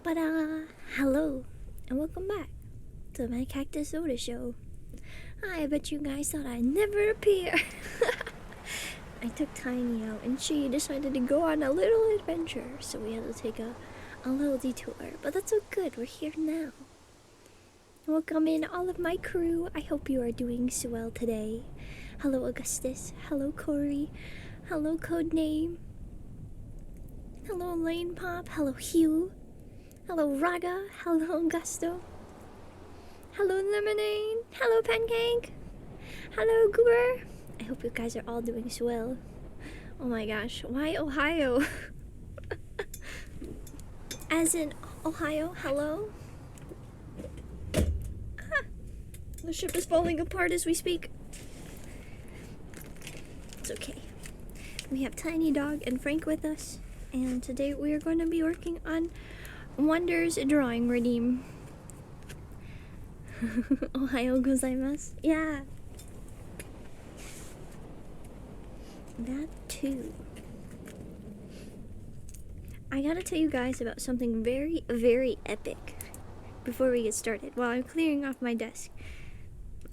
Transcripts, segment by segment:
Ba-da! Hello, and welcome back to my Cactus Soda Show. I bet you guys thought I'd never appear. I took Tiny out, and she decided to go on a little adventure, so we had to take a little detour. But that's so good, we're here now. Welcome in all of my crew. I hope you are doing so well today. Hello, Augustus. Hello, Corey. Hello, Codename. Hello, Lane Pop. Hello, Hugh. Hello, Raga. Hello, Gusto. Hello, Lemonade. Hello, Pancake. Hello, Goober. I hope you guys are all doing so well. Oh my gosh, why Ohio? As in Ohio, hello? Ah, the ship is falling apart as we speak. It's okay. We have Tiny Dog and Frank with us, and today we are going to be working on Wonder's Drawing Redeem. Ohio gozaimasu. Yeah. That too. I gotta tell you guys about something very, very epic before we get started. While I'm clearing off my desk,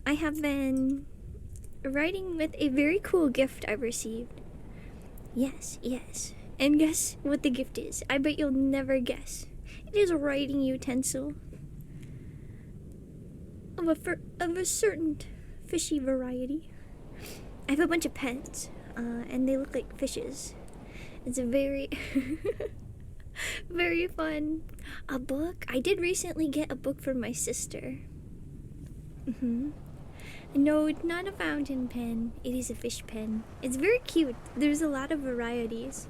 I have been writing with a very cool gift I've received. Yes. And guess what the gift is? I bet you'll never guess. It is a writing utensil of a certain fishy variety. I have a bunch of pens, and they look like fishes. It's a very, very fun. A book. I did recently get a book from my sister. No, it's not a fountain pen. It is a fish pen. It's very cute. There's a lot of varieties.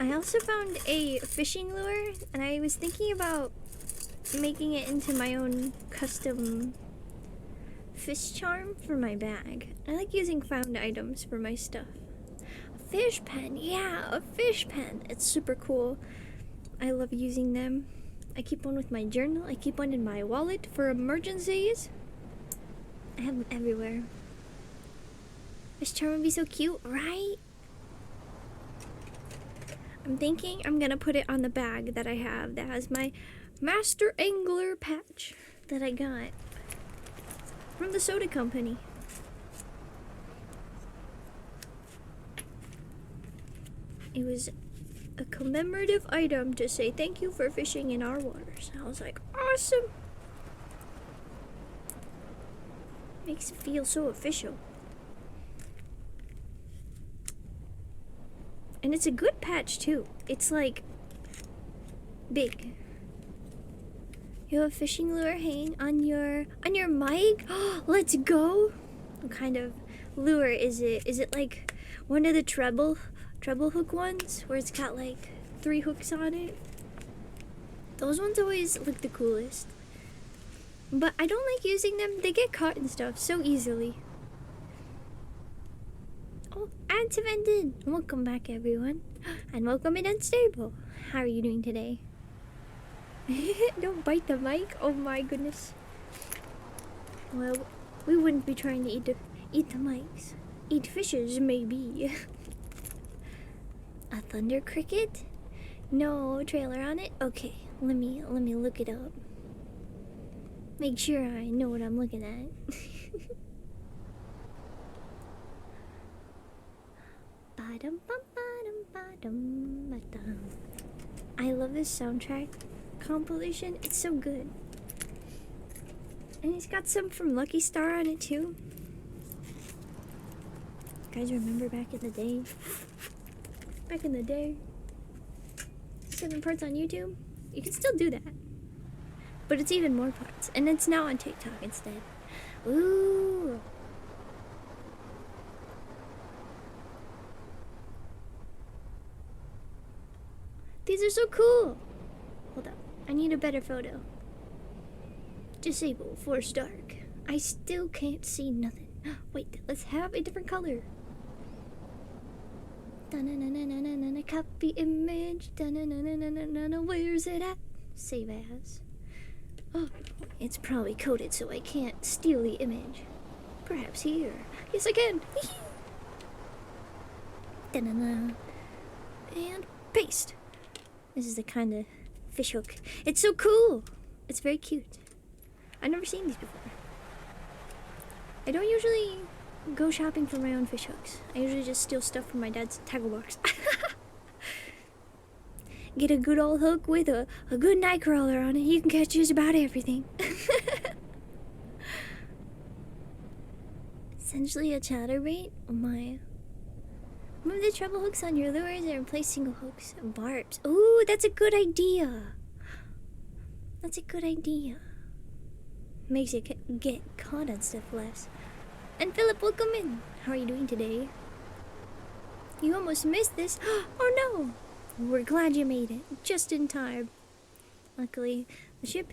I also found a fishing lure, and I was thinking about making it into my own custom fish charm for my bag. I like using found items for my stuff. A fish pen, yeah, a fish pen. It's super cool. I love using them. I keep one with my journal. I keep one in my wallet for emergencies. I have them everywhere. Fish charm would be so cute, right? I'm thinking I'm gonna put it on the bag that I have that has my Master Angler patch that I got from the soda company. It was a commemorative item to say thank you for fishing in our waters. I was like, awesome! Makes it feel so official. And it's a good patch too. It's like big. You have a fishing lure hanging on your mic? Let's go! What kind of lure is it? Is it like one of the treble hook ones where it's got like 3 hooks on it? Those ones always look the coolest. But I don't like using them. They get caught and stuff so easily. Oh, ads have ended. Welcome back, everyone. And welcome in Unstable. How are you doing today? Don't bite the mic. Oh my goodness. Well, we wouldn't be trying to eat the mics. Eat fishes, maybe. A thunder cricket? No trailer on it? Okay, let me look it up. Make sure I know what I'm looking at. I love this soundtrack compilation. It's so good. And it's got some from Lucky Star on it too. You guys remember back in the day? Back in the day. 7 parts on YouTube? You can still do that. But it's even more parts. And it's now on TikTok instead. Ooh. These are so cool. Hold up. I need a better photo. Disable, force dark. I still can't see nothing. Wait, let's have a different color. Da-na-na-na-na-na-na, copy image. Da-na-na-na-na-na-na, where's it at? Save as. Oh, it's probably coded so I can't steal the image. Perhaps here. Yes, I can. Da-na-na. And paste. This is the kind of fish hook. It's so cool. It's very cute. I've never seen these before. I don't usually go shopping for my own fish hooks. I usually just steal stuff from my dad's tackle box. Get a good old hook with a good night crawler on it. You can catch just about everything. Essentially a chatterbait? Oh my. Move the treble hooks on your lures and replace single hooks. Barbs. Ooh, that's a good idea. That's a good idea. Makes you get caught on stuff less. And Philip, welcome in. How are you doing today? You almost missed this. Oh no! We're glad you made it. Just in time. Luckily, the ship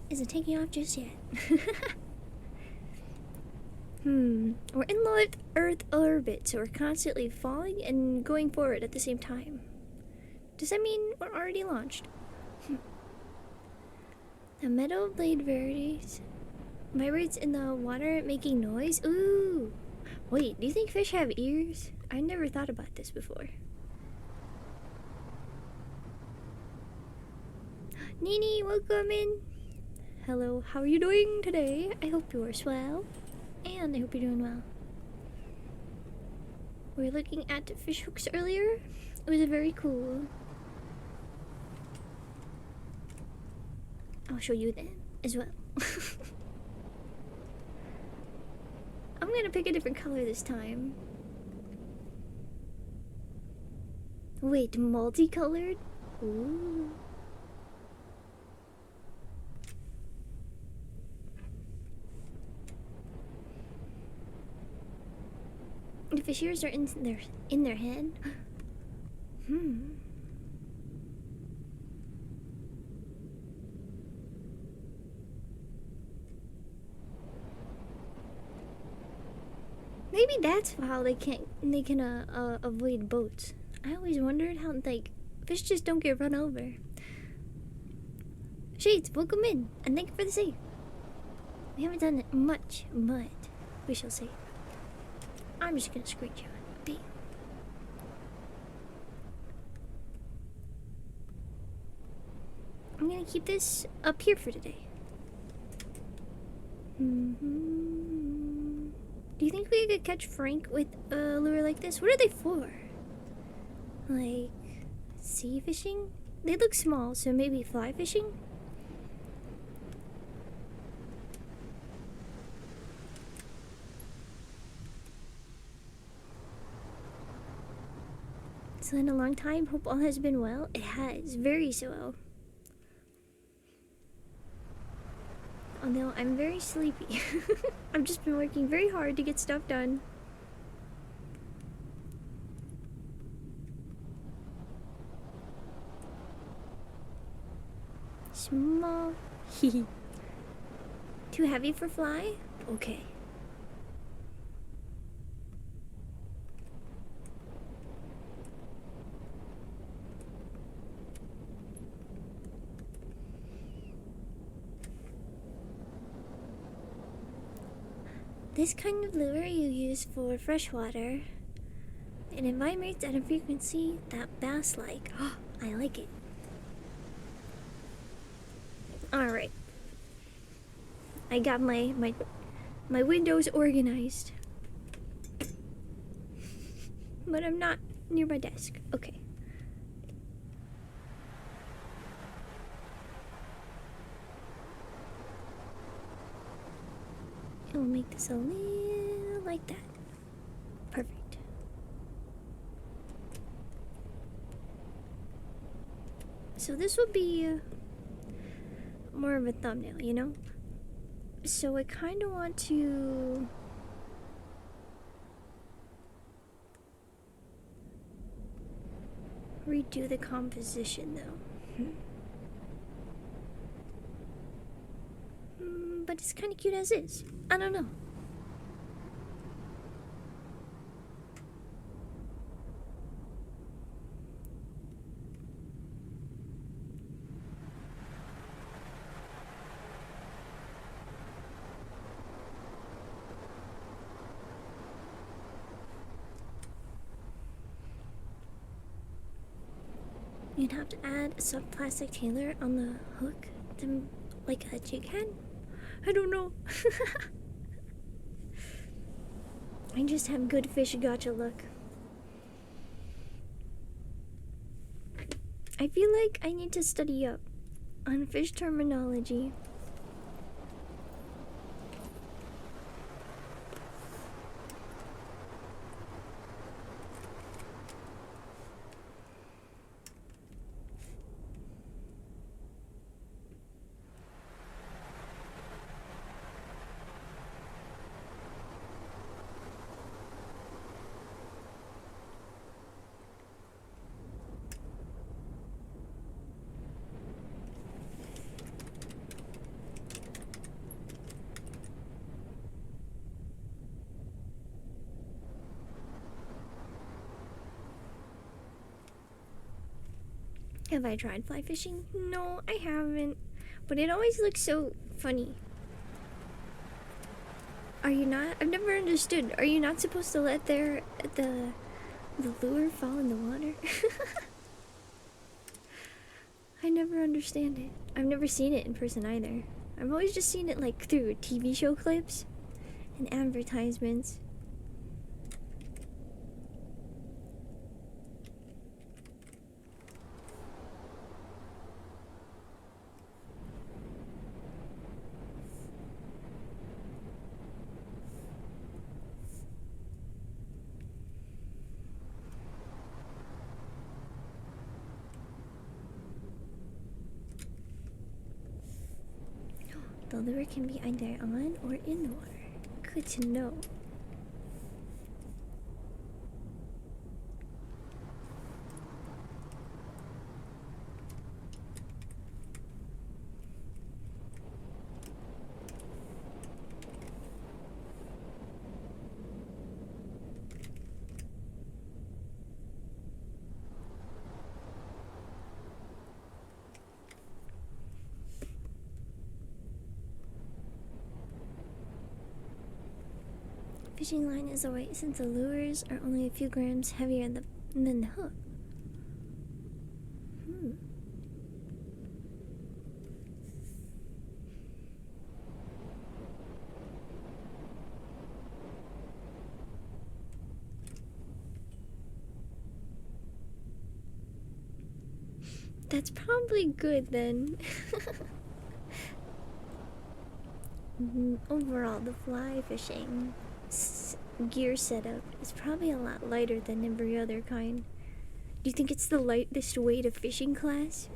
isn't taking off just yet. We're in low Earth orbit, so we're constantly falling and going forward at the same time. Does that mean we're already launched? The metal blade vibrates in the water, making noise. Ooh! Wait, do you think fish have ears? I never thought about this before. Nini, welcome in. Hello, how are you doing today? I hope you are swell. And I hope you're doing well. We were looking at fish hooks earlier. It was very cool. I'll show you then as well. I'm gonna pick a different color this time. Wait, multicolored? Ooh. The fish ears are in their head. Maybe that's how they can avoid boats. I always wondered how like fish just don't get run over. Shades, welcome in, and thank you for the save. We haven't done much, but we shall see. I'm just gonna screech you. Bam. I'm gonna keep this up here for today. Do you think we could catch Frank with a lure like this? What are they for? Like sea fishing? They look small, so maybe fly fishing? It's been a long time. Hope all has been well. It has. Very so well. Although I'm very sleepy. I've just been working very hard to get stuff done. Small. Too heavy for fly? Okay. This kind of lure you use for freshwater, and it vibrates at a frequency that bass like. Oh, I like it. Alright. I got my windows organized. But I'm not near my desk. Okay. We'll make this a little like that. Perfect. So this will be more of a thumbnail, you know? So I kind of want to redo the composition though. But it's kind of cute as is. I don't know. You'd have to add a soft plastic tailor on the hook to like a jig head. I don't know. I just have good fish gotcha luck. I feel like I need to study up on fish terminology. Have I tried fly fishing? No, I haven't. But it always looks so funny. Are you not? I've never understood. Are you not supposed to let the lure fall in the water? I never understand it. I've never seen it in person either. I've always just seen it like through TV show clips and advertisements. The lure can be either on or in the water. Good to know. Fishing line is alright since the lures are only a few grams heavier than the hook. That's probably good then. Overall, the fly fishing gear setup is probably a lot lighter than every other kind. Do you think it's the lightest weight of fishing class?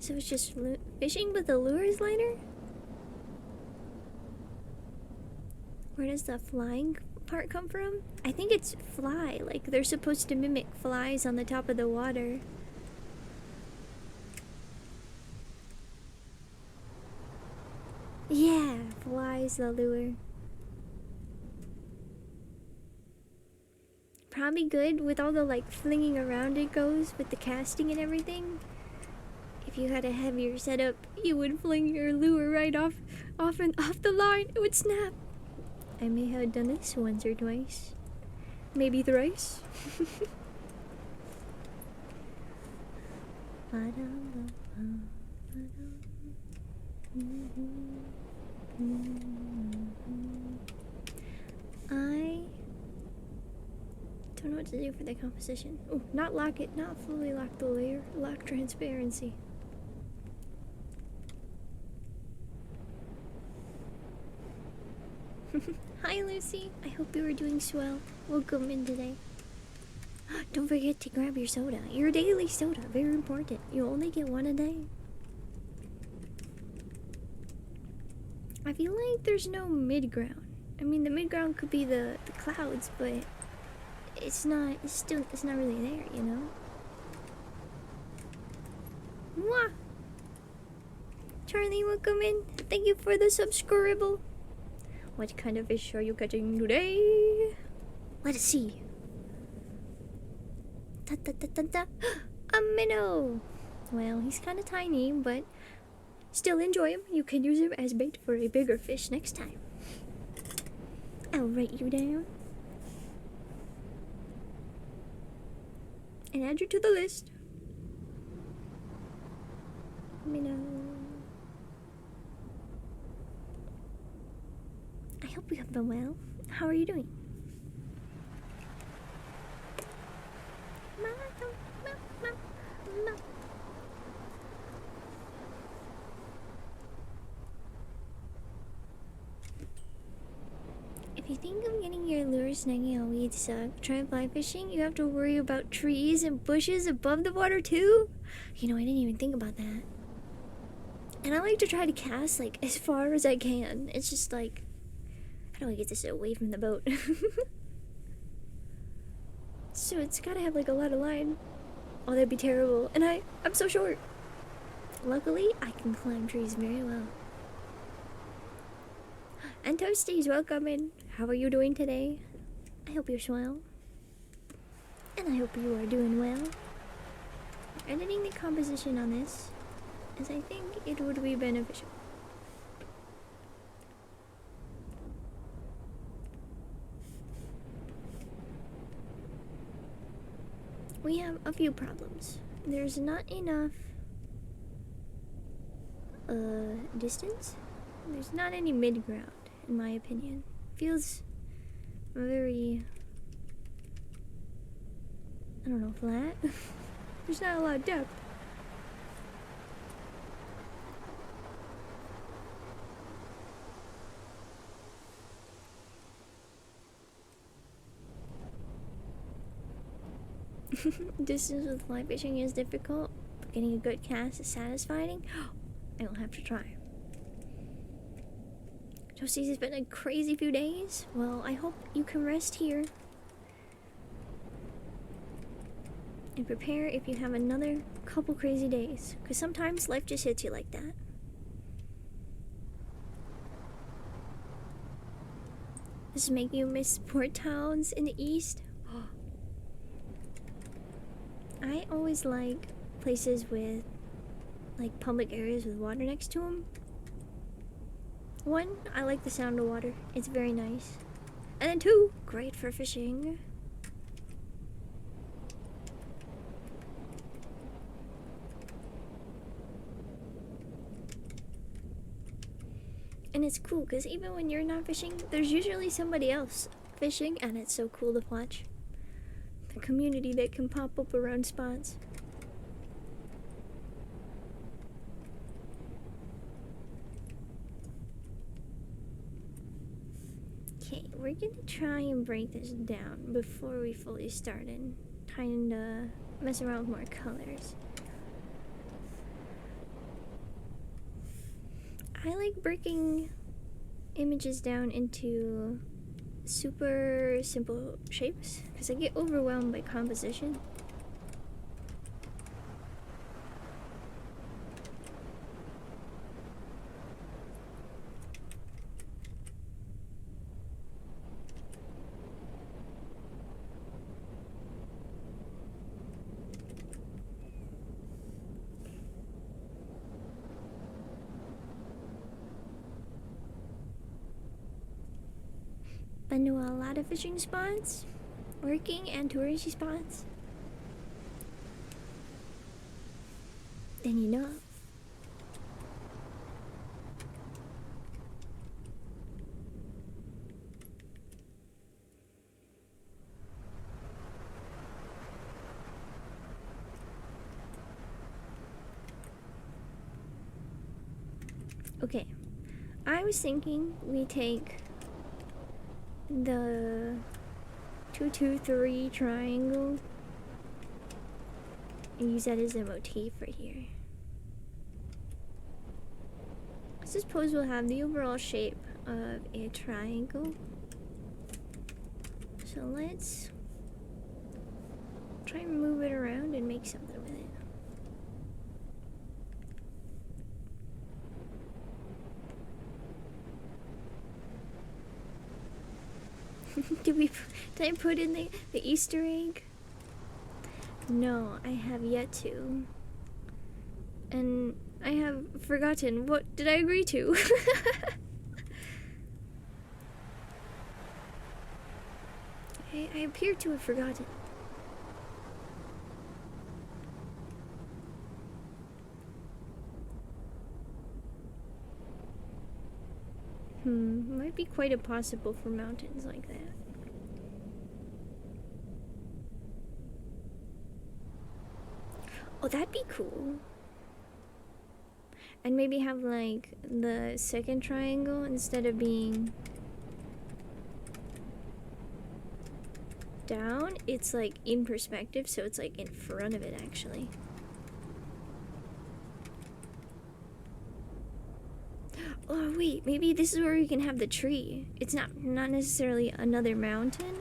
So it's just fishing, but the lure is lighter? Where does the flying part come from? I think it's fly, like they're supposed to mimic flies on the top of the water. Yeah, flies the lure. Probably good with all the like flinging around it goes with the casting and everything. If you had a heavier setup, you would fling your lure right off the line. It would snap. I may have done this once or twice. Maybe thrice. I don't know what to do for the composition. Oh, not lock it, not fully lock the layer, lock transparency. Hi Lucy, I hope you are doing swell. Welcome in today. Don't forget to grab your soda. Your daily soda, very important. You only get one a day. I feel like there's no mid-ground. I mean, the mid-ground could be the clouds, but it's not really there, you know? Mwah! Charlie, welcome in. Thank you for the subscribe. What kind of fish are you catching today? Let us see. Ta ta ta ta ta. A minnow! Well, he's kind of tiny, but still enjoy him. You can use him as bait for a bigger fish next time. I'll write you down. and add you to the list. Let me know. I hope you have been well. How are you doing? If you think of getting your lure snagging on weeds suck, try fly fishing. You have to worry about trees and bushes above the water too. You know, I didn't even think about that. And I like to try to cast like as far as I can. It's just like, how do I get this away from the boat? So it's gotta have like a lot of line. Oh, that'd be terrible. And I'm so short. Luckily, I can climb trees very well. And Toasties, welcome in. How are you doing today? I hope you're well. And I hope you are doing well. Editing the composition on this, as I think it would be beneficial. We have a few problems. There's not enough distance. There's not any mid-ground, in my opinion. Feels very, I don't know, flat. There's not a lot of depth. Distance with fly fishing is difficult, but getting a good cast is satisfying. I will have to try. Toasties, it's been a crazy few days. Well, I hope you can rest here. And prepare if you have another couple crazy days. Because sometimes life just hits you like that. Does it make you miss port towns in the east? I always like places with like public areas with water next to them. One, I like the sound of water. It's very nice. And then two, great for fishing. And it's cool because even when you're not fishing, there's usually somebody else fishing, and it's so cool to watch. The community that can pop up around spots. Okay, we're gonna try and break this down before we fully start and trying to mess around with more colors. I like breaking images down into super simple shapes because I get overwhelmed by composition. Been to a lot of fishing spots, working and touristy spots. Then you know. Okay, I was thinking we take the 223 triangle and use that as a motif right here. I suppose we'll have the overall shape of a triangle. So let's try and move it around and make something with it. Did I put in the Easter egg? No, I have yet to. And I have forgotten. What did I agree to? I appear to have forgotten. Might be quite impossible for mountains like that. Oh, that'd be cool. And maybe have like the second triangle instead of being down, it's like in perspective, so it's like in front of it actually. Oh wait, maybe this is where we can have the tree. It's not necessarily another mountain.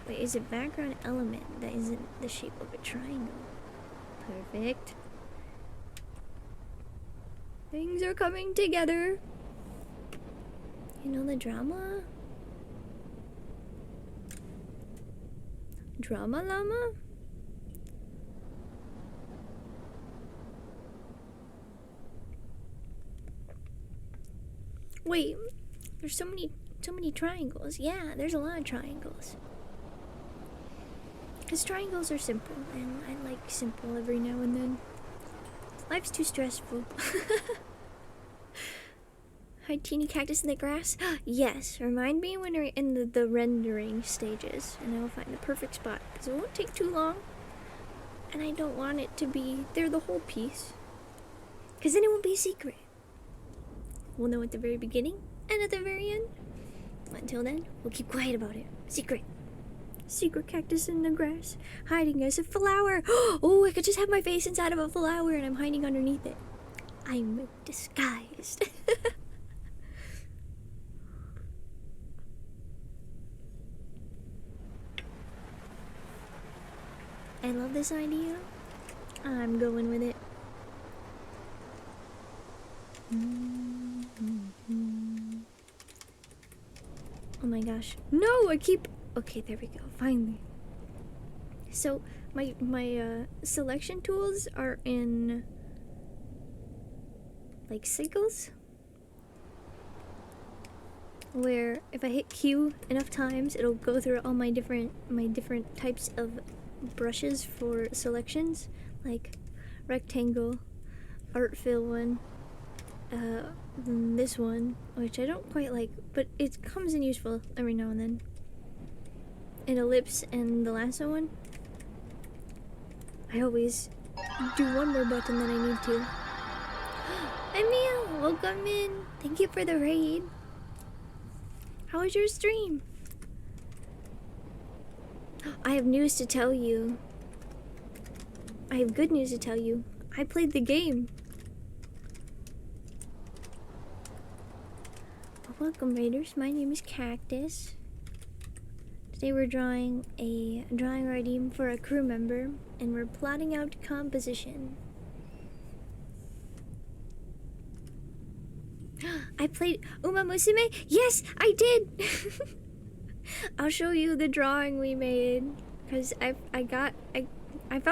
Wait, is a background element that isn't the shape of a triangle. Perfect. Things are coming together. You know the drama? Drama llama? Wait, there's so many triangles. Yeah, there's a lot of triangles. Because triangles are simple, and I like simple every now and then. Life's too stressful. Hi, teeny cactus in the grass. Yes, remind me when we're in the rendering stages, and I will find the perfect spot, because it won't take too long. And I don't want it to be there the whole piece, because then it won't be a secret. We'll know at the very beginning and at the very end. Until then, we'll keep quiet about it. Secret. Secret cactus in the grass, hiding as a flower. Oh, I could just have my face inside of a flower and I'm hiding underneath it. I'm disguised. I love this idea. I'm going with it. Oh my gosh. No, I keep... Okay, there we go. Finally. So, my selection tools are in... like cycles. Where if I hit Q enough times, it'll go through all my different types of brushes for selections. Like rectangle, art fill one, this one, which I don't quite like, but it comes in useful every now and then. An ellipse and the lasso one. I always do one more button than I need to. Emil, welcome in. Thank you for the raid. How was your stream? I have news to tell you. I have good news to tell you. I played the game. Welcome, Raiders. My name is Cactus. Today we're drawing a drawing redeem for a crew member, and we're plotting out composition. I played Uma Musume? Yes, I did! I'll show you the drawing we made, because I found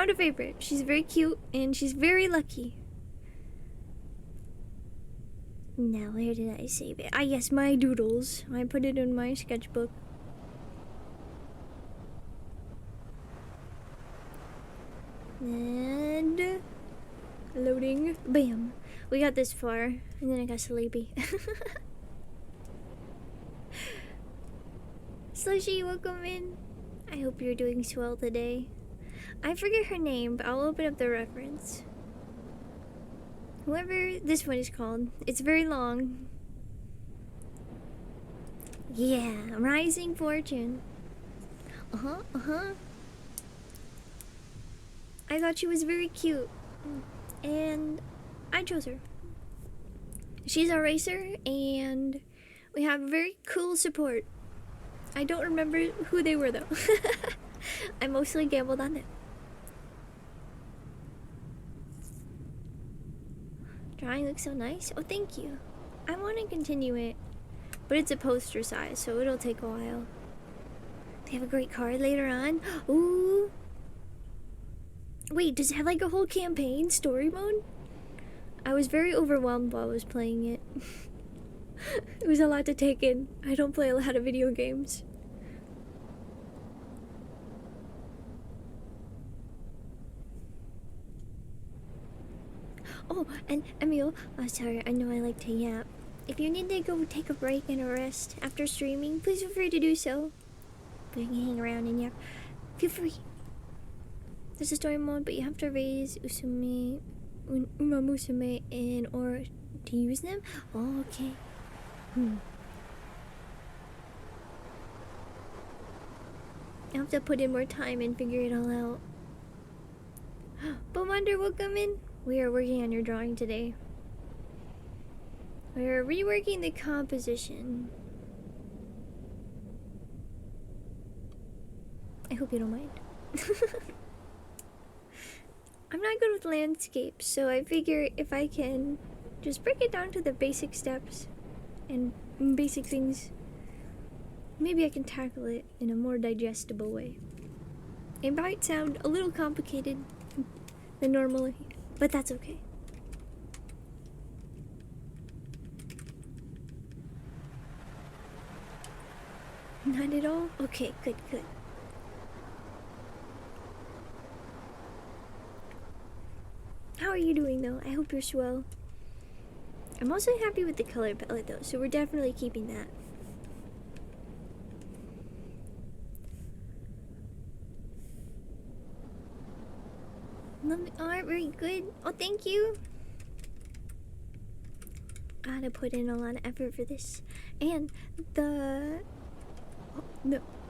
a favorite. She's very cute, and she's very lucky. Now, where did I save it? Ah, yes, my doodles. I put it in my sketchbook. And... loading. Bam. We got this far, and then I got sleepy. Slushy, welcome in. I hope you're doing swell today. I forget her name, but I'll open up the reference. Whoever this one is called, it's very long. Yeah, Rising Fortune. I thought she was very cute, and I chose her. She's a racer, and we have very cool support. I don't remember who they were though. I mostly gambled on them. Drawing looks so nice. Oh, thank you. I want to continue it, but it's a poster size, so it'll take a while. They have a great card later on. Ooh. Wait, does it have like a whole campaign story mode? I was very overwhelmed while I was playing it. It was a lot to take in. I don't play a lot of video games. Oh, and Emil, sorry, I know I like to yap. if you need to go take a break and a rest after streaming, please feel free to do so. But you can hang around and yeah, feel free. There's a story mode, but you have to raise Uma Musume in order to use them. Oh, okay. I have to put in more time and figure it all out. But Wonder, welcome in. We are working on your drawing today. We are reworking the composition. I hope you don't mind. I'm not good with landscapes, so I figure if I can just break it down to the basic steps and basic things, maybe I can tackle it in a more digestible way. It might sound a little complicated than normally, but that's okay. Not at all? Okay, good. How are you doing though? I hope you're swell. I'm also happy with the color palette though, so we're definitely keeping that. Lovely art, very good. Oh, thank you. I had to put in a lot of effort for this. And the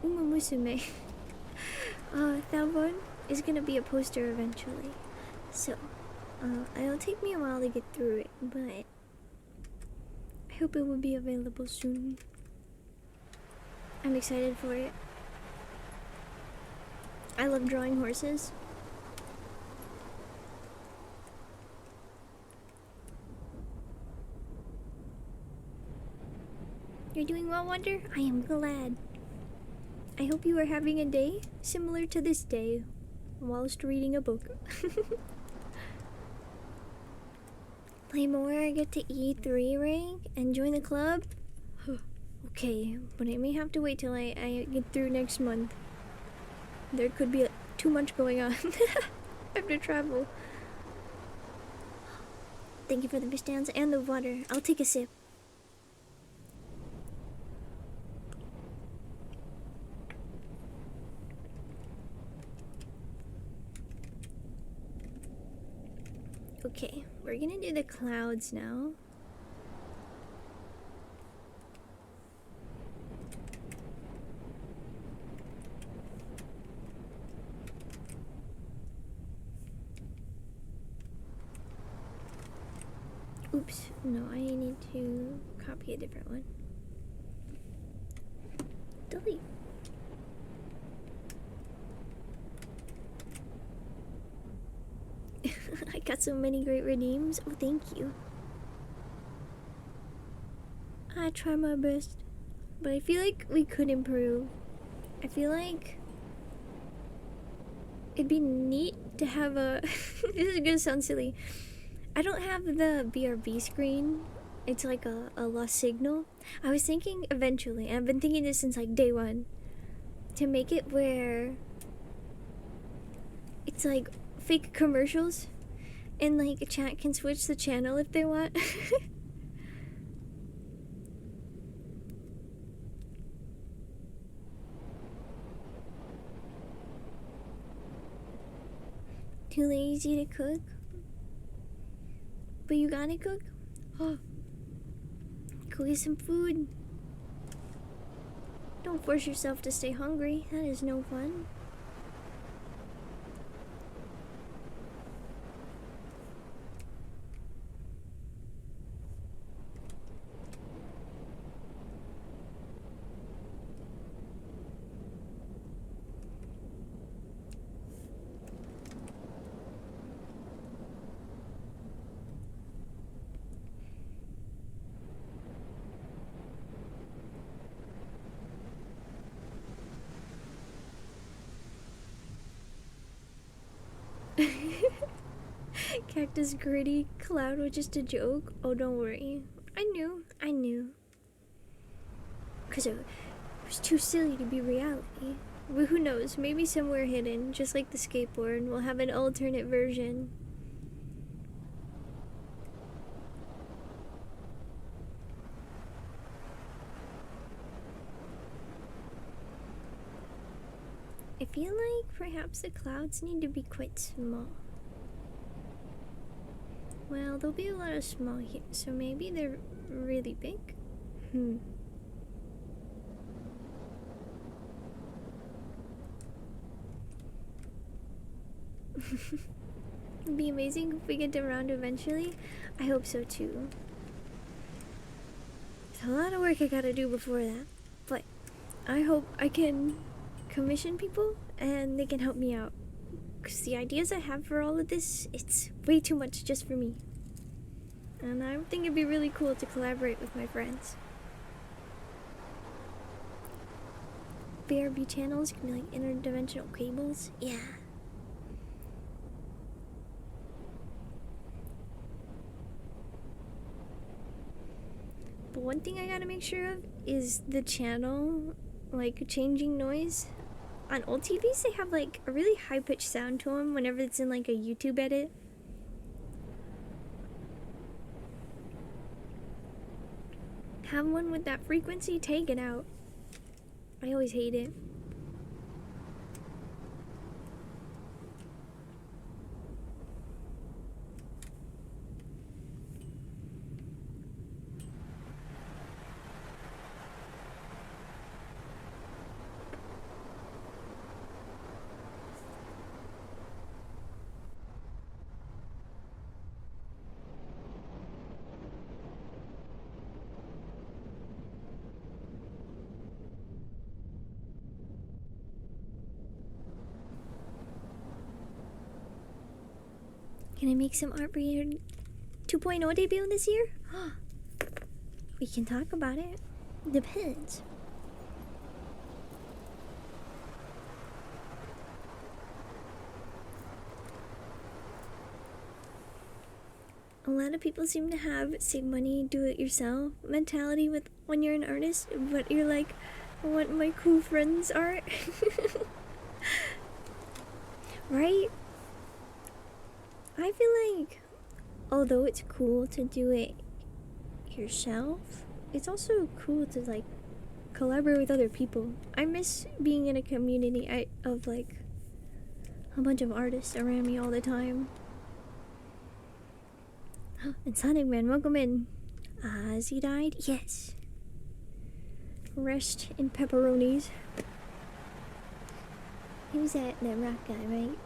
Uma Musume Thalbon is gonna be a poster eventually. So, it'll take me a while to get through it, but I hope it will be available soon. I'm excited for it. I love drawing horses. You're doing well, Wonder? I am glad. I hope you are having a day similar to this day whilst reading a book. Play more, get to E3 rank, and join the club? Okay, but I may have to wait till I get through next month. There could be too much going on. I have to travel. Thank you for the misdowns and the water. I'll take a sip. Okay, we're gonna do the clouds now. Oops, no, I need to copy a different one. Delete. I got so many great redeems. Oh, thank you. I try my best, but I feel like we could improve. I feel like it'd be neat to have a this is gonna sound silly. I don't have the BRB screen. It's like a lost signal. I was thinking eventually, and I've been thinking this since like day one, to make it where it's like fake commercials and like a chat can switch the channel if they want. Too lazy to cook? But you gotta cook? Oh, cook some food. Don't force yourself to stay hungry. That is no fun. Cactus gritty cloud was just a joke. Oh, don't worry. I knew. Because it was too silly to be reality. But who knows, maybe somewhere hidden, just like the skateboard, we'll have an alternate version. feel like perhaps the clouds need to be quite small. Well, there'll be a lot of small here, so maybe they're really big? It'd be amazing if we get to round eventually. I hope so too. There's a lot of work I gotta do before that, but I hope I can commission people and they can help me out. Because the ideas I have for all of this, it's way too much just for me. And I think it'd be really cool to collaborate with my friends. BRB channels can be like interdimensional cables. Yeah. But one thing I gotta make sure of is the channel, like, changing noise. On old TVs, they have like a really high-pitched sound to them whenever it's in like a YouTube edit. Have one with that frequency, take it out. I always hate it. Can I make some art for your 2.0 debut this year? We can talk about it. Depends. A lot of people seem to have save money, do it yourself mentality with when you're an artist, but you're like, I want my cool friends' art. Right? I feel like, although it's cool to do it yourself, it's also cool to like collaborate with other people. I miss being in a community of like a bunch of artists around me all the time. And Sonic Man, welcome in. Ozzy died? Yes. Rest in pepperonis. He was that rock guy, right?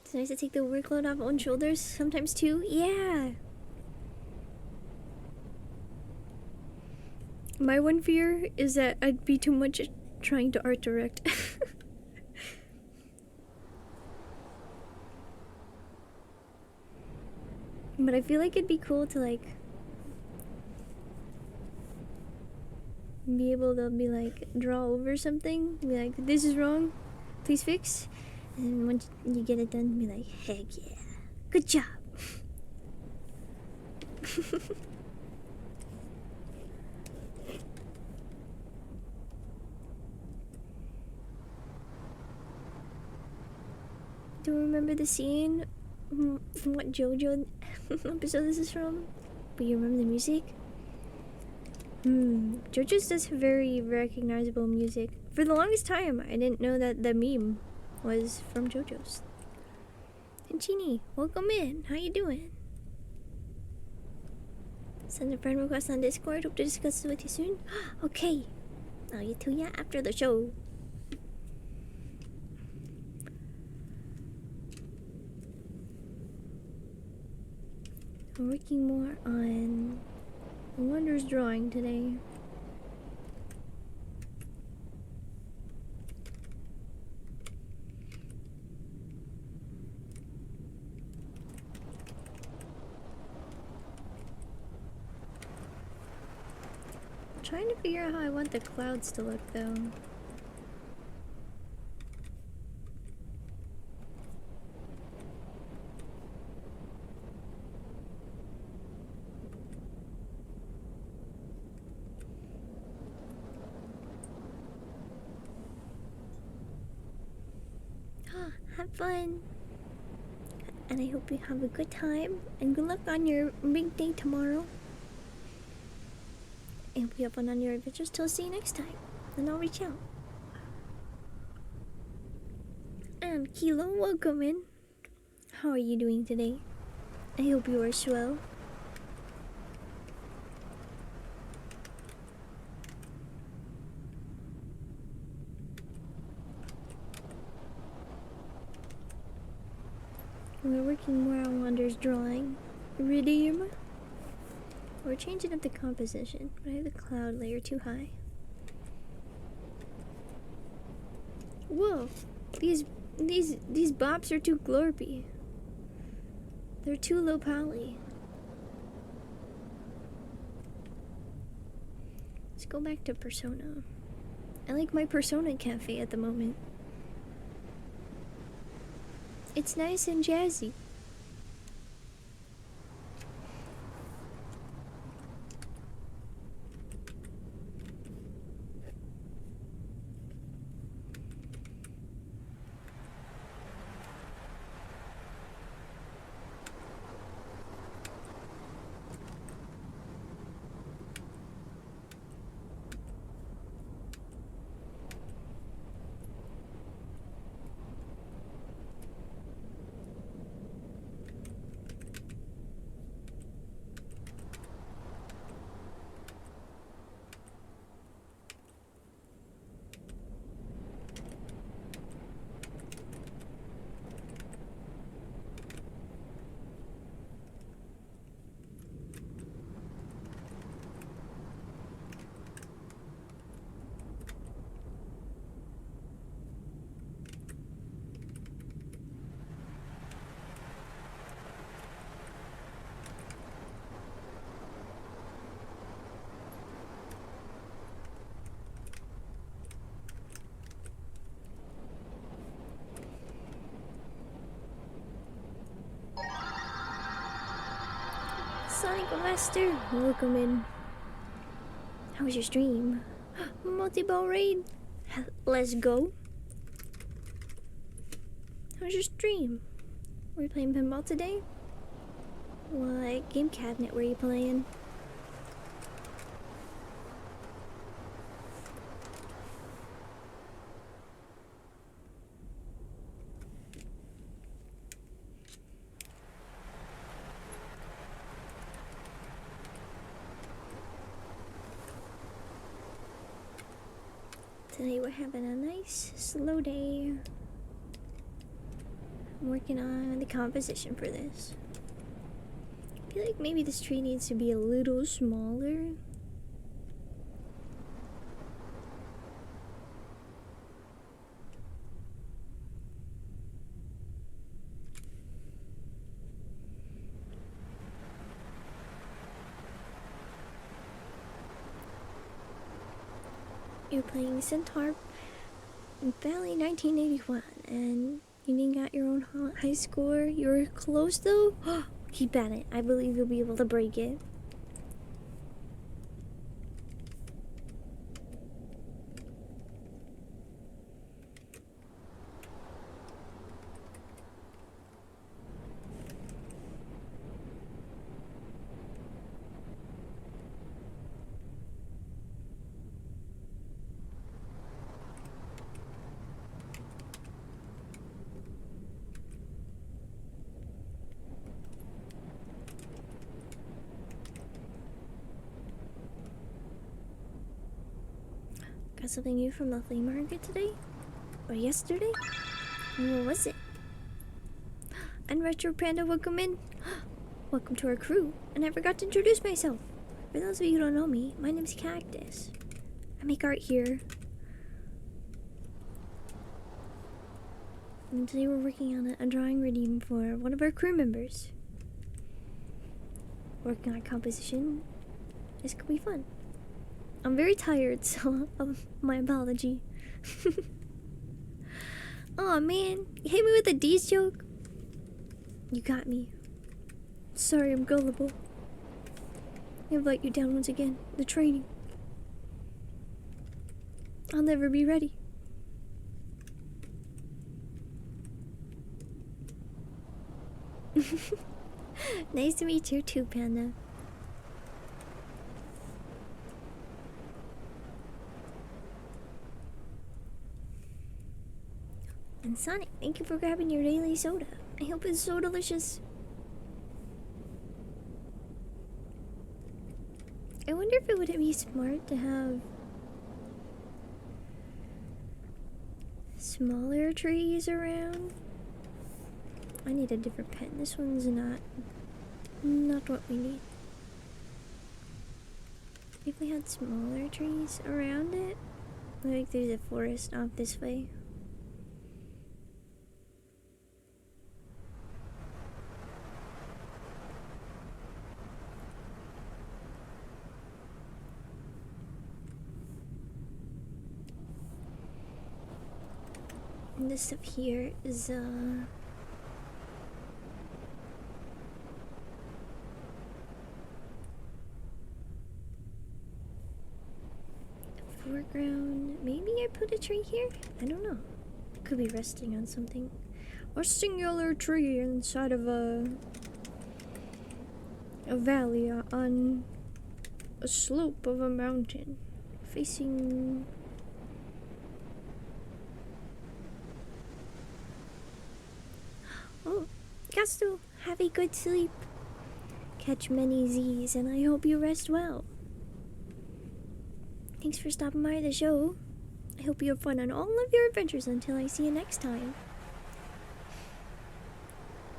It's nice to take the workload off own shoulders sometimes too. Yeah. My one fear is that I'd be too much trying to art direct. But I feel like it'd be cool to like be able to be like draw over something, be like, this is wrong, please fix. And once you get it done, be like, heck yeah, good job. Do you remember the scene from what JoJo episode this is from? But you remember the music? JoJo's does very recognizable music. For the longest time, I didn't know that the meme was from JoJo's. And Chini, welcome in. How you doing? Send a friend request on Discord. Hope to discuss this with you soon. Okay. I'll get to ya after the show. I'm working more on Wonder's drawing today. I'm trying to figure out how I want the clouds to look though. Have fun, and I hope you have a good time, and good luck on your big day tomorrow. and be up on your adventures. Till see you next time, and I'll reach out. And Kilo, welcome in. How are you doing today? I hope you are swell. We're working more on Wander's drawing. Redeem. We're changing up the composition, but I have the cloud layer too high. Whoa! These bops are too glorpy. They're too low poly. Let's go back to Persona. I like my Persona cafe at the moment. It's nice and jazzy. Sonic Master, welcome in. How was your stream? Multi-ball raid? Let's go. How was your stream? Were you playing pinball today? What game cabinet were you playing? Today we're having a nice slow day. I'm working on the composition for this. I feel like maybe this tree needs to be a little smaller. You're playing Centaur Valley 1981, and you didn't got your own high score. You're close though. Keep at it. I believe you'll be able to break it. Got something new from the flea market today? Or yesterday? What was it? And Retro Panda, welcome in. Welcome to our crew. And I forgot to introduce myself. For those of you who don't know me, my name's Cactus. I make art here. And today we're working on a drawing redeem for one of our crew members. Working on composition. This could be fun. I'm very tired, so my apology. Aw, man, you hit me with a D's joke? You got me. Sorry, I'm gullible. I have let you down once again. The training. I'll never be ready. Nice to meet you too, Panda. Sonic, thank you for grabbing your daily soda. I hope it's so delicious. I wonder if it would be smart to have smaller trees around. I need a different pen. This one's not what we need. If we had smaller trees around it, like there's a forest off this way. And this stuff here is foreground. Maybe I put a tree here? I don't know. Could be resting on something. Or singular tree inside of a valley on a slope of a mountain facing. Oh, Gasto, have a good sleep. Catch many Z's, and I hope you rest well. Thanks for stopping by the show. I hope you have fun on all of your adventures until I see you next time.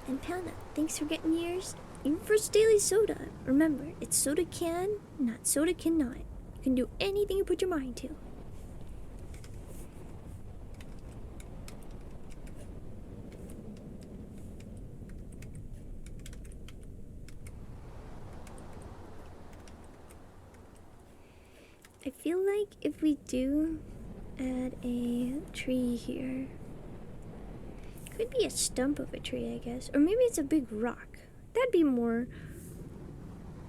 And Panda, thanks for getting your first daily soda. Remember, it's soda can, not soda cannot. You can do anything you put your mind to. I feel like if we do add a tree here, could be a stump of a tree, I guess, or maybe it's a big rock. That'd be more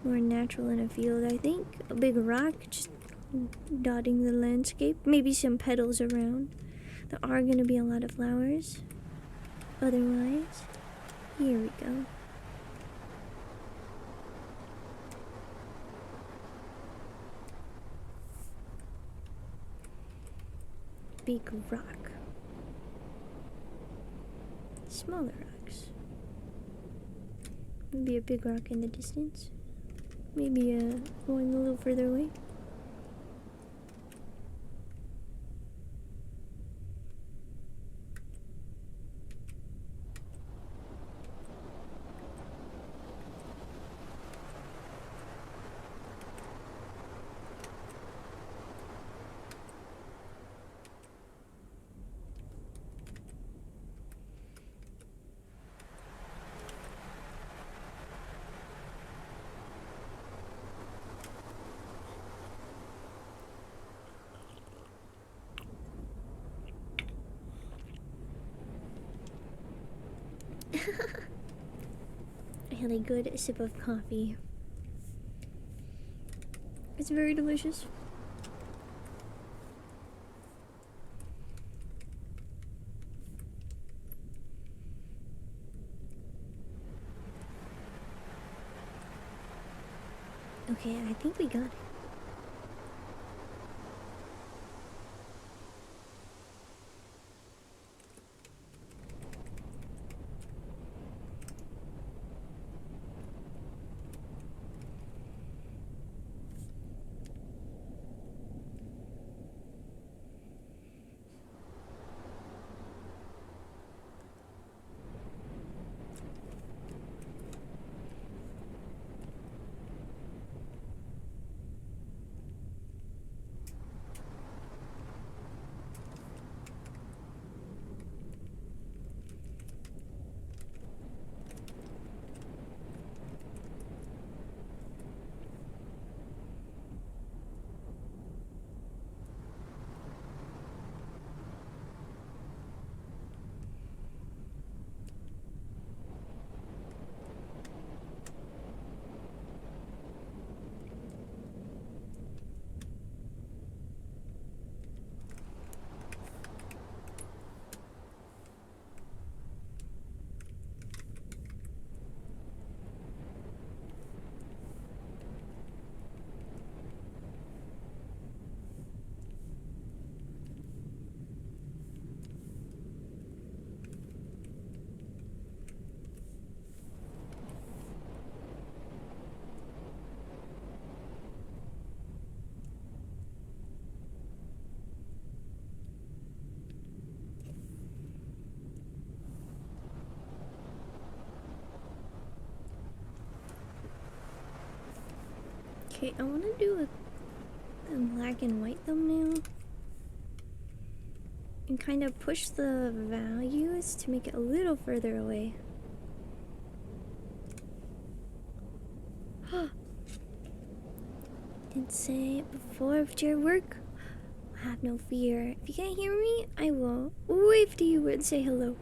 natural in a field, I think. A big rock just dotting the landscape. Maybe some petals around. There are gonna be a lot of flowers. Otherwise, here we go. Big rock. Smaller rocks. Maybe a big rock in the distance. Maybe one a little further away. I had a good sip of coffee. It's very delicious. Okay, I think we got it. Okay, I want to do a black and white thumbnail and kind of push the values to make it a little further away. Didn't say it before with your work. Have no fear. If you can't hear me, I will wave to you and say hello.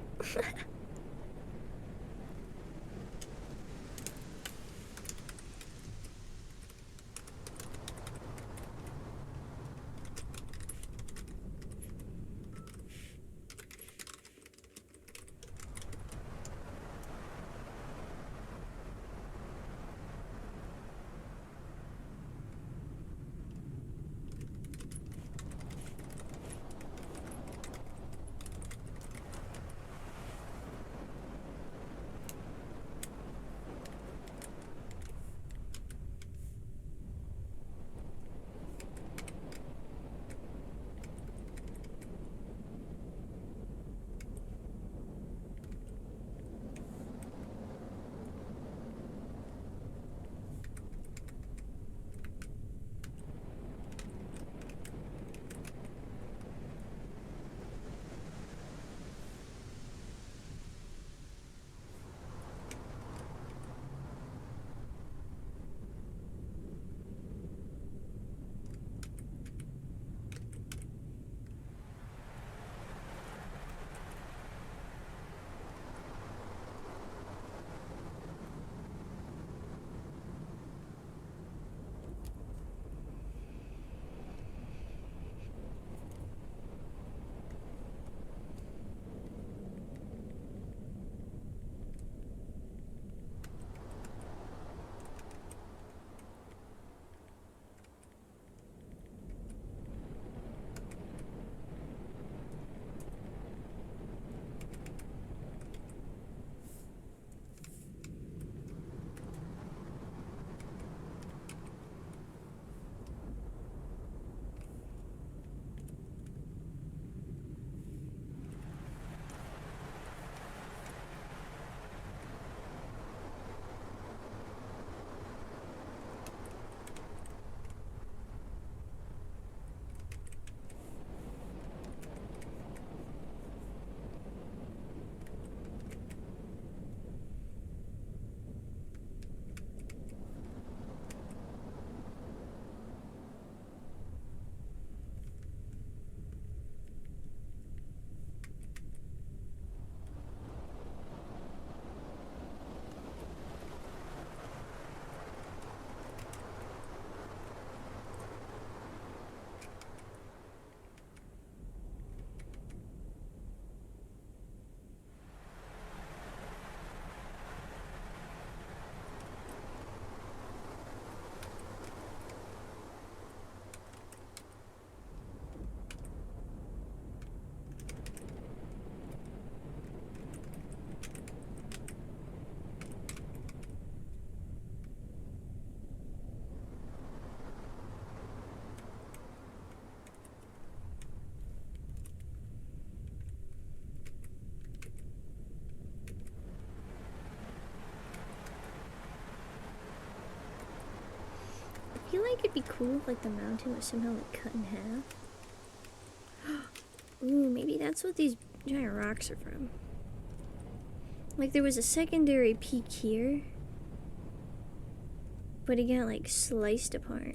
I feel like it'd be cool if like the mountain was somehow like cut in half. Ooh, maybe that's what these giant rocks are from. Like there was a secondary peak here, but it got like sliced apart.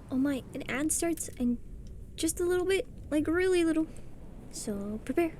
Oh my, an ad starts and just a little bit, like really little. So prepare.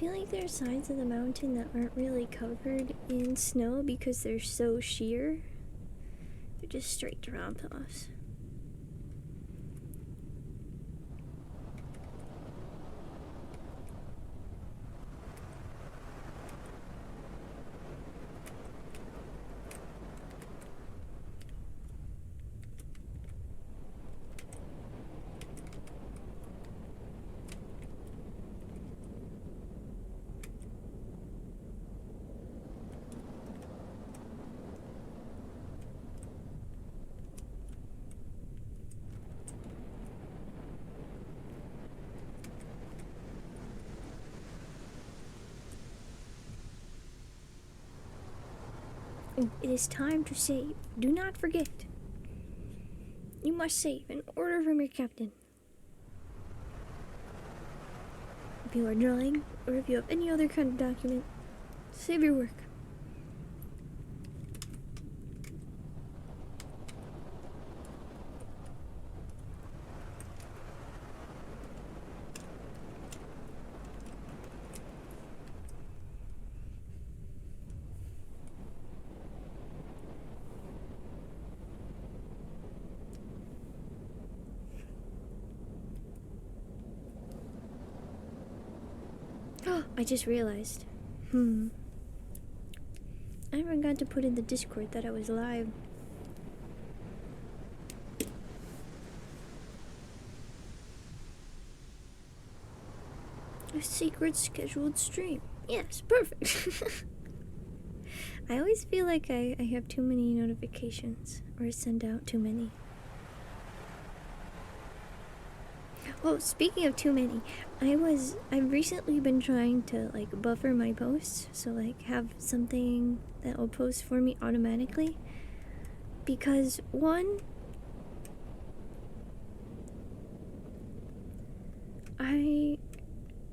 feel like there are sides of the mountain that aren't really covered in snow because they're so sheer. They're just straight drop offs. It is time to save. Do not forget. You must save an order from your captain. If you are drawing, or if you have any other kind of document, save your work. I just realized. I forgot to put in the Discord that I was live. A secret scheduled stream. Yes, perfect. I always feel like I have too many notifications or send out too many. Oh, speaking of too many, I've recently been trying to like buffer my posts, so like have something that will post for me automatically. Because one, I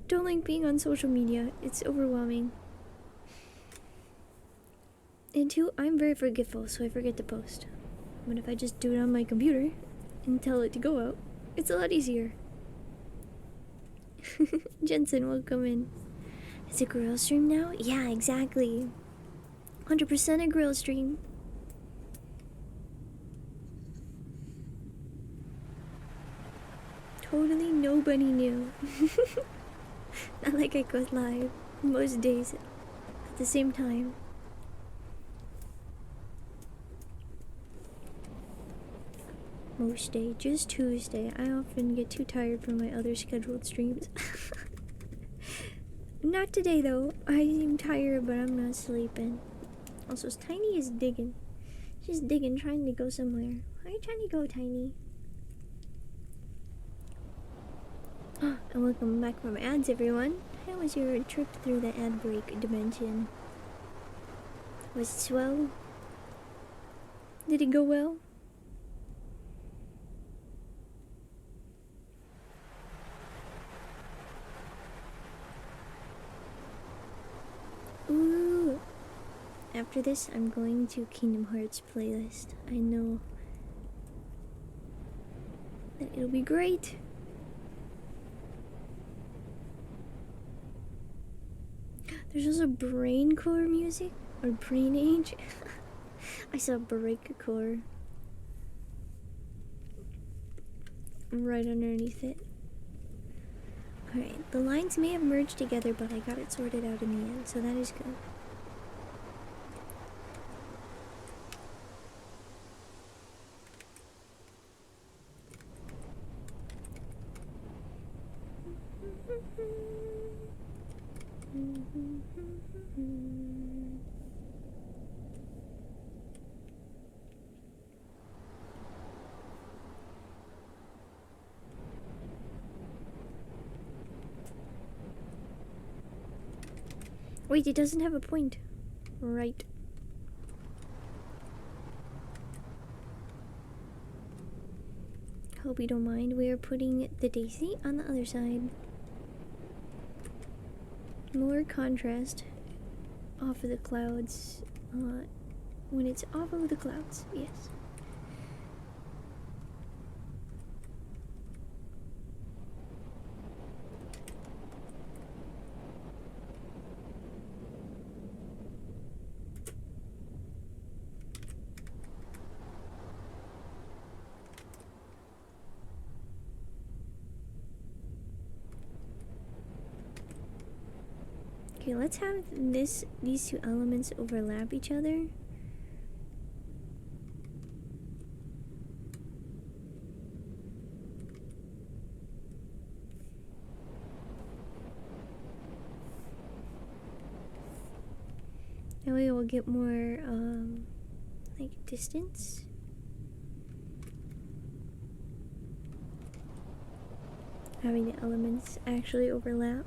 don't like being on social media. It's overwhelming. And two, I'm very forgetful, so I forget to post. But if I just do it on my computer and tell it to go out, it's a lot easier. Jensen, welcome in. It's a grill stream now? Yeah, exactly. 100% a grill stream. Totally nobody knew. Not like I go live most days at the same time. Most day, just Tuesday. I often get too tired from my other scheduled streams. Not today though. I'm tired, but I'm not sleeping. Also, Tiny is digging. She's digging, trying to go somewhere. Where are you trying to go, Tiny? And welcome back from ads, everyone. How was your trip through the ad break dimension? Was it swell? Did it go well? Ooh. After this, I'm going to Kingdom Hearts playlist. I know that it'll be great. There's also Brain Core music or Brain Age. I saw Breakcore right underneath it. Alright, the lines may have merged together, but I got it sorted out in the end, so that is good. Wait, it doesn't have a point. Right. Hope you don't mind. We are putting the Daisy on the other side. More contrast off of the clouds. When it's off of the clouds, yes. Okay, let's have these two elements overlap each other. That way we'll get more like distance. Having the elements actually overlap.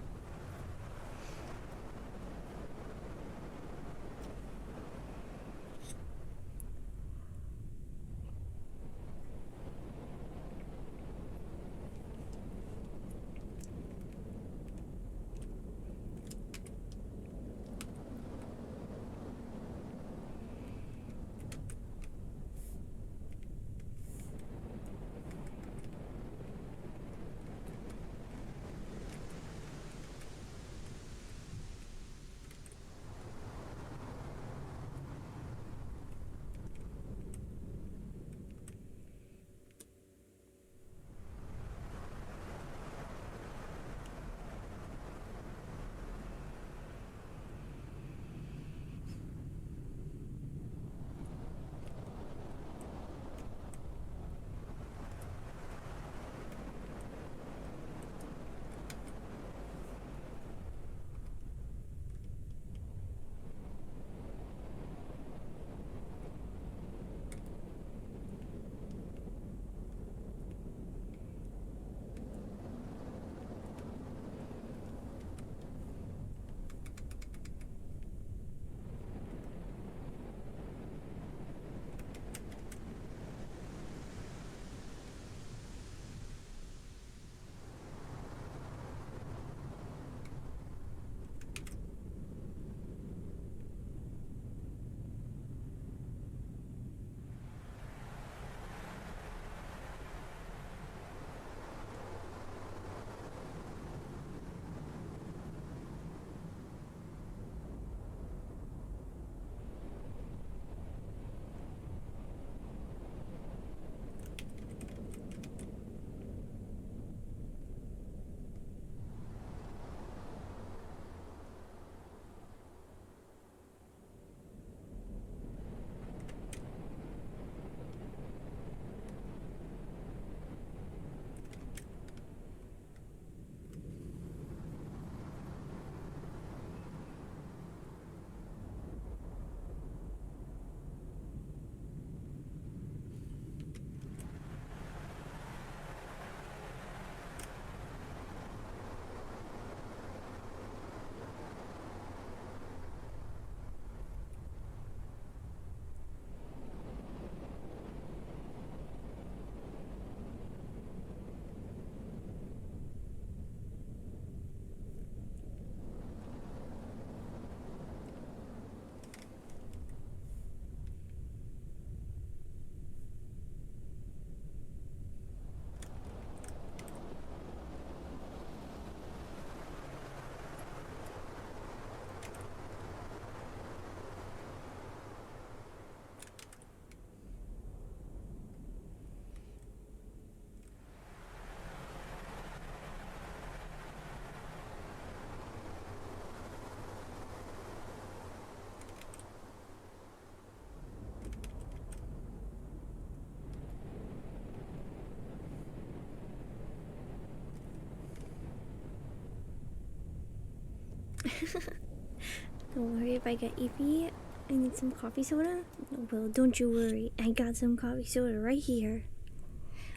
Don't worry if I get iffy. I need some coffee soda. Well, don't you worry. I got some coffee soda right here.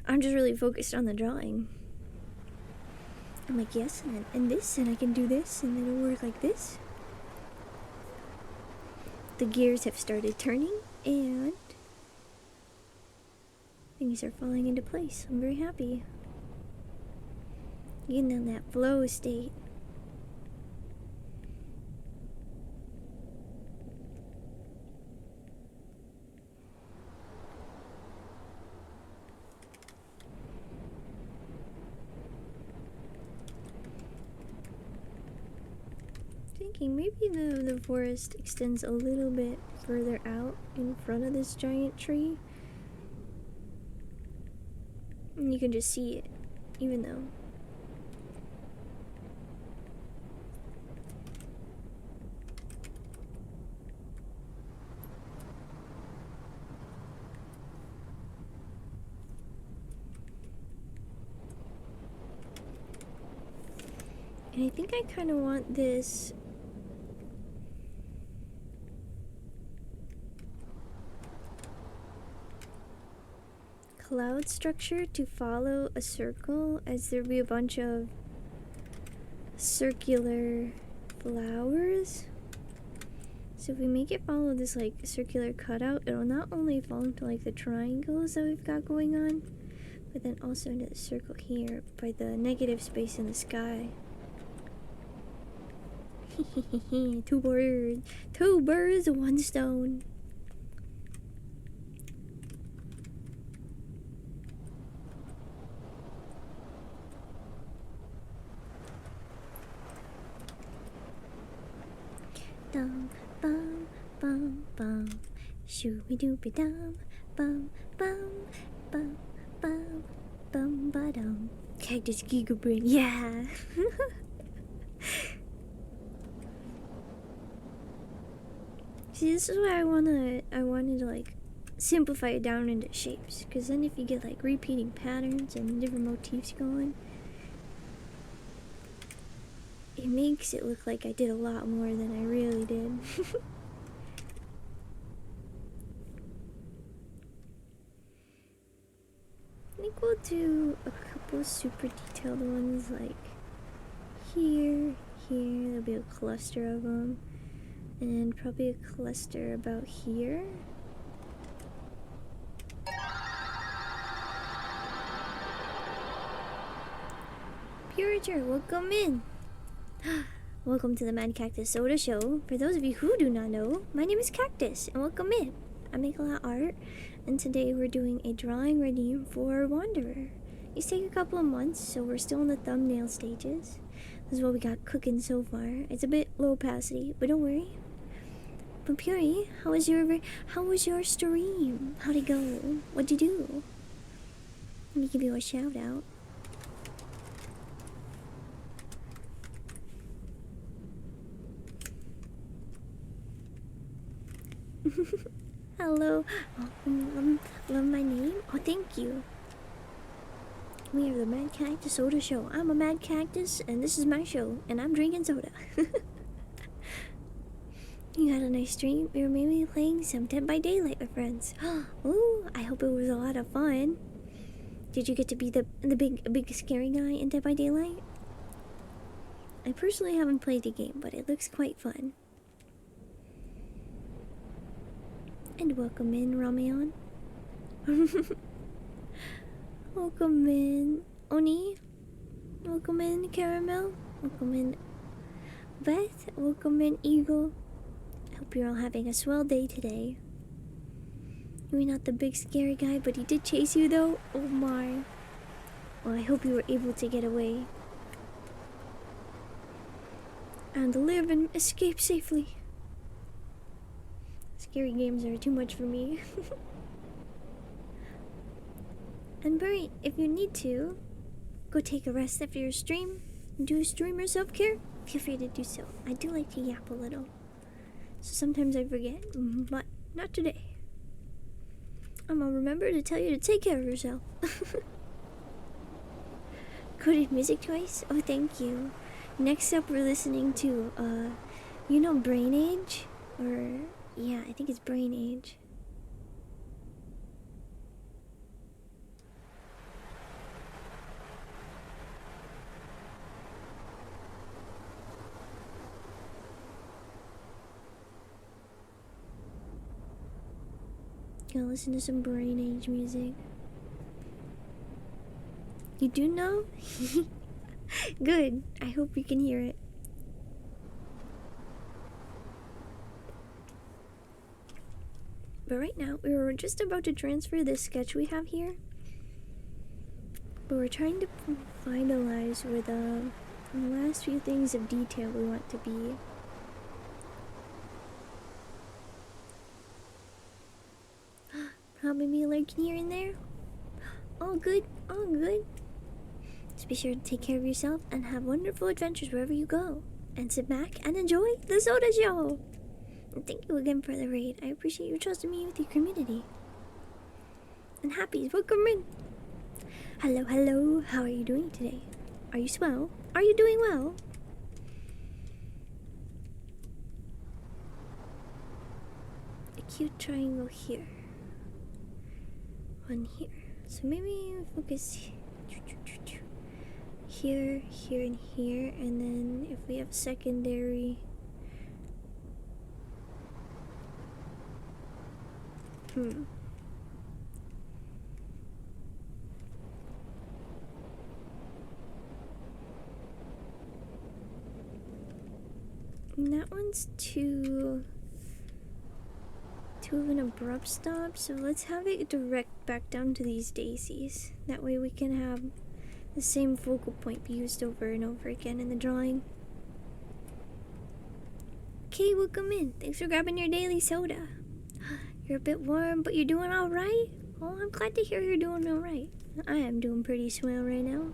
I'm just really focused on the drawing. I'm like, yes, and this, and I can do this, and then it'll work like this. The gears have started turning, and things are falling into place. I'm very happy. Getting in that flow state. Thinking maybe the forest extends a little bit further out in front of this giant tree. And you can just see it, even though And I think I kind of want this cloud structure to follow a circle, as there be a bunch of circular flowers. So if we make it follow this like circular cutout, it'll not only fall into like the triangles that we've got going on, but then also into the circle here by the negative space in the sky. Two birds, one stone. Dum bum bum bum, shooby dooby dum bum bum bum bum bum ba dum. Cactus Giga Brain, yeah. See, this is why I wanted to like simplify it down into shapes, because then if you get like repeating patterns and different motifs going, it makes it look like I did a lot more than I really did. I think we'll do a couple super detailed ones like here, there'll be a cluster of them, and probably a cluster about here. Purager, welcome in! Welcome to the Mad Cactus Soda Show. For those of you who do not know, my name is Cactus, and welcome in. I make a lot of art, and today we're doing a drawing ready for Wanderer. These take a couple of months, so we're still in the thumbnail stages. This is what we got cooking so far. It's a bit low opacity, but don't worry. But Puri, how was your stream? How'd it go? What'd you do? Let me give you a shout out. Hello. Love my name? Oh, thank you. We are the Mad Cactus Soda Show. I'm a Mad Cactus, and this is my show, and I'm drinking soda. You had a nice stream. We were maybe playing some Dead by Daylight with friends. Ooh, I hope it was a lot of fun. Did you get to be the big scary guy in Dead by Daylight? I personally haven't played the game, but it looks quite fun. And welcome in, Ramayan. Welcome in, Oni. Welcome in, Caramel. Welcome in, Beth. Welcome in, Eagle. I hope you're all having a swell day today. You're not the big scary guy, but he did chase you though. Oh my. Well, I hope you were able to get away and live and escape safely. Scary games are too much for me. And Buri, if you need to go take a rest after your stream and do streamer self-care, feel free to do so. I do like to yap a little, so sometimes I forget, but not today. I'm gonna remember to tell you to take care of yourself. Coded music choice? Oh, thank you. Next up, we're listening to, you know Brain Age? Or, yeah, I think it's Brain Age. Gonna listen to some Brain Age music. You do know? Good. I hope you can hear it. But right now, we were just about to transfer this sketch we have here. But we're trying to finalize with the last few things of detail we want to be. Probably me lurking here and there. All good, all good. Just be sure to take care of yourself and have wonderful adventures wherever you go. And sit back and enjoy the Soda Show. And thank you again for the raid. I appreciate you trusting me with your community. And happy, welcome in. Hello, hello. How are you doing today? Are you swell? Are you doing well? cute triangle here. One here. So maybe focus here, here, and here, and then if we have secondary. And that one's too of an abrupt stop, so let's have it direct back down to these daisies. That way we can have the same focal point be used over and over again in the drawing. Okay, welcome in. Thanks for grabbing your daily soda. You're a bit warm, but you're doing alright? Oh, I'm glad to hear you're doing alright. I am doing pretty swell right now.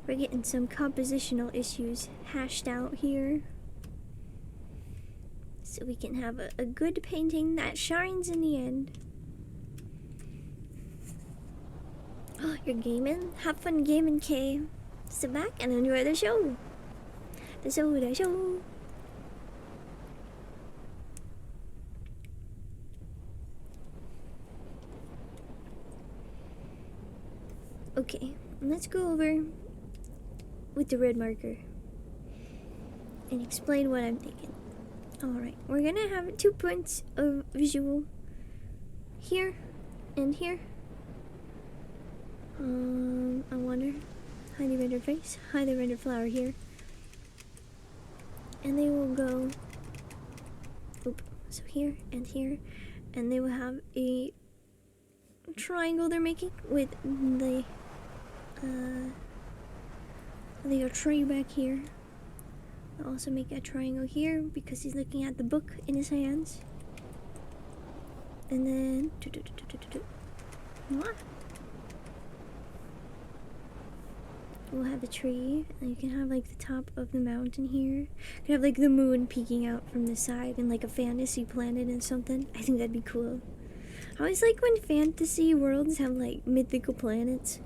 We're getting some compositional issues hashed out here, so we can have a good painting that shines in the end. Oh, you're gaming? Have fun gaming, Kay. Sit back and enjoy the show. The soda show. Okay, let's go over with the red marker and explain what I'm thinking. Alright, we're gonna have 2 points of visual here and here. I wonder. Highly rendered face, highly rendered flower here. And they will go, so here and here. And they will have a triangle they're making with the tree back here. I'll also make a triangle here because he's looking at the book in his hands. And then we'll have a tree, and you can have like the top of the mountain here. You can have like the moon peeking out from the side and like a fantasy planet and something. I think that'd be cool. I always like when fantasy worlds have like mythical planets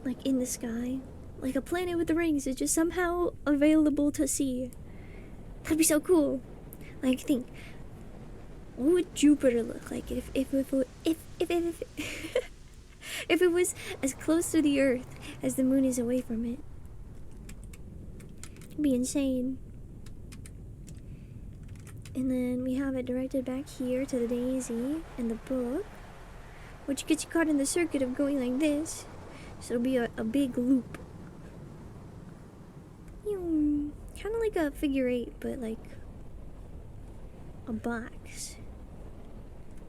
like in the sky. Like a planet with the rings is just somehow available to see. That'd be so cool. Like, think, what would Jupiter look like if if it was as close to the Earth as the moon is away from it? It'd be insane. And then we have it directed back here to the daisy and the book, which gets you caught in the circuit of going like this. So it'll be a big loop. Kind of like a figure 8, but like a box.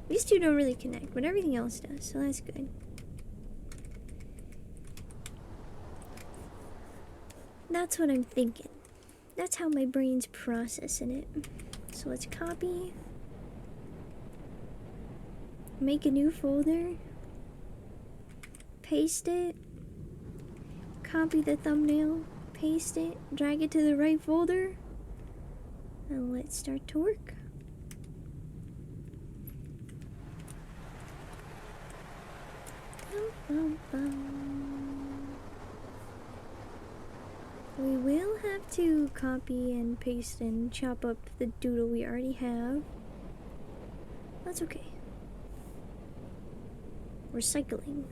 These two don't really connect, but everything else does, so that's good. That's what I'm thinking. That's how my brain's processing it. So let's copy. Make a new folder. Paste it. Copy the thumbnail. Paste it, drag it to the right folder, and let's start to work. We will have to copy and paste and chop up the doodle we already have. That's okay. Recycling.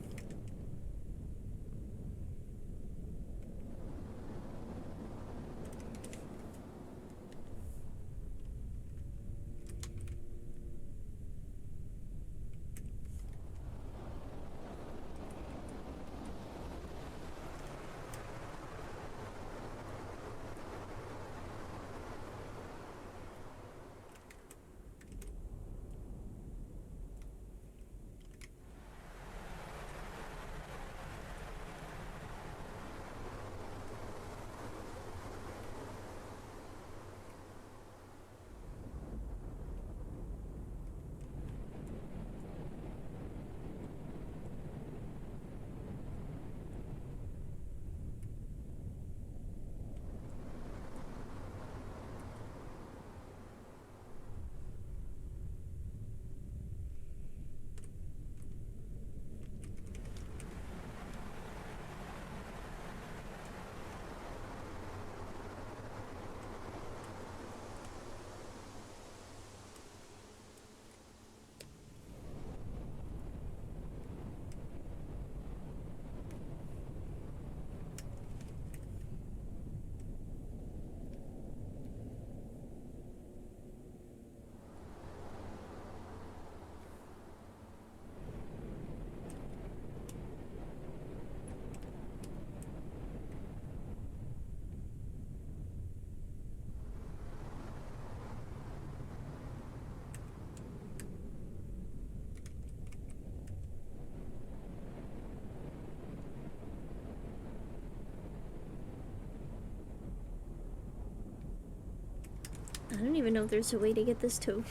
I don't even know if there's a way to get this to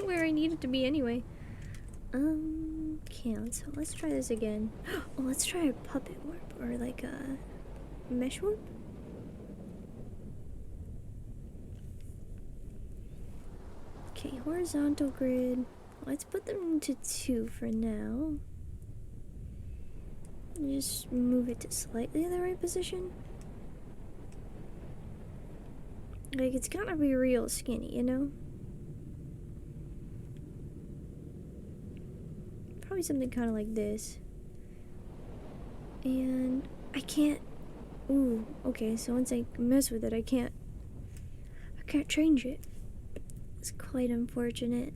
where I need it to be anyway. Can't. Let's try this again. Oh, let's try a puppet warp or like a mesh warp. Okay, horizontal grid. Let's put them into 2 for now. Just move it to slightly the right position. Like, it's gotta be real skinny, you know? Probably something kind of like this. And I can't. Ooh, okay, so once I mess with it, I can't change it. It's quite unfortunate.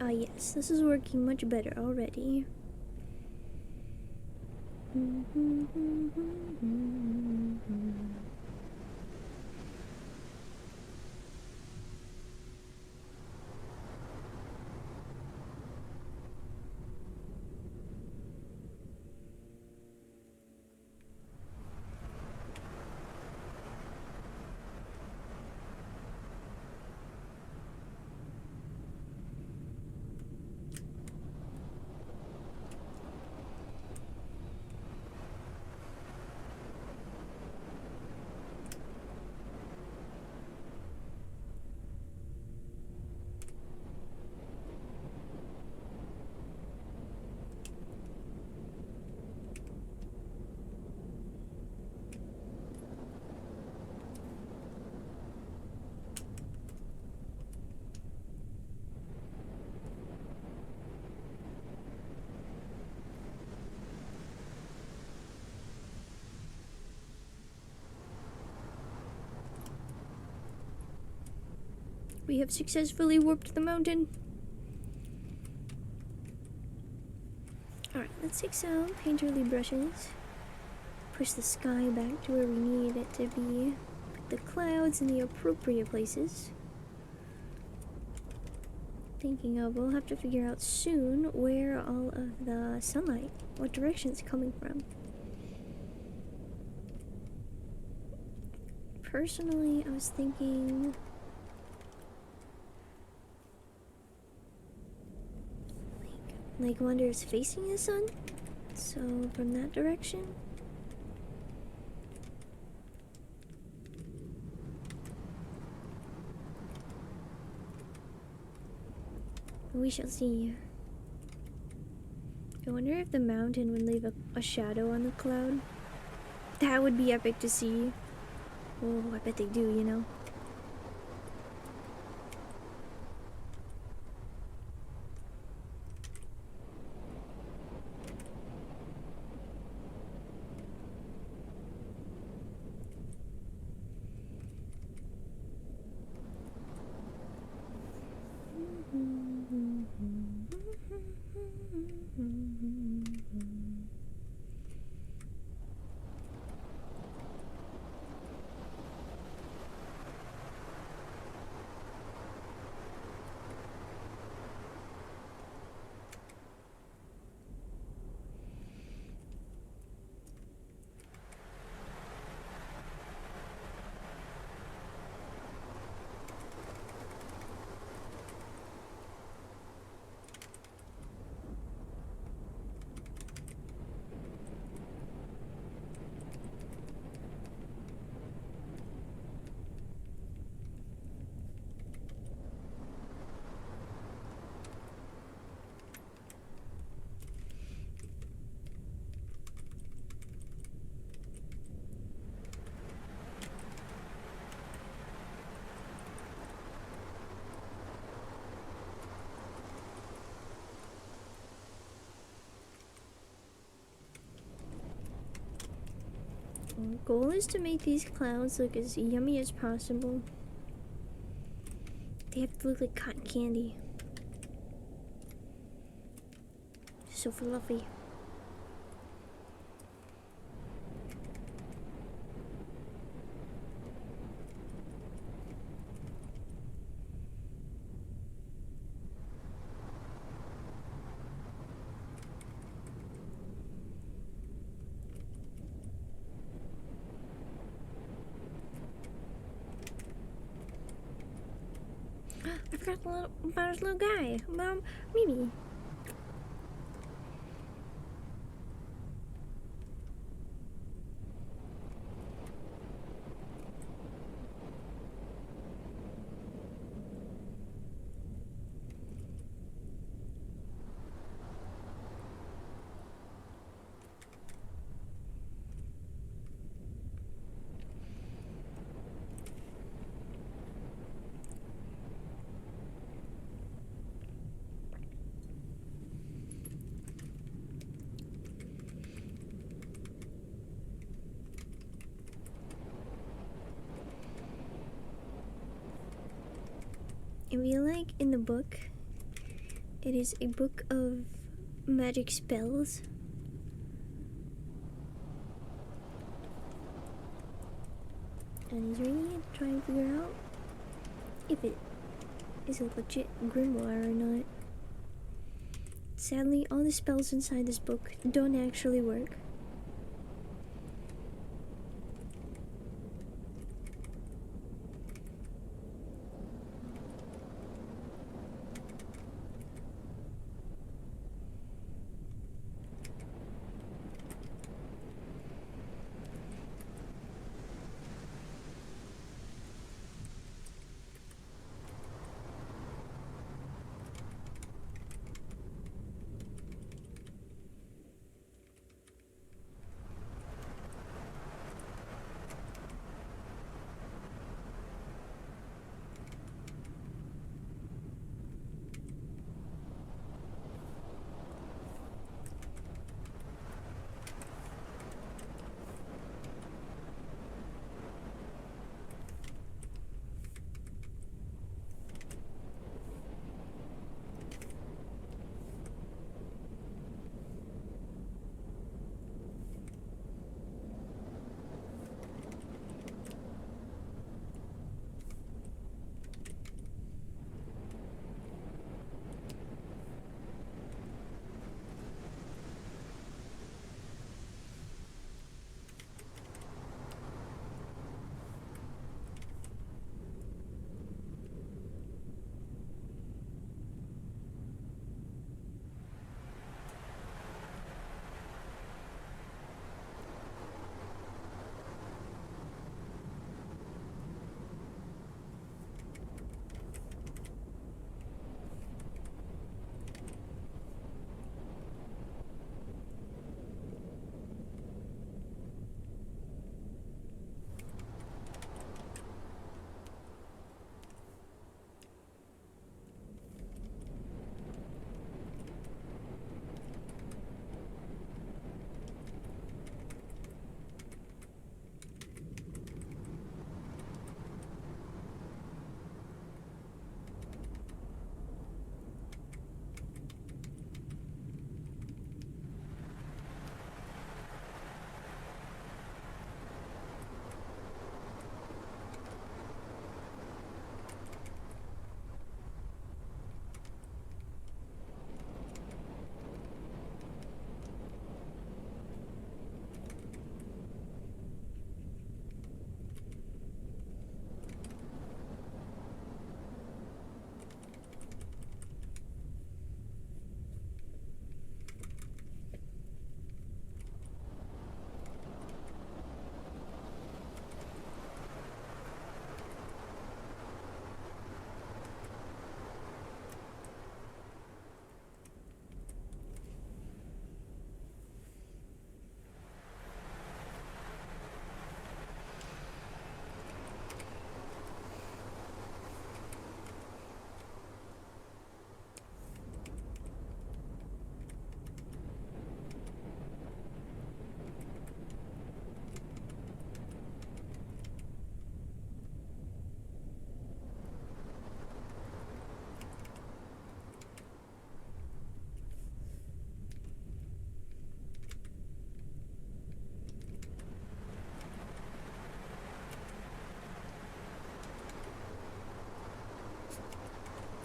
Ah, yes, this is working much better already. We have successfully warped the mountain. Alright, let's take some painterly brushes. Push the sky back to where we need it to be. Put the clouds in the appropriate places. Thinking of, we'll have to figure out soon where all of the sunlight, what direction it's coming from. Personally, I was thinking Lake Wonder is facing the sun, so from that direction. We shall see. I wonder if the mountain would leave a shadow on the cloud. That would be epic to see. Oh, I bet they do, you know. Our goal is to make these clouds look as yummy as possible. They have to look like cotton candy. So fluffy. I forgot about this little guy. Mimi. If you like in the book, it is a book of magic spells. And he's really trying to figure out if it is a legit grimoire or not. Sadly, all the spells inside this book don't actually work.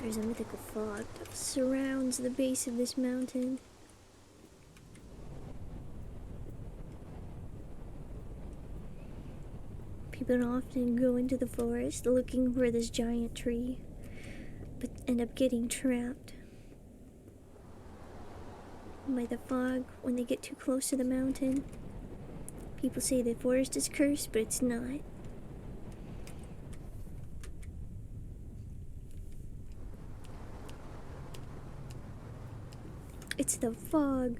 there's a mythical fog that surrounds the base of this mountain. People often go into the forest looking for this giant tree, but end up getting trapped by the fog when they get too close to the mountain. People say the forest is cursed, but it's not. It's the fog.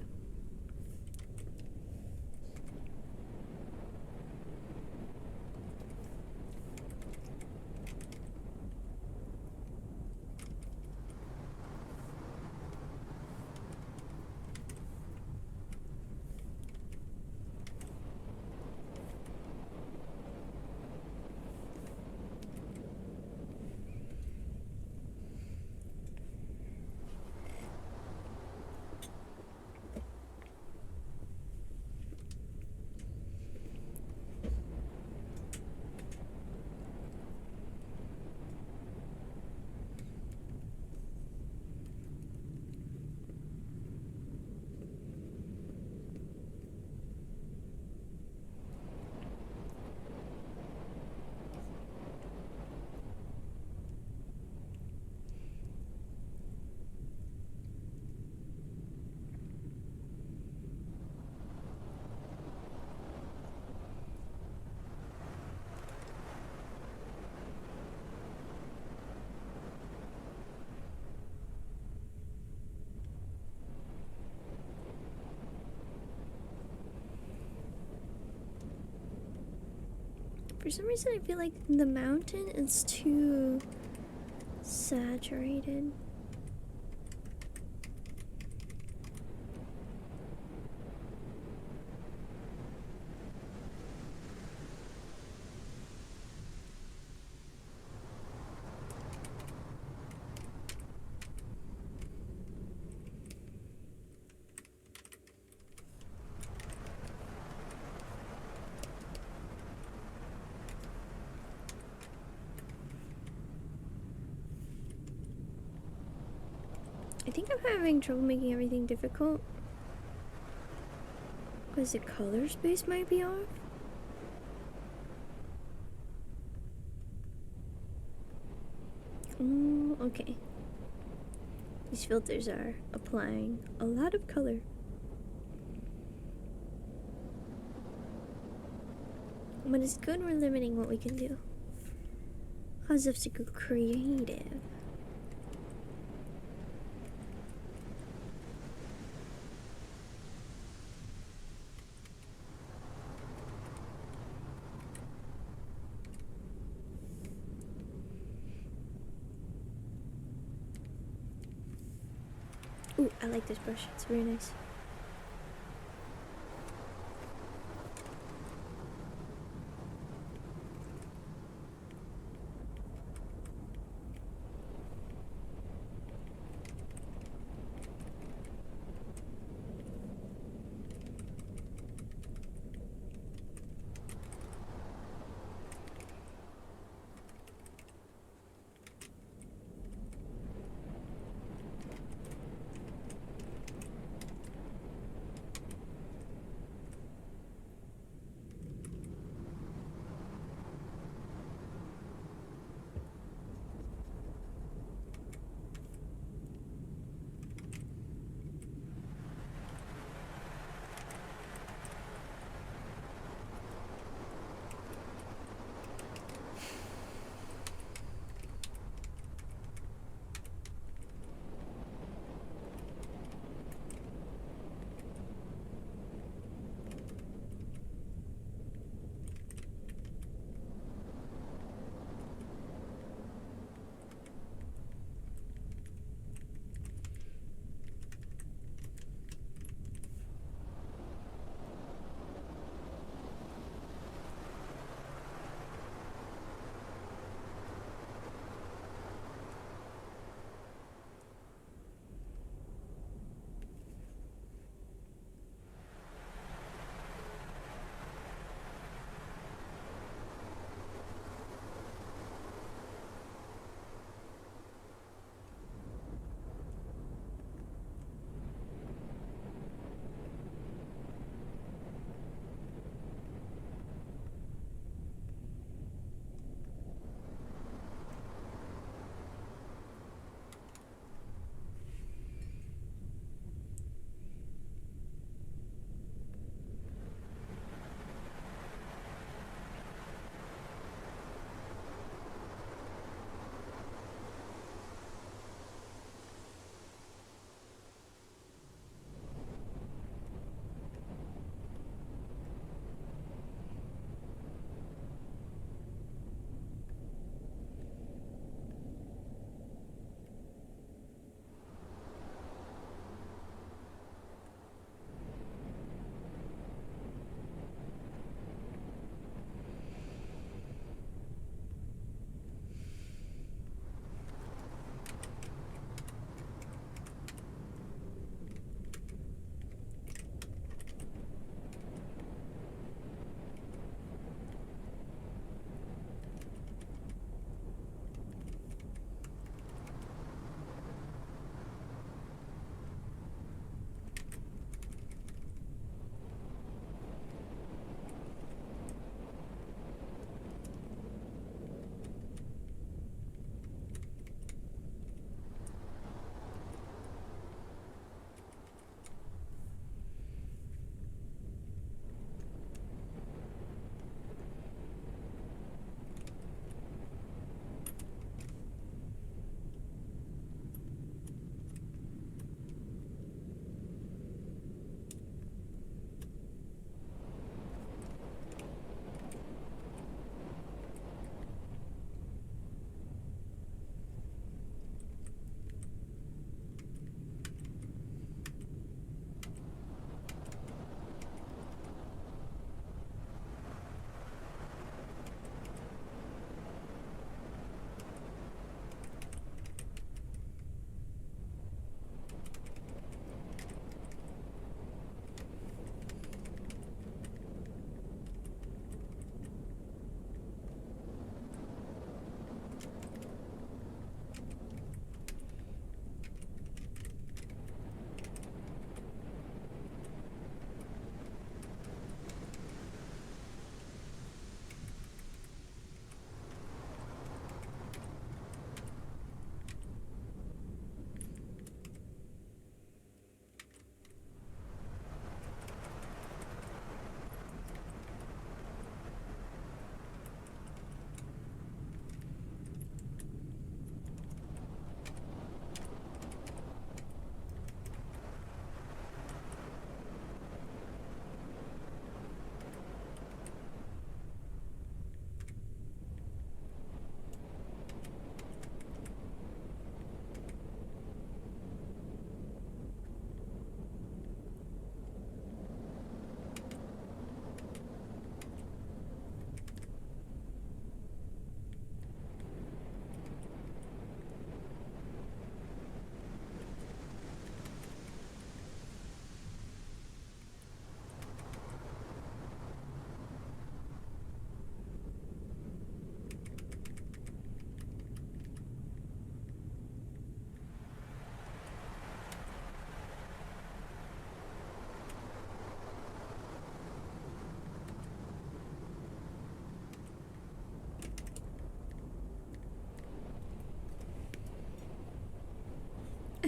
For some reason, I feel like the mountain is too saturated. I think I'm having trouble making everything difficult because the color space might be off. Oh, okay. These filters are applying a lot of color. But it's good we're limiting what we can do. Cause us to go creative. Ooh, I like this brush. It's very nice.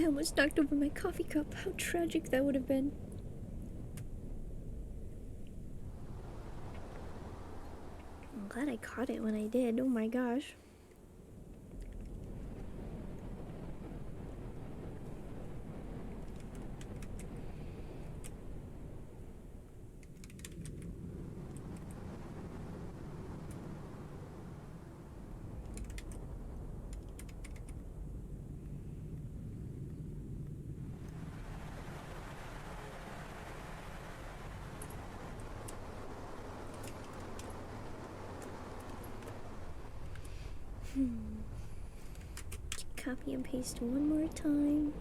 I almost knocked over my coffee cup. How tragic that would have been. I'm glad I caught it when I did. Oh my gosh. Copy and paste one more time.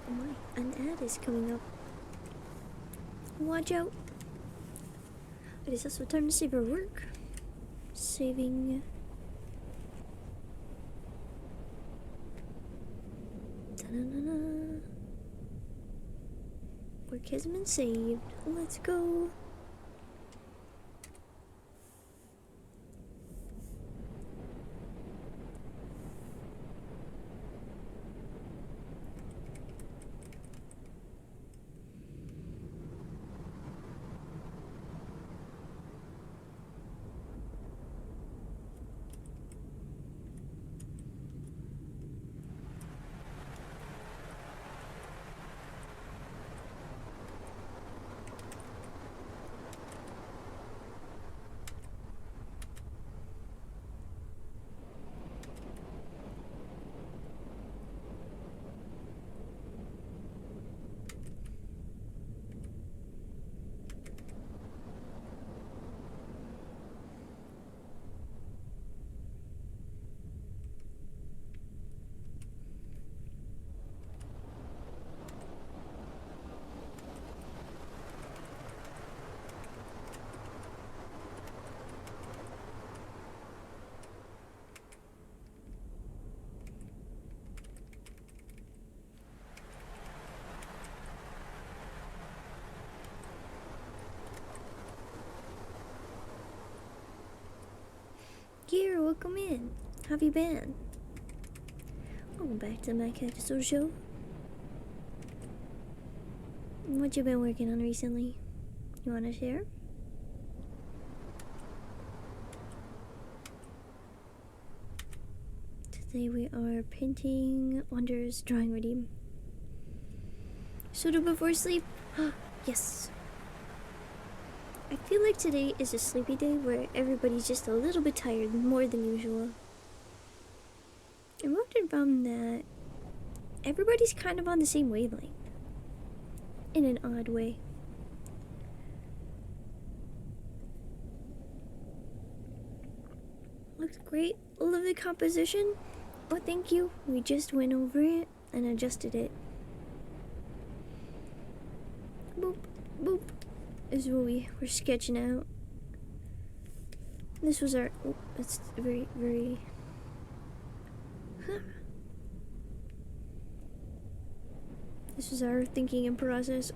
Oh my, an ad is coming up. Watch out. It is also time to save our work. Saving. Ta-da-da-da. Work has been saved. Let's go. Gear, welcome in. How have you been? Welcome back to my Cactus Show. What you been working on recently? You wanna share? Today we are painting Wanderer's Drawing Redeem. Soda before sleep? Yes. I feel like today is a sleepy day where everybody's just a little bit tired more than usual. I wrote it down that everybody's kind of on the same wavelength. In an odd way. Looks great. Love the composition. Oh, thank you. We just went over it and adjusted it. Boop, boop. This is what we're sketching out. This was our. Oh, it's very, very. Huh. This was our thinking and process.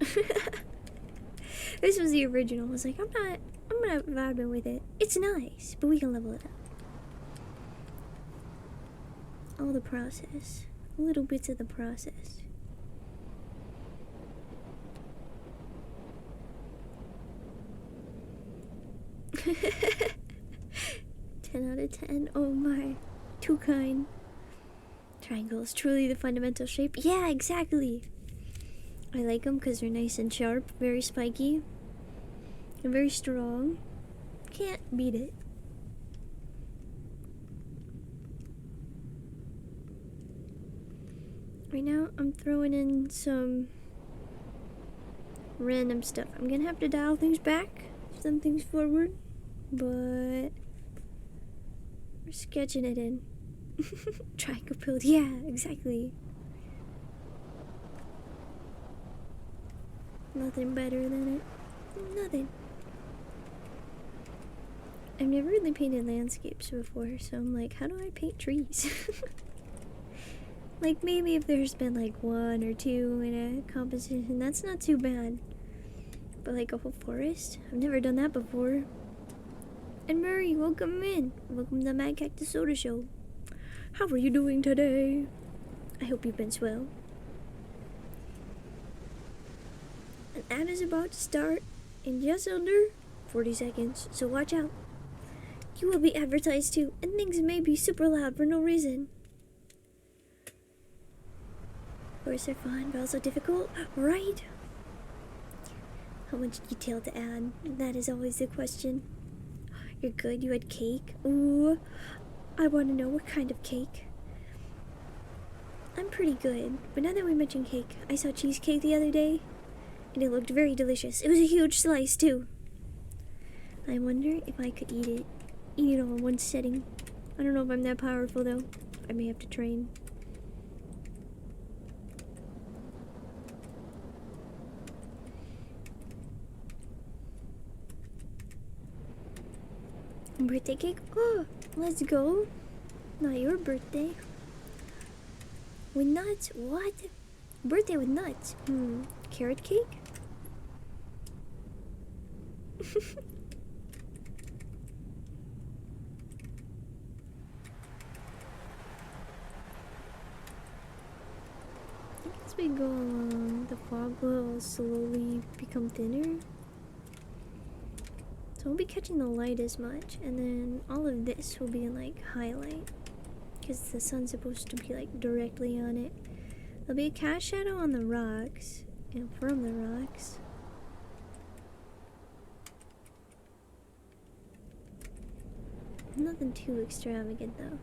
This was the original. I was like, I'm not vibing with it. It's nice, but we can level it up. All the process. Little bits of the process. 10 out of 10. Oh my. Too kind. Triangle is truly the fundamental shape. Yeah, exactly. I like them because they're nice and sharp, very spiky, and very strong. Can't beat it. Right now, I'm throwing in some random stuff. I'm gonna have to dial things back, some things forward, but we're sketching it in. Triangle build, yeah, exactly. Nothing better than it. Nothing. I've never really painted landscapes before, so I'm like, how do I paint trees? Like, maybe if there's been like 1 or 2 in a composition, that's not too bad. But like a whole forest? I've never done that before. And Murray, welcome in. Welcome to the Mad Cactus Soda Show. How are you doing today? I hope you've been swell. An ad is about to start in just under 40 seconds, so watch out. You will be advertised to, and things may be super loud for no reason. Words are fun, but also difficult, right? How much detail to add? That is always the question. You're good, you had cake? Ooh, I want to know what kind of cake. I'm pretty good, but now that we mention cake, I saw cheesecake the other day, and it looked very delicious. It was a huge slice, too. I wonder if I could eat it all in one setting. I don't know if I'm that powerful, though. I may have to train. Birthday cake? Oh, let's go. Not your birthday. With nuts? What? Birthday with nuts? Carrot cake? As we go along, the fog will slowly become thinner. So we'll be catching the light as much, and then all of this will be in like highlight. Because the sun's supposed to be like directly on it. There'll be a cast shadow on the rocks, and from the rocks. Nothing too extravagant though.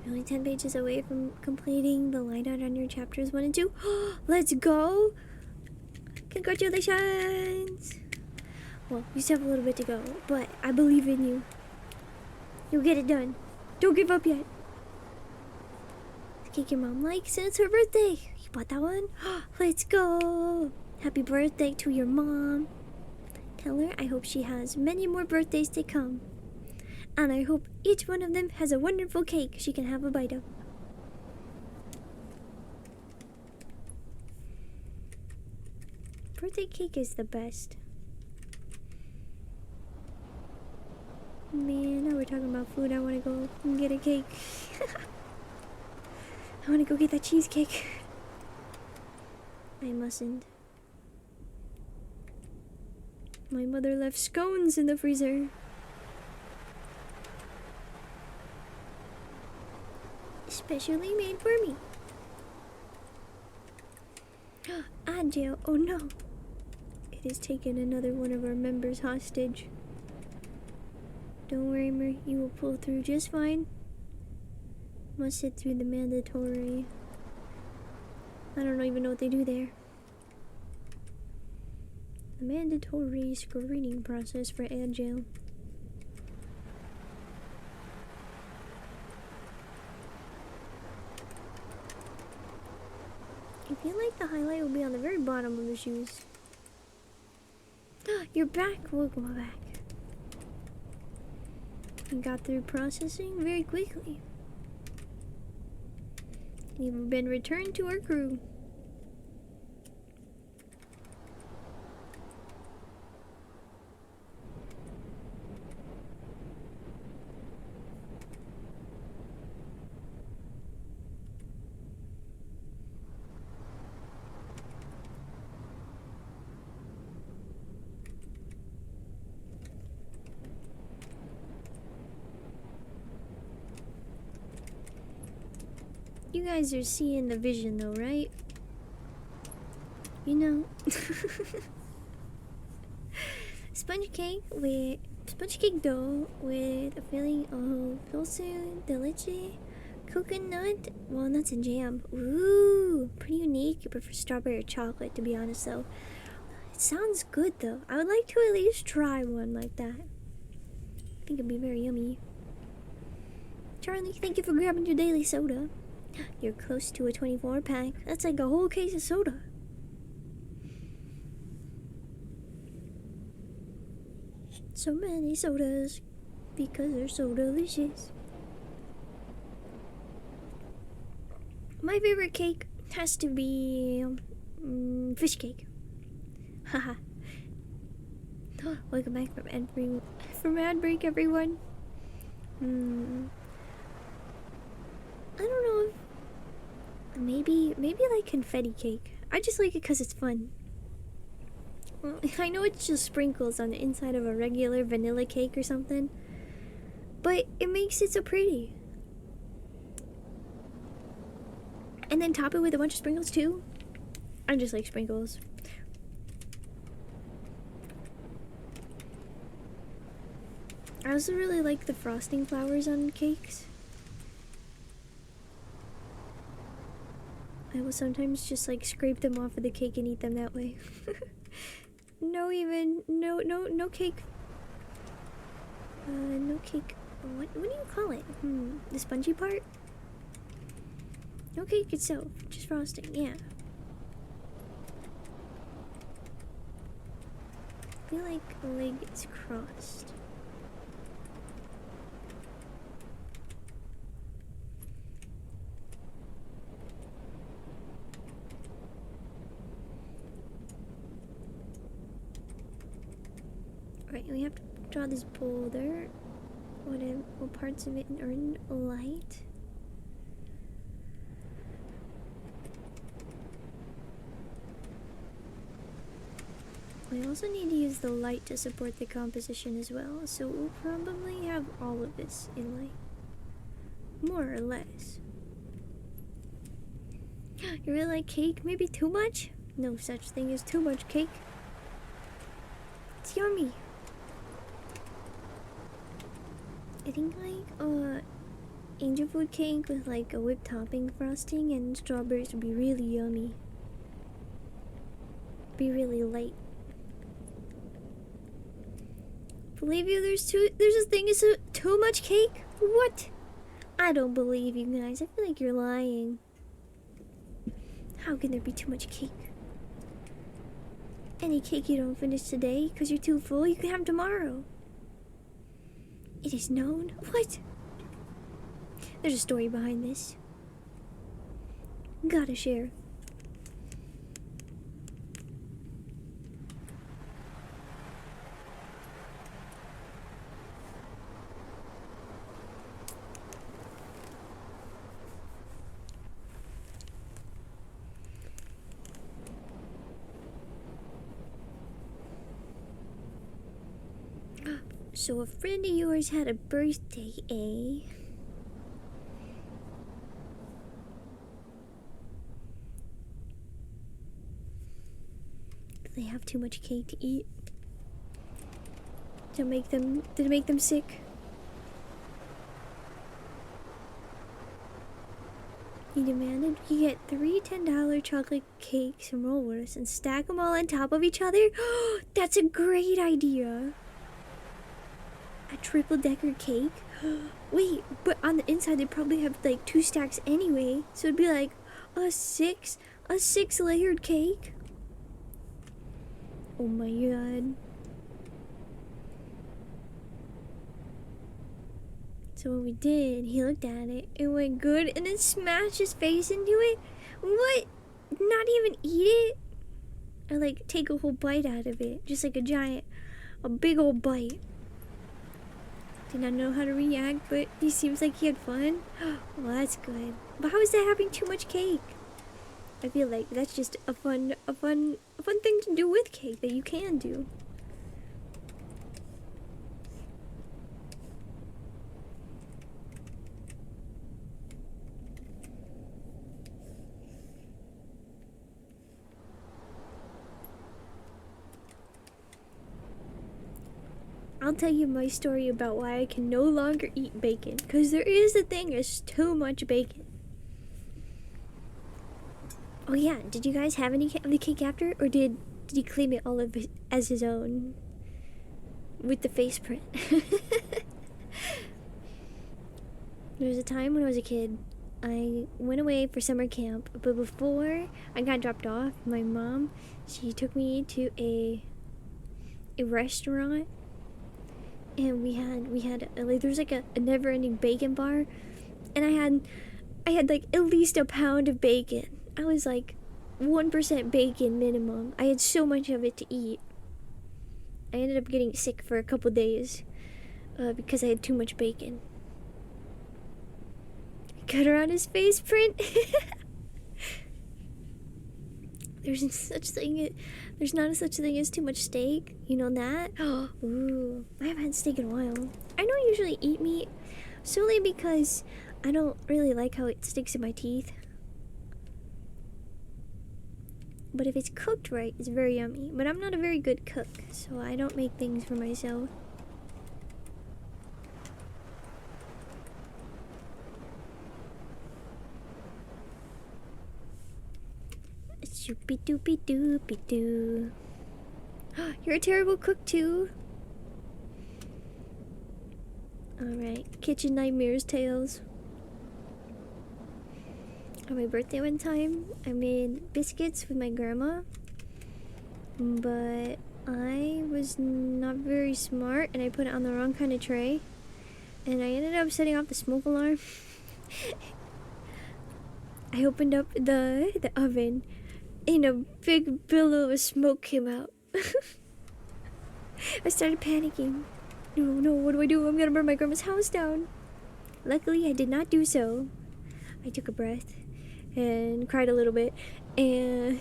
You're only 10 pages away from completing the line out on your chapters 1 and 2. Let's go! Congratulations! Well, you still have a little bit to go, but I believe in you. You'll get it done. Don't give up yet. The cake your mom likes, and it's her birthday. You bought that one? Let's go! Happy birthday to your mom. Tell her I hope she has many more birthdays to come. And I hope each one of them has a wonderful cake she can have a bite of. Birthday cake is the best. Man, now we're talking about food. I want to go and get a cake. I want to go get that cheesecake. I mustn't. My mother left scones in the freezer. Specially made for me. Adjo, oh no. It has taken another one of our members hostage. Don't worry, Mer, you will pull through just fine. Must sit through the mandatory. I don't even know what they do there. The mandatory screening process for Adjo. I feel like the highlight will be on the very bottom of the shoes. You're back! Welcome back. You got through processing very quickly. You've been returned to our crew. You guys are seeing the vision though, right? You know. Sponge cake dough with a filling of dulce de leche, coconut, walnuts, and jam. Ooh, pretty unique. You prefer strawberry or chocolate, to be honest though. It sounds good though. I would like to at least try one like that. I think it'd be very yummy. Charlie, thank you for grabbing your daily soda. You're close to a 24 pack. That's like a whole case of soda. So many sodas because they're so delicious. My favorite cake has to be fish cake. Haha. Welcome back from ad break, everyone. I don't know if maybe like confetti cake. I just like it because it's fun. Well, I know it's just sprinkles on the inside of a regular vanilla cake or something, but it makes it so pretty. And then top it with a bunch of sprinkles too. I just like sprinkles. I also really like the frosting flowers on cakes. I will sometimes just like scrape them off of the cake and eat them that way. no cake. No cake. What do you call it? The spongy part? No cake itself, just frosting. Yeah. feel like a leg is crossed. Right, we have to draw this boulder. What parts of it earn light? We also need to use the light to support the composition as well, so we'll probably have all of this in light. More or less. You really like cake? Maybe too much? No such thing as too much cake. It's yummy. I think like angel food cake with like a whipped topping frosting and strawberries would be really yummy. Be really light. Believe you, there's a thing as too much cake? What? I don't believe you guys. I feel like you're lying. How can there be too much cake? Any cake you don't finish today because you're too full, you can have tomorrow. It is known. What? There's a story behind this. Gotta share. So a friend of yours had a birthday, eh? They have too much cake to eat. Did it make them sick? He demanded he get 3 $10 chocolate cakes from Woolworths and stack them all on top of each other. That's a great idea. A triple-decker cake? Wait, but on the inside they probably have like 2 stacks anyway, so it'd be like a 6-layered cake. Oh my god. So what we did, he looked at it, it went good, and then smashed his face into it? What? Not even eat it? Or like take a whole bite out of it, just like a big old bite. Did not know how to react, but he seems like he had fun. Well, that's good. But how is that having too much cake? I feel like that's just a fun thing to do with cake that you can do. I'll tell you my story about why I can no longer eat bacon. Because there is a thing as too much bacon. Oh yeah, did you guys have any of the cake after? Or did he claim it all of as his own? With the face print. There was a time when I was a kid. I went away for summer camp. But before I got dropped off, my mom, she took me to a restaurant. And we had like there was like a never-ending bacon bar, and I had like at least a pound of bacon. I was like 1% bacon minimum. I had so much of it to eat. I ended up getting sick for a couple days because I had too much bacon. Cut her on his face print. There's not a such thing as too much steak. You know that? Ooh, I haven't had steak in a while. I don't usually eat meat solely because I don't really like how it sticks in my teeth. But if it's cooked right, it's very yummy. But I'm not a very good cook, so I don't make things for myself. Shoopy doopy doopy doo. You're a terrible cook too. Alright, kitchen nightmares tales. On my birthday one time, I made biscuits with my grandma, but I was not very smart and I put it on the wrong kind of tray. And I ended up setting off the smoke alarm. I opened up the oven and a big billow of smoke came out. I started panicking. No, what do I do? I'm gonna burn my grandma's house down. Luckily, I did not do so. I took a breath and cried a little bit and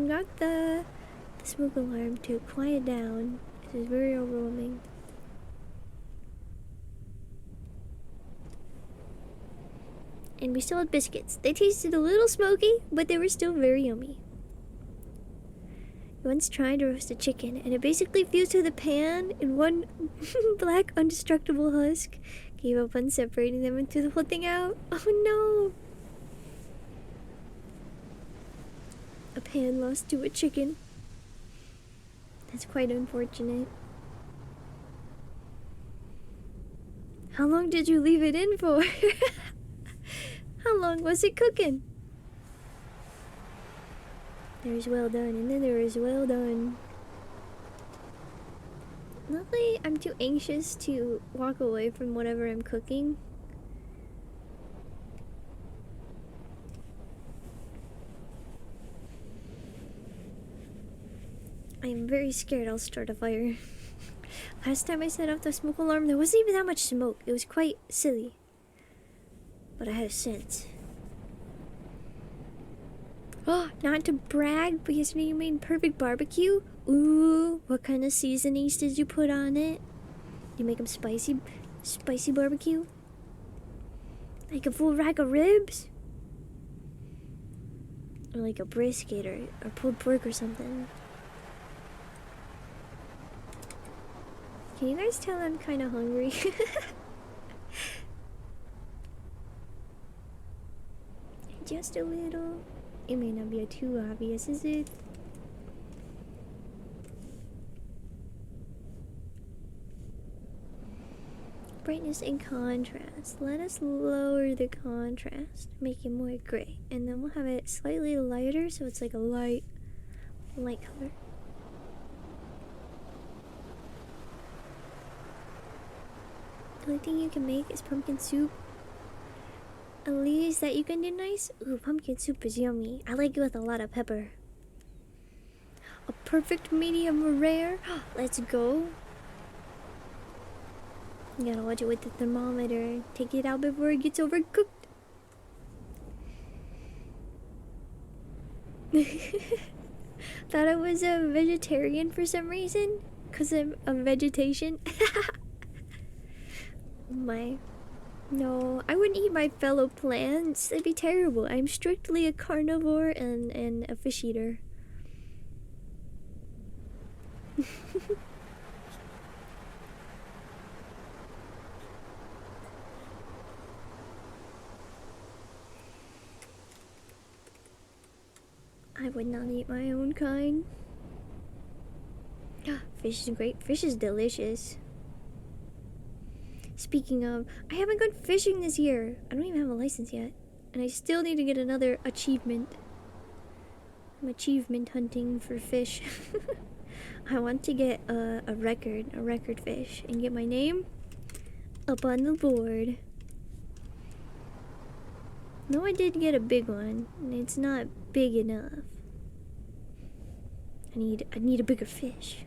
got the smoke alarm to quiet down. It was very overwhelming. And we still had biscuits. They tasted a little smoky, but they were still very yummy. I once tried to roast a chicken, and it basically fused to the pan in one black, indestructible husk. Gave up on separating them and threw the whole thing out. Oh no! A pan lost to a chicken. That's quite unfortunate. How long did you leave it in for? How long was it cooking? There's well done, and then there is well done. Luckily, I'm too anxious to walk away from whatever I'm cooking. I am very scared I'll start a fire. Last time I set off the smoke alarm, there wasn't even that much smoke. It was quite silly. But I had a sense. Oh, not to brag, but yesterday you made perfect barbecue. Ooh, what kind of seasonings did you put on it? You make them spicy barbecue? Like a full rack of ribs? Or like a brisket or pulled pork or something. Can you guys tell I'm kind of hungry? Just a little. It may not be too obvious, is it? Brightness and contrast. Let us lower the contrast, make it more gray, and then we'll have it slightly lighter, so it's like a light color. The only thing you can make is pumpkin soup. At least that you can do nice. Ooh, pumpkin soup is yummy. I like it with a lot of pepper. A perfect medium rare. Let's go. You gotta watch it with the thermometer. Take it out before it gets overcooked. Thought I was a vegetarian for some reason. Because I'm a vegetation. No, I wouldn't eat my fellow plants. That'd be terrible. I'm strictly a carnivore and a fish eater. I would not eat my own kind. Fish is great. Fish is delicious. Speaking of, I haven't gone fishing this year. I don't even have a license yet. And I still need to get another achievement. I'm achievement hunting for fish. I want to get a record fish, and get my name up on the board. No, I did get a big one, and it's not big enough. I need a bigger fish.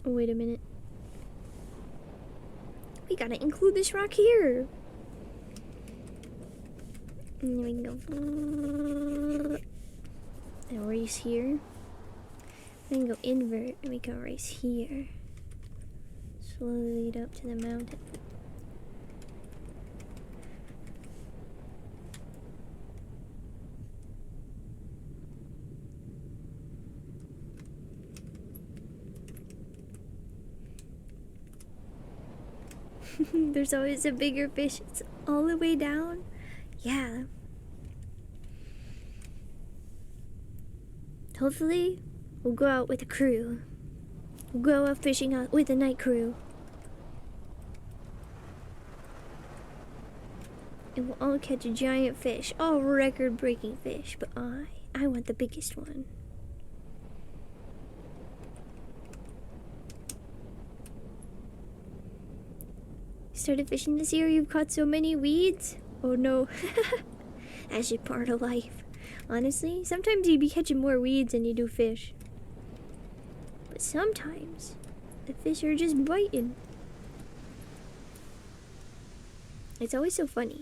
Oh, wait a minute. We gotta include this rock here. And then we can go. Erase here. Then go invert and we can erase here. Slowly lead up to the mountain. There's always a bigger fish. It's all the way down. Yeah. Hopefully, we'll go out with a crew. go out fishing out with the night crew. And we'll all catch a giant fish, all record-breaking fish, but I want the biggest one. Started fishing this year, you've caught so many weeds? Oh no. That's just part of life. Honestly, sometimes you'd be catching more weeds than you do fish. But sometimes, the fish are just biting. It's always so funny.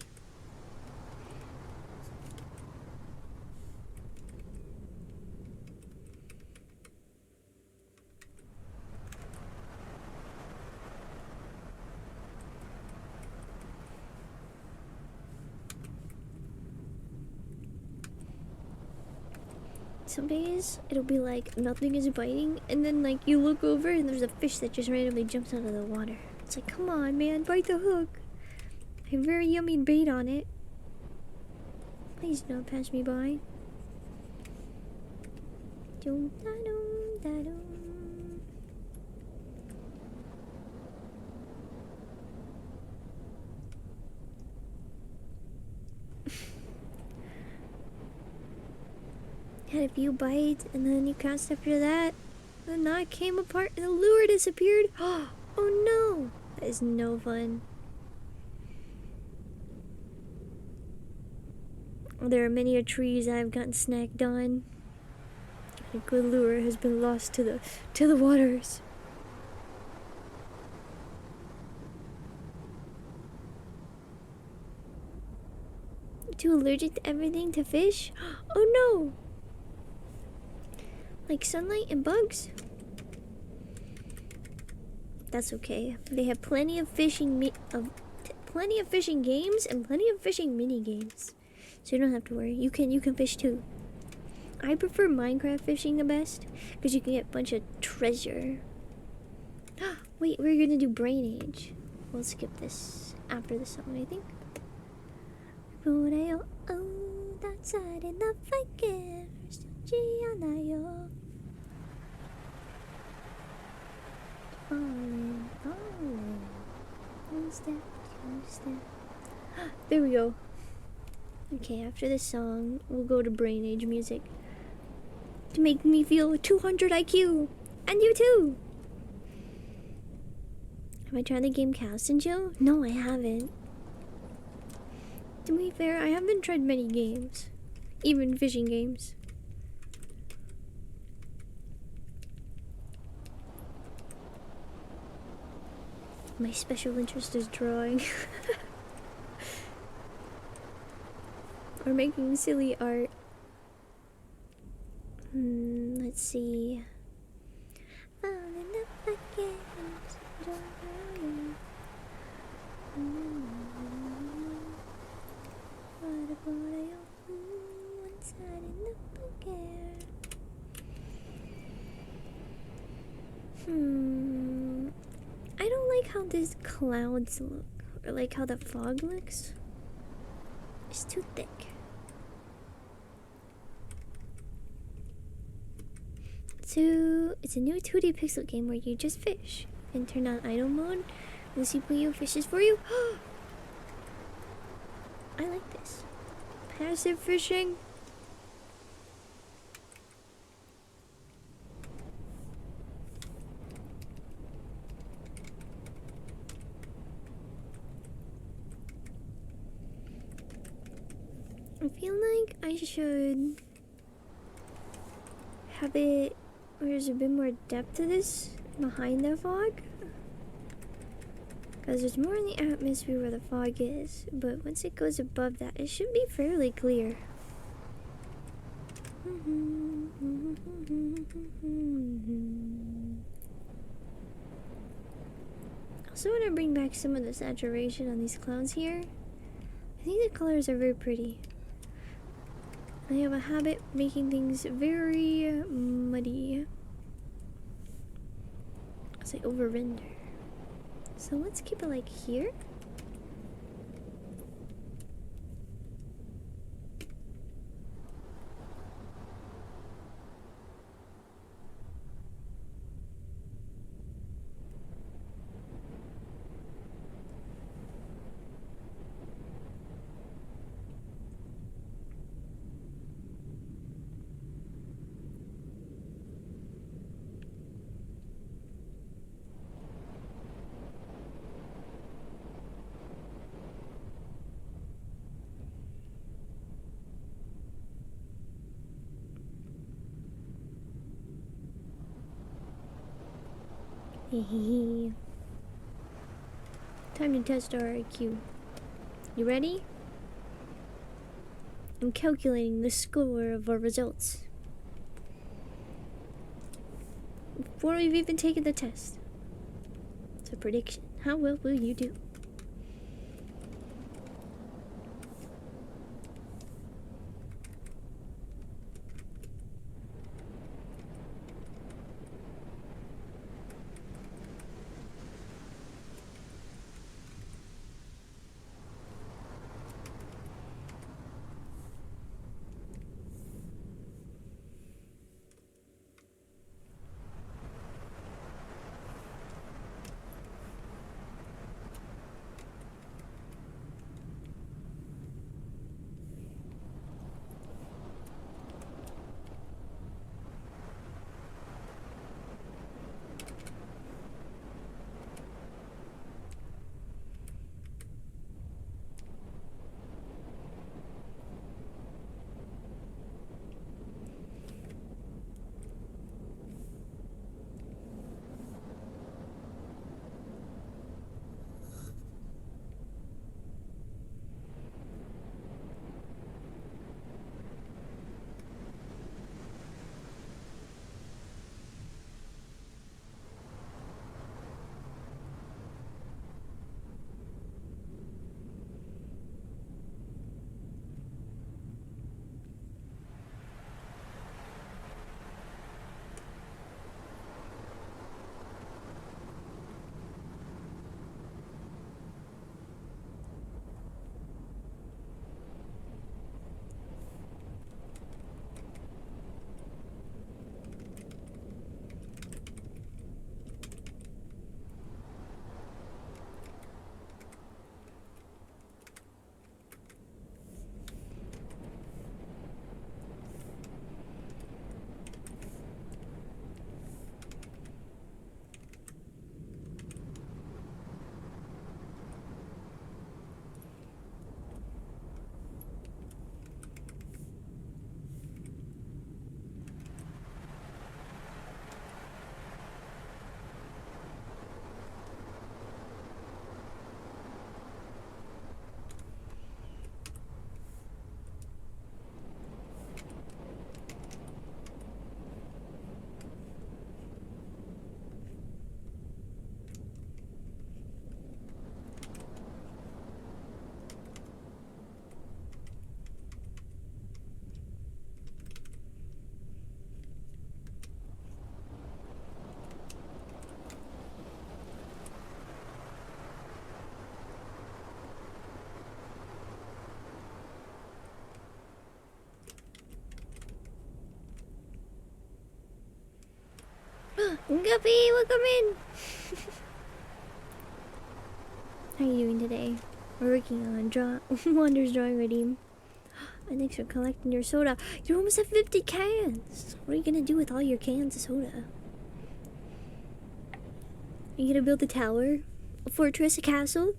Some days it'll be like nothing is biting, and then like you look over and there's a fish that just randomly jumps out of the water. It's like, come on, man, bite the hook. I have very yummy bait on it. Please don't pass me by. Dum da dum da dum. Had a few bites, and then you cast after that. The knot came apart, and the lure disappeared. Oh no! That is no fun. There are many a trees I've gotten snagged on. A good lure has been lost to the waters. Too allergic to everything to fish? Oh no! Like sunlight and bugs? That's okay. They have plenty of fishing plenty of fishing games and plenty of fishing mini games. So you don't have to worry. You can fish too. I prefer Minecraft fishing the best because you can get a bunch of treasure. Wait, we're gonna do Brain Age. We'll skip this after the song, I think. Outside in the fire. Falling. One step, two step. There we go. Okay, after this song, we'll go to Brain Age music. To make me feel 200 IQ. And you too! Have I tried the game Cast and Chill? No, I haven't. To be fair, I haven't tried many games. Even fishing games. My special interest is drawing. Or making silly art. Let's see. I don't like how these clouds look, or like how the fog looks. It's too thick. So, it's a new 2D pixel game where you just fish. And turn on idle mode, and CPU fishes for you. I like this. Passive fishing. I feel like I should have it where there's a bit more depth to this behind the fog. Because there's more in the atmosphere where the fog is, but once it goes above that, it should be fairly clear. I also want to bring back some of the saturation on these clouds here. I think the colors are very pretty. I have a habit of making things very muddy as I over render. So let's keep it like here. Hehehe. Time to test our IQ. You ready? I'm calculating the score of our results. Before we've even taken the test. It's a prediction. How well will you do? Guppy, welcome in! How are you doing today? We're working on Wander's drawing redeem. And thanks for collecting your soda. You almost have 50 cans! What are you gonna do with all your cans of soda? Are you gonna build a tower? A fortress? A castle?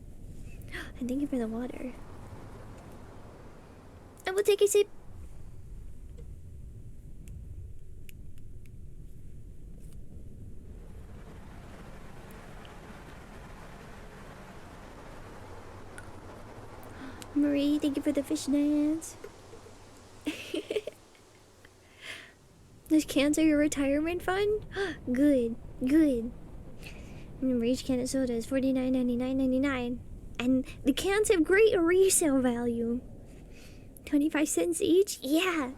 And thank you for the water. I will take a sip. Marie, thank you for the fish dance. Those cans are your retirement fund? Good, good. Remember, each can of soda is $49.99.99. And the cans have great resale value. 25 cents each? Yeah.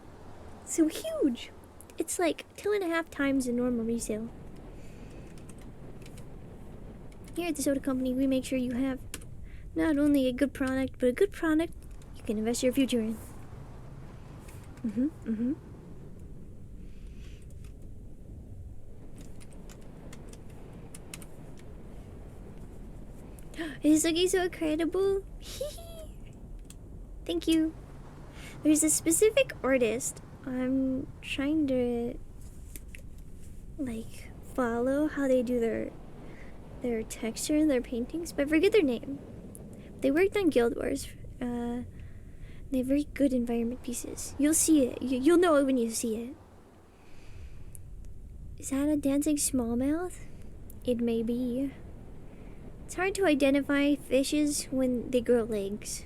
So huge. It's like 2.5 times the normal resale. Here at the soda company, we make sure you have not only a good product, but a good product you can invest your future in. Is looking so incredible. Thank you. There's a specific artist I'm trying to like follow how they do their texture and their paintings, but I forget their name. They worked on Guild Wars. They have very good environment pieces. You'll see it. You'll know it when you see it. Is that a dancing smallmouth? it may be. It's hard to identify fishes when they grow legs.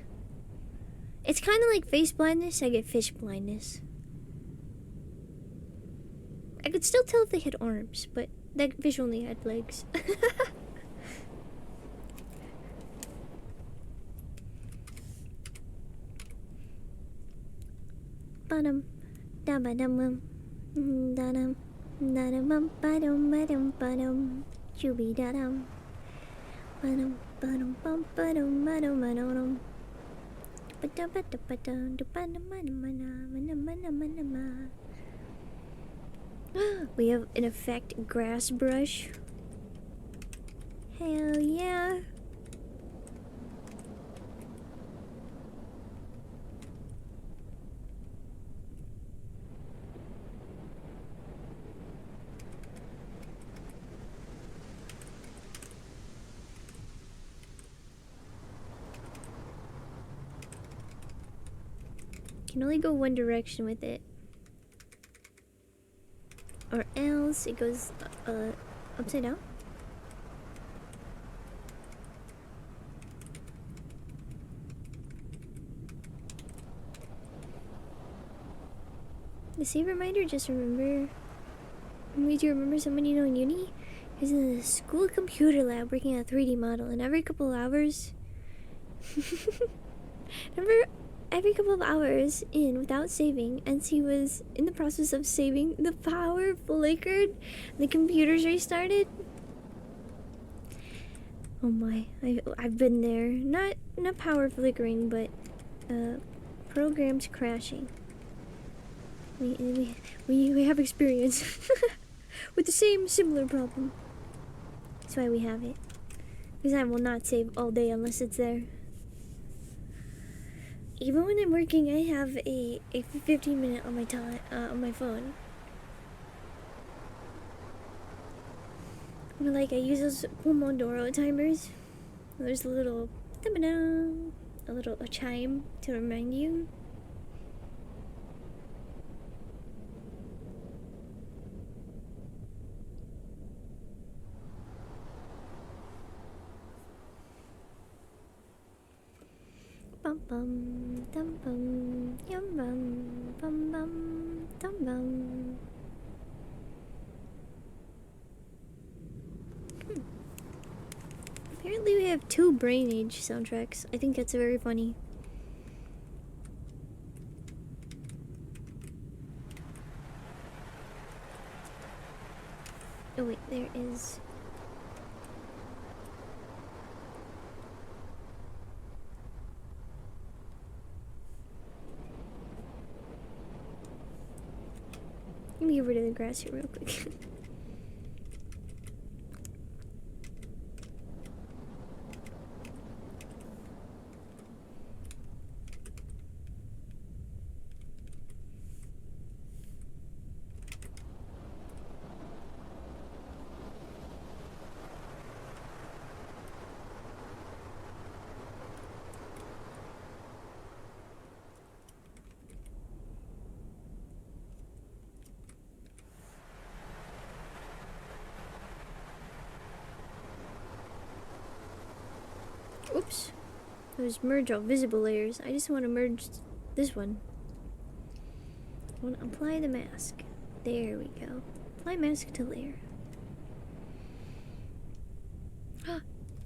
It's kind of like face blindness. I get fish blindness. I could still tell if they had arms, but that fish only had legs. Ba-dum, da-ba-dum, da-dum, da-dum, ba-dum, ba-dum, ba-dum, chooby-da-dum, ba-dum, ba-dum, bum, ba-dum, ba-dum, ba-dum, ba-da-ba-da-ba-dum, da-ba-da-ma-da-ma-da-ma-da-ma-da-ma. We have an effect grass brush. Hell yeah. Can only go one direction with it, or else it goes upside down. The save reminder, just remember. Made you remember someone you know in uni? He's in the school computer lab working on a 3D model, and every couple of hours every couple of hours in without saving, and he was in the process of saving, the power flickered, the computers restarted. Oh my, I've been there. Not power flickering, but programs crashing. We have experience with the same similar problem. That's why we have it. Because I will not save all day unless it's there. Even when I'm working, I have a 15-minute on my time on my phone. Like I use those Pomodoro timers. There's a little a chime to remind you. Bum bum dum bum yum bum bum bum dum bum. Apparently we have 2 Brain Age soundtracks. I think that's very funny. Oh wait, there is... Let me get rid of the grass here real quick. Oops. Those merge all visible layers. I just want to merge this one. I want to apply the mask. There we go. Apply mask to layer.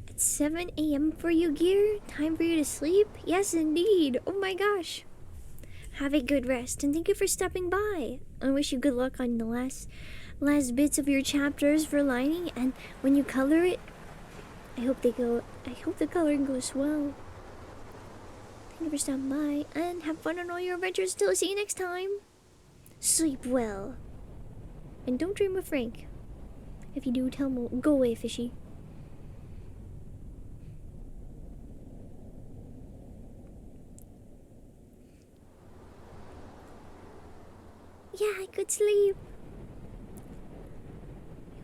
It's 7 a.m. for you, Gear? Time for you to sleep? Yes, indeed. Oh my gosh. Have a good rest, and thank you for stopping by. I wish you good luck on the last bits of your chapters for lining, and when you color it, I hope the coloring goes well. Thank you for stopping by, and have fun on all your adventures. Till I see you next time. Sleep well. And don't dream of Frank. If you do, tell him, go away, fishy. Yeah, good sleep.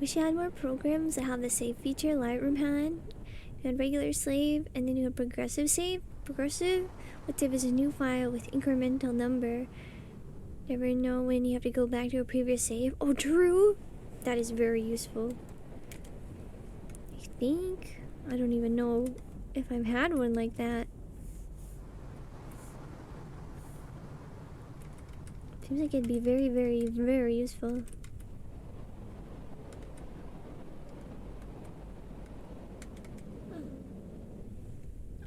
Wish you had more programs that have the save feature Lightroom had. You had regular save, and then you had progressive save. Progressive, what save is a new file with incremental number. Never know when you have to go back to a previous save. Oh, true. That is very useful. I think. I don't even know if I've had one like that. Seems like it'd be very, very, very useful.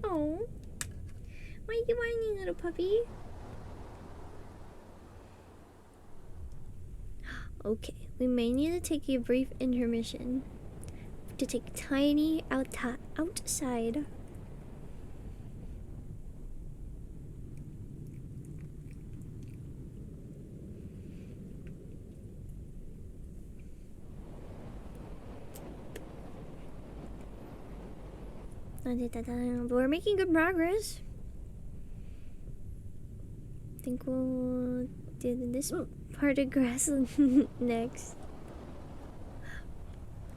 Oh. Why are you whining, little puppy? Okay, we may need to take a brief intermission to take Tiny outside. But we're making good progress. I think we'll do this part of grass next.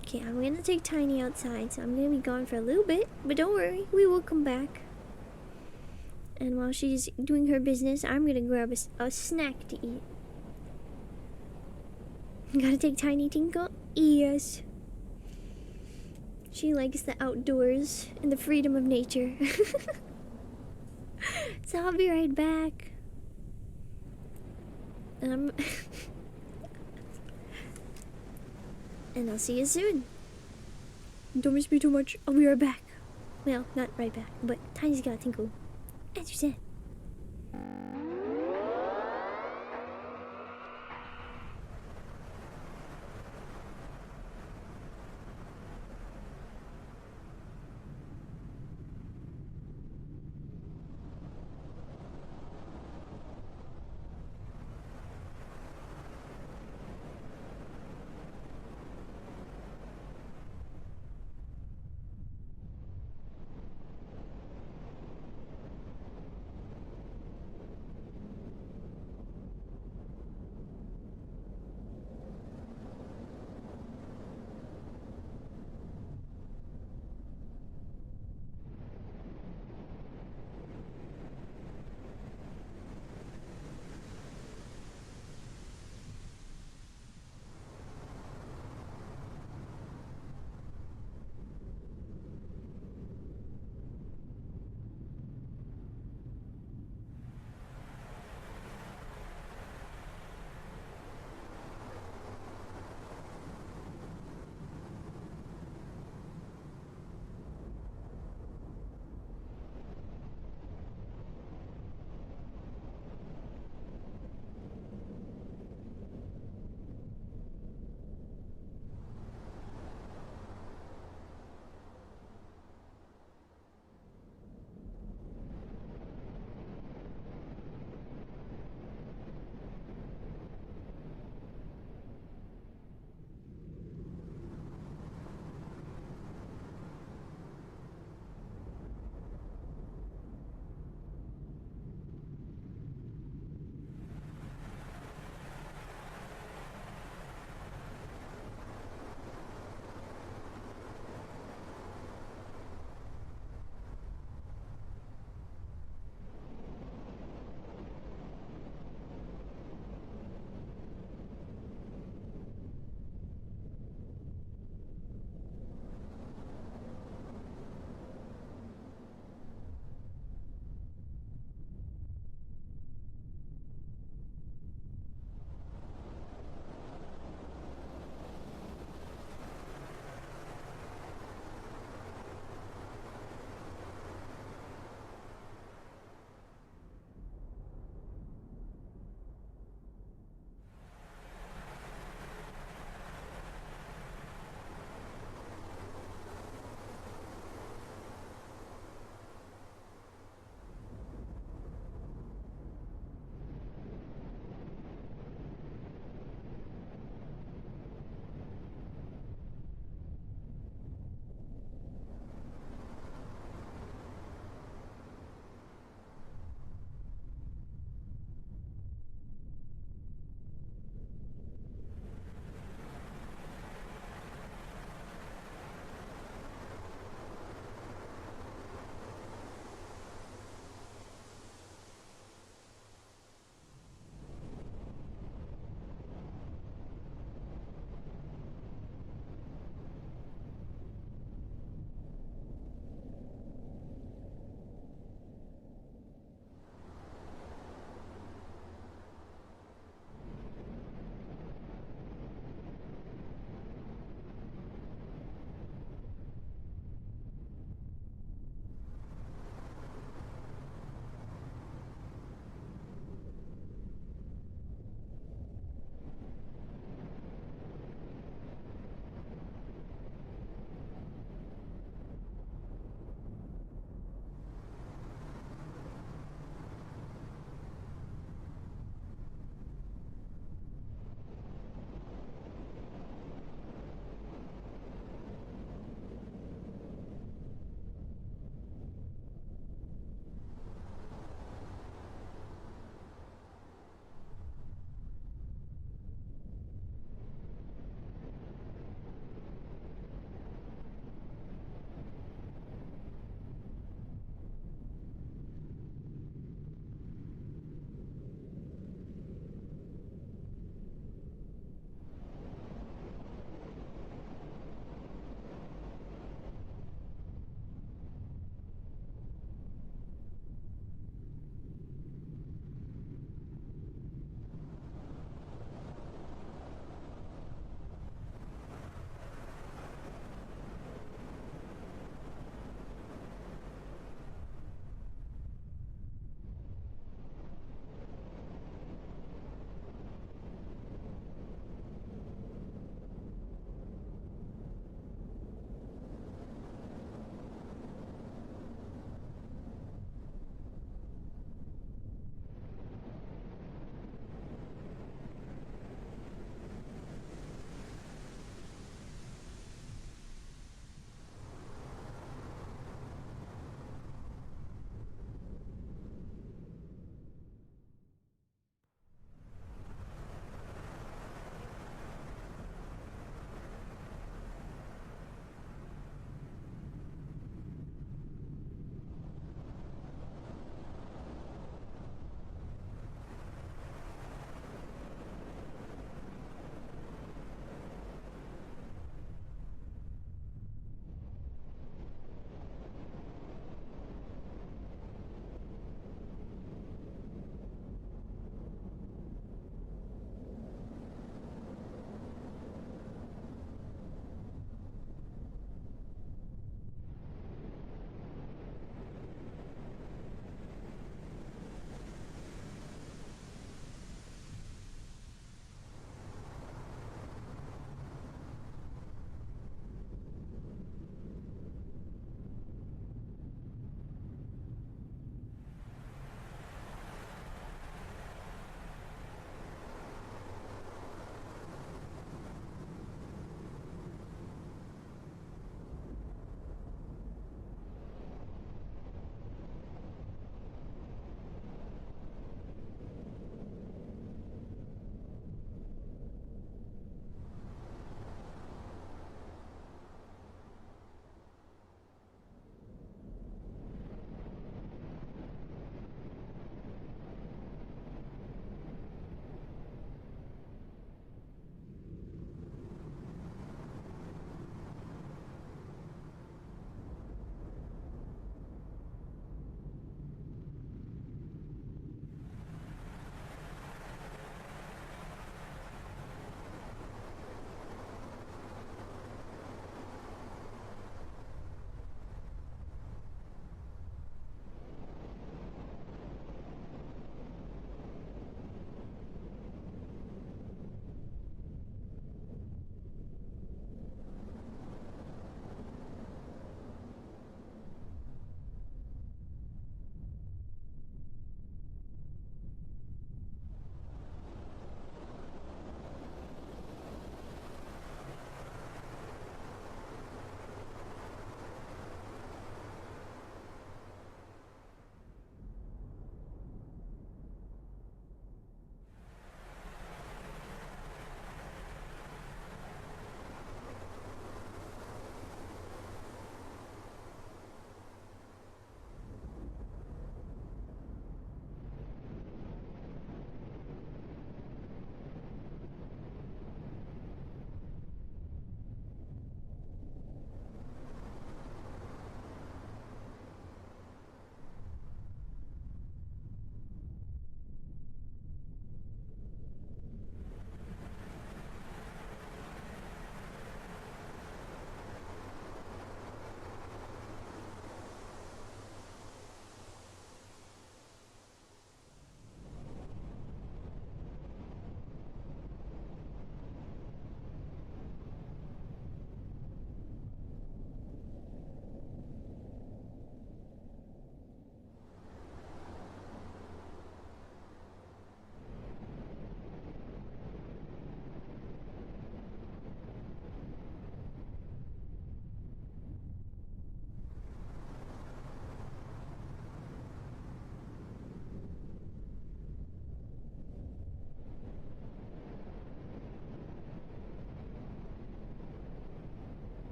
Okay, I'm gonna take Tiny outside, so I'm gonna be gone for a little bit, but don't worry, we will come back. And while she's doing her business, I'm gonna grab a snack to eat. Gotta take Tiny Tinkle? Yes. She likes the outdoors and the freedom of nature. So I'll be right back. And I'll see you soon. Don't miss me too much. I'll be right back. Well, not right back, but Tiny's gotta tinkle. As you said.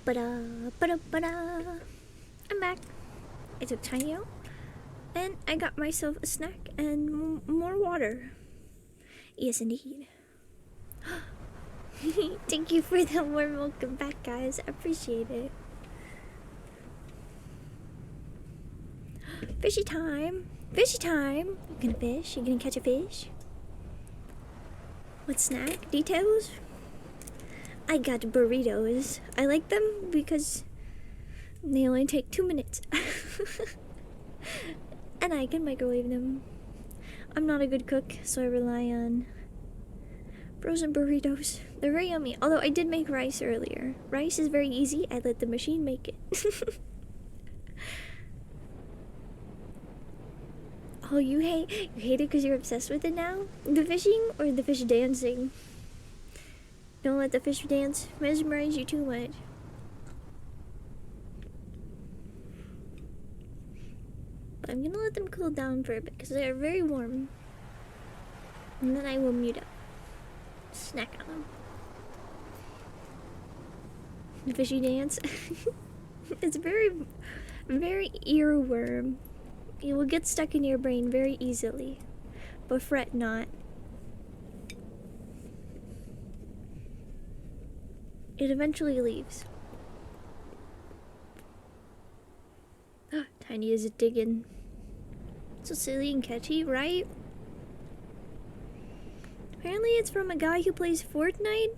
Ba-da, ba-da, ba-da. I'm back. I took Tiny out, and I got myself a snack and more water. Yes, indeed. Thank you for the warm welcome back, guys. I appreciate it. Fishy time. Fishy time. You gonna fish? You gonna catch a fish? What snack? Details? I got burritos. I like them because they only take 2 minutes. And I can microwave them. I'm not a good cook, so I rely on frozen burritos. They're very yummy. Although I did make rice earlier. Rice is very easy. I let the machine make it. Oh, you hate it because you're obsessed with it now? The fishing or the fish dancing? Don't let the fish dance mesmerize you too much. But I'm gonna let them cool down for a bit because they are very warm. And then I will mute up. Snack on them. The fishy dance. It's very, very earworm. It will get stuck in your brain very easily. But fret not. It eventually leaves. Tiny is digging. So silly and catchy, right? Apparently it's from a guy who plays Fortnite.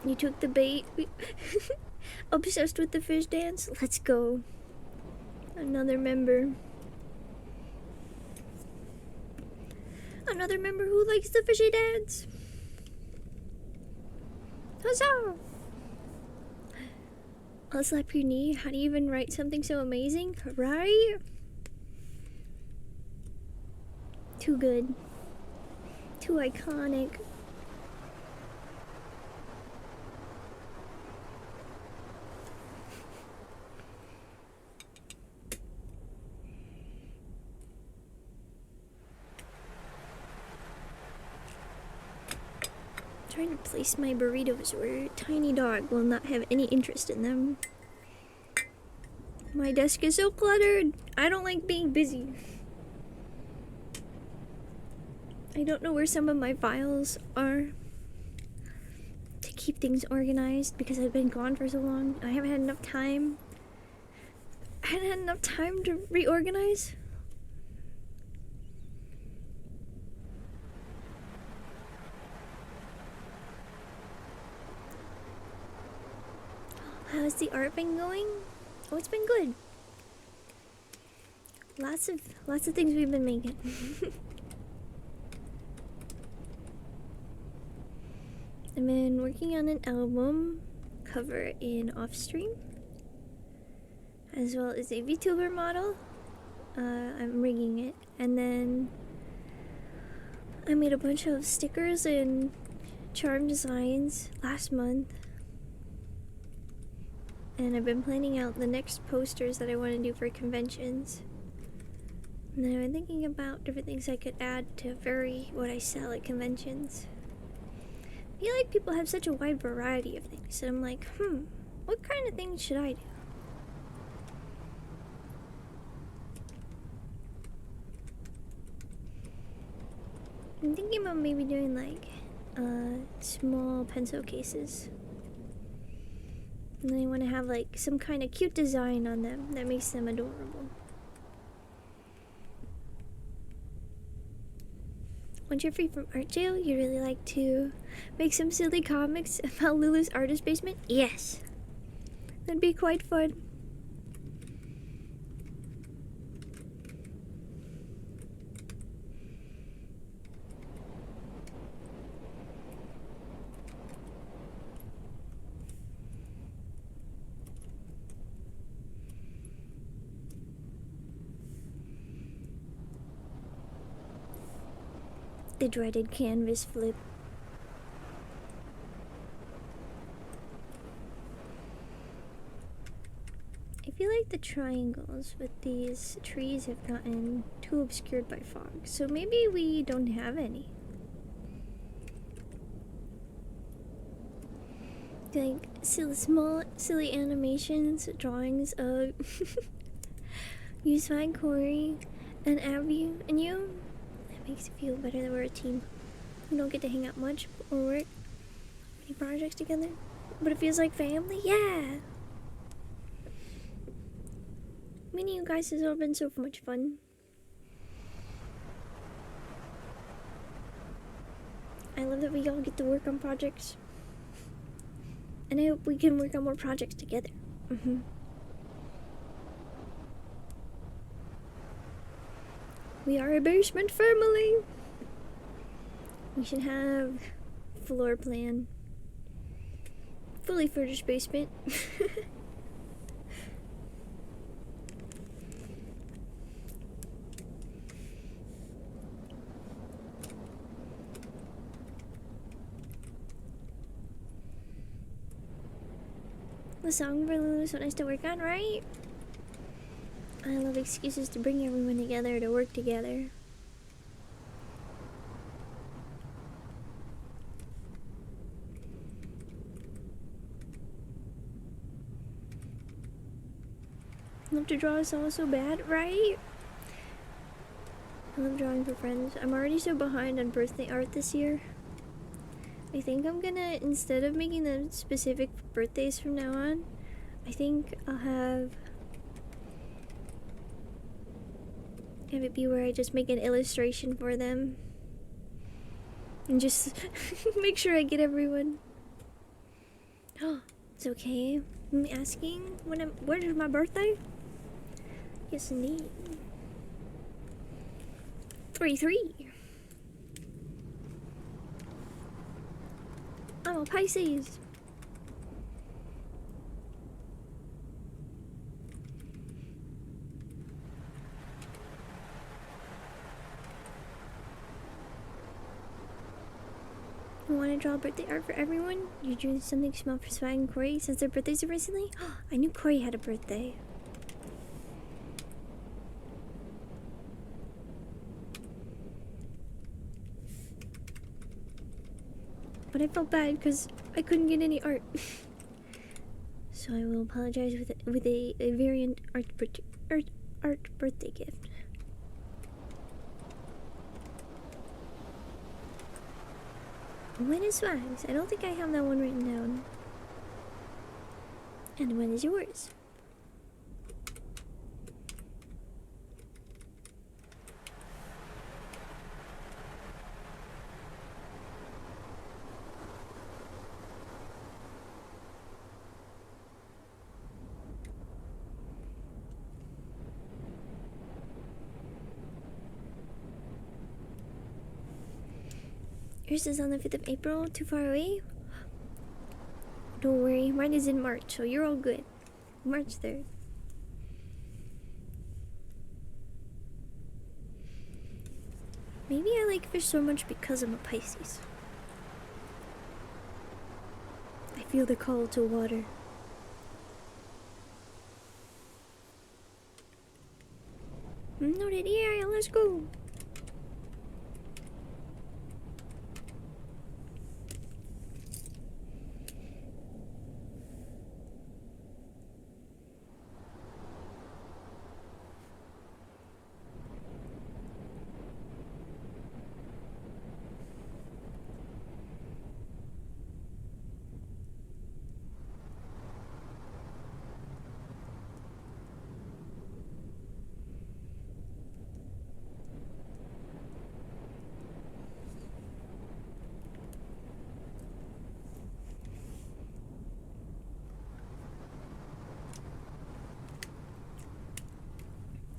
You took the bait. Obsessed with the fish dance? Let's go. Another member. Another member who likes the fishy dance. Huzzah! I'll slap your knee. How do you even write something so amazing? Right? Too good. Too iconic. Trying to place my burritos where Tiny Dog will not have any interest in them. My desk is so cluttered. I don't like being busy. I don't know where some of my files are to keep things organized because I've been gone for so long. I haven't had enough time. I hadn't had enough time to reorganize. How's the art been going? Oh, it's been good. Lots of things we've been making. I've been working on an album cover in Offstream, as well as a VTuber model. I'm rigging it, and then I made a bunch of stickers and charm designs last month. And I've been planning out the next posters that I want to do for conventions. And then I've been thinking about different things I could add to vary what I sell at conventions. I feel like people have such a wide variety of things, and I'm like, what kind of things should I do? I'm thinking about maybe doing like small pencil cases. And then I want to have like some kind of cute design on them that makes them adorable. Once you're free from art jail, you really like to make some silly comics about Lulu's artist basement? Yes. That'd be quite fun. The dreaded canvas flip. the triangles with these trees have gotten too obscured by fog, so maybe we don't have any. Like silly animations, drawings of you, Swag, Corey, and Abby, and you. That makes it feel better that we're a team. We don't get to hang out much or work any projects together, but it feels like family. Yeah. Meeting you guys has all been so much fun. I love that we all get to work on projects. And I hope we can work on more projects together. We are a basement family. We should have floor plan. Fully furnished basement. The song for Lulu is so nice to work on, right? I love excuses to bring everyone together to work together. Love to draw is all so bad, right? I love drawing for friends. I'm already so behind on birthday art this year. I think I'm gonna, instead of making them specific for birthdays from now on, I think I'll have it be where I just make an illustration for them. And just make sure I get everyone. Oh, it's okay. I'm asking where is my birthday? Yes, indeed. 3/3. I'm a Pisces. You want to draw birthday art for everyone? You're doing something small for Swag and Corey since their birthdays are recently? I knew Corey had a birthday. But I felt bad because I couldn't get any art. So I will apologize with a variant art birthday gift. When is Swag's? I don't think I have that one written down. And when is yours? Yours is on the 5th of April, too far away? Don't worry, mine is in March, so you're all good. March 3rd. Maybe I like fish so much because I'm a Pisces. I feel the call to water. Noted, yeah, let's go.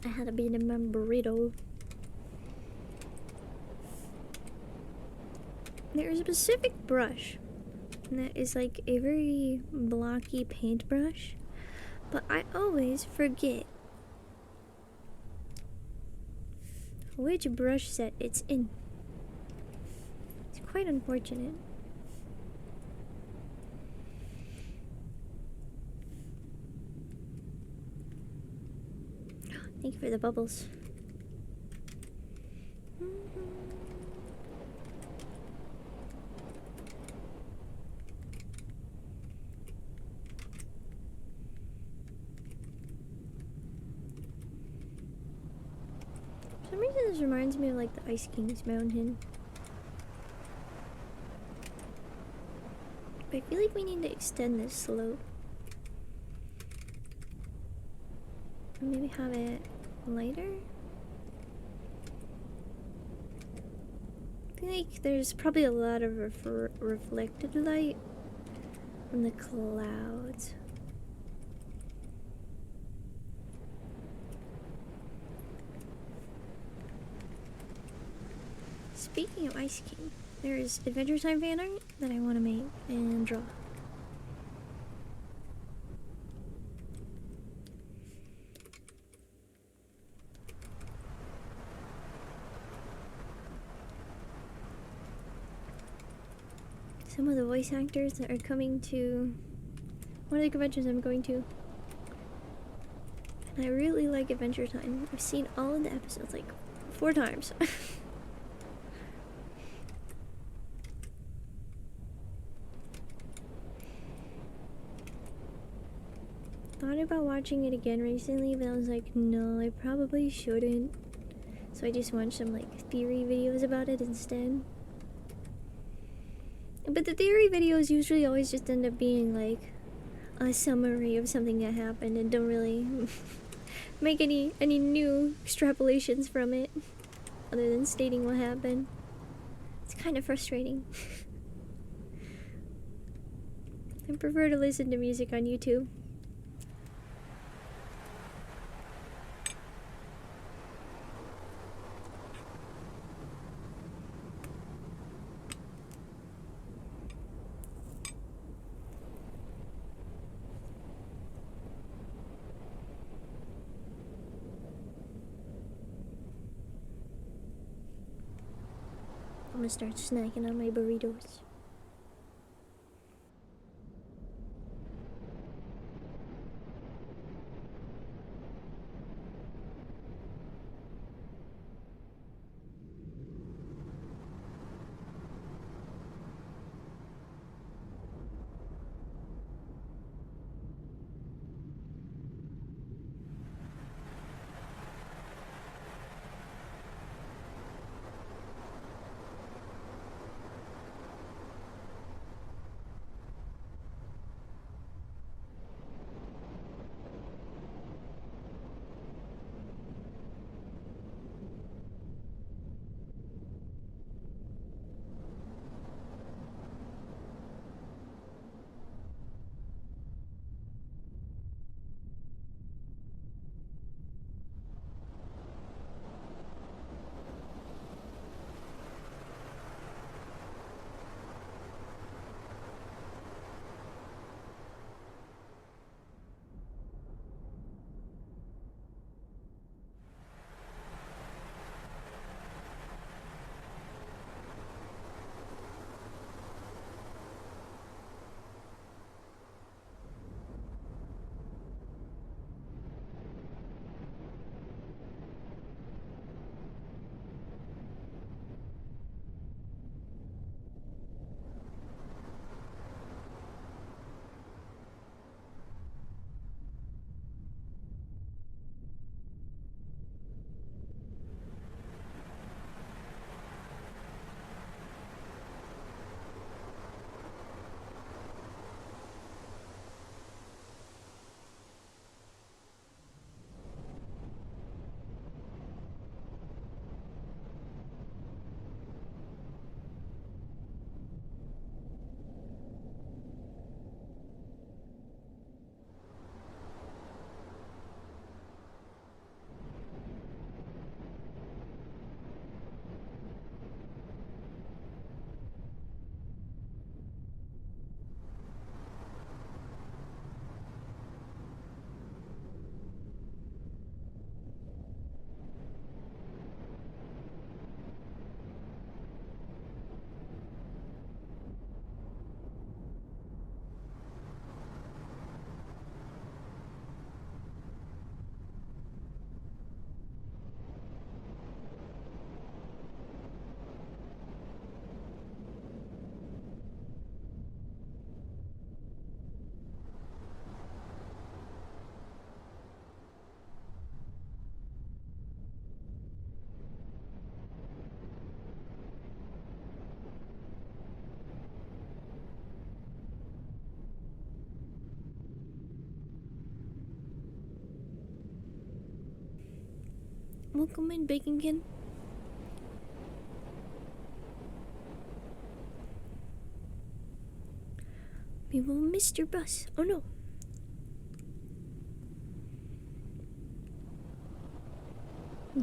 I had to be the burrito. There's a specific brush that is like a very blocky paintbrush, but I always forget which brush set it's in. It's quite unfortunate. Thank you for the bubbles. For some reason this reminds me of like the Ice King's Mountain. But I feel like we need to extend this slope. Or maybe have it lighter? I feel like there's probably a lot of reflected light from the clouds. Speaking of Ice King, there's Adventure Time fan art that I want to make and draw. Some of the voice actors that are coming to one of the conventions I'm going to. And I really like Adventure Time. I've seen all of the episodes like 4 times. Thought about watching it again recently, but I was like, no, I probably shouldn't. So I just watched some like theory videos about it instead. But the theory videos usually always just end up being like a summary of something that happened and don't really make any new extrapolations from it other than stating what happened. It's kind of frustrating. I prefer to listen to music on YouTube. I'm gonna start snacking on my burritos. Welcome in, Baconkin. We will miss your bus. Oh no.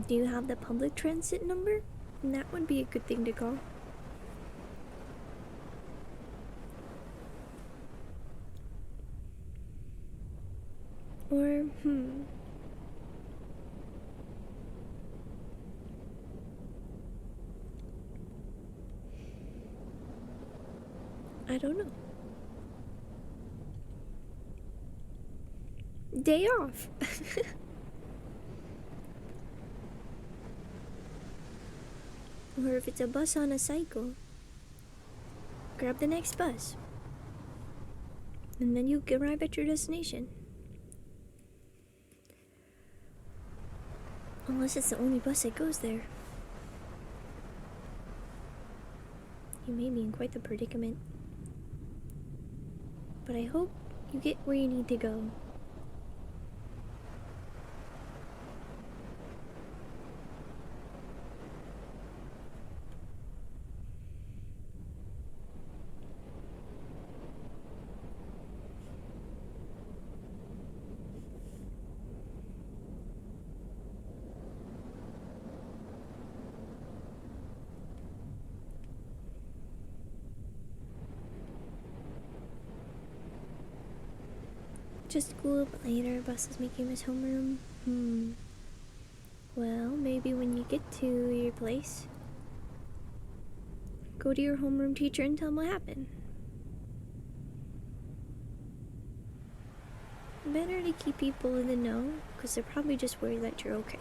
Do you have the public transit number? That would be a good thing to call. Or, I don't know. Day off. Or if it's a bus on a cycle, grab the next bus. And then you can arrive at your destination. Unless it's the only bus that goes there. You may be in quite the predicament. But I hope you get where you need to go. Just school, but later, bus is making his homeroom. Well, maybe when you get to your place, go to your homeroom teacher and tell him what happened. Better to keep people in the know, because they're probably just worried that you're okay.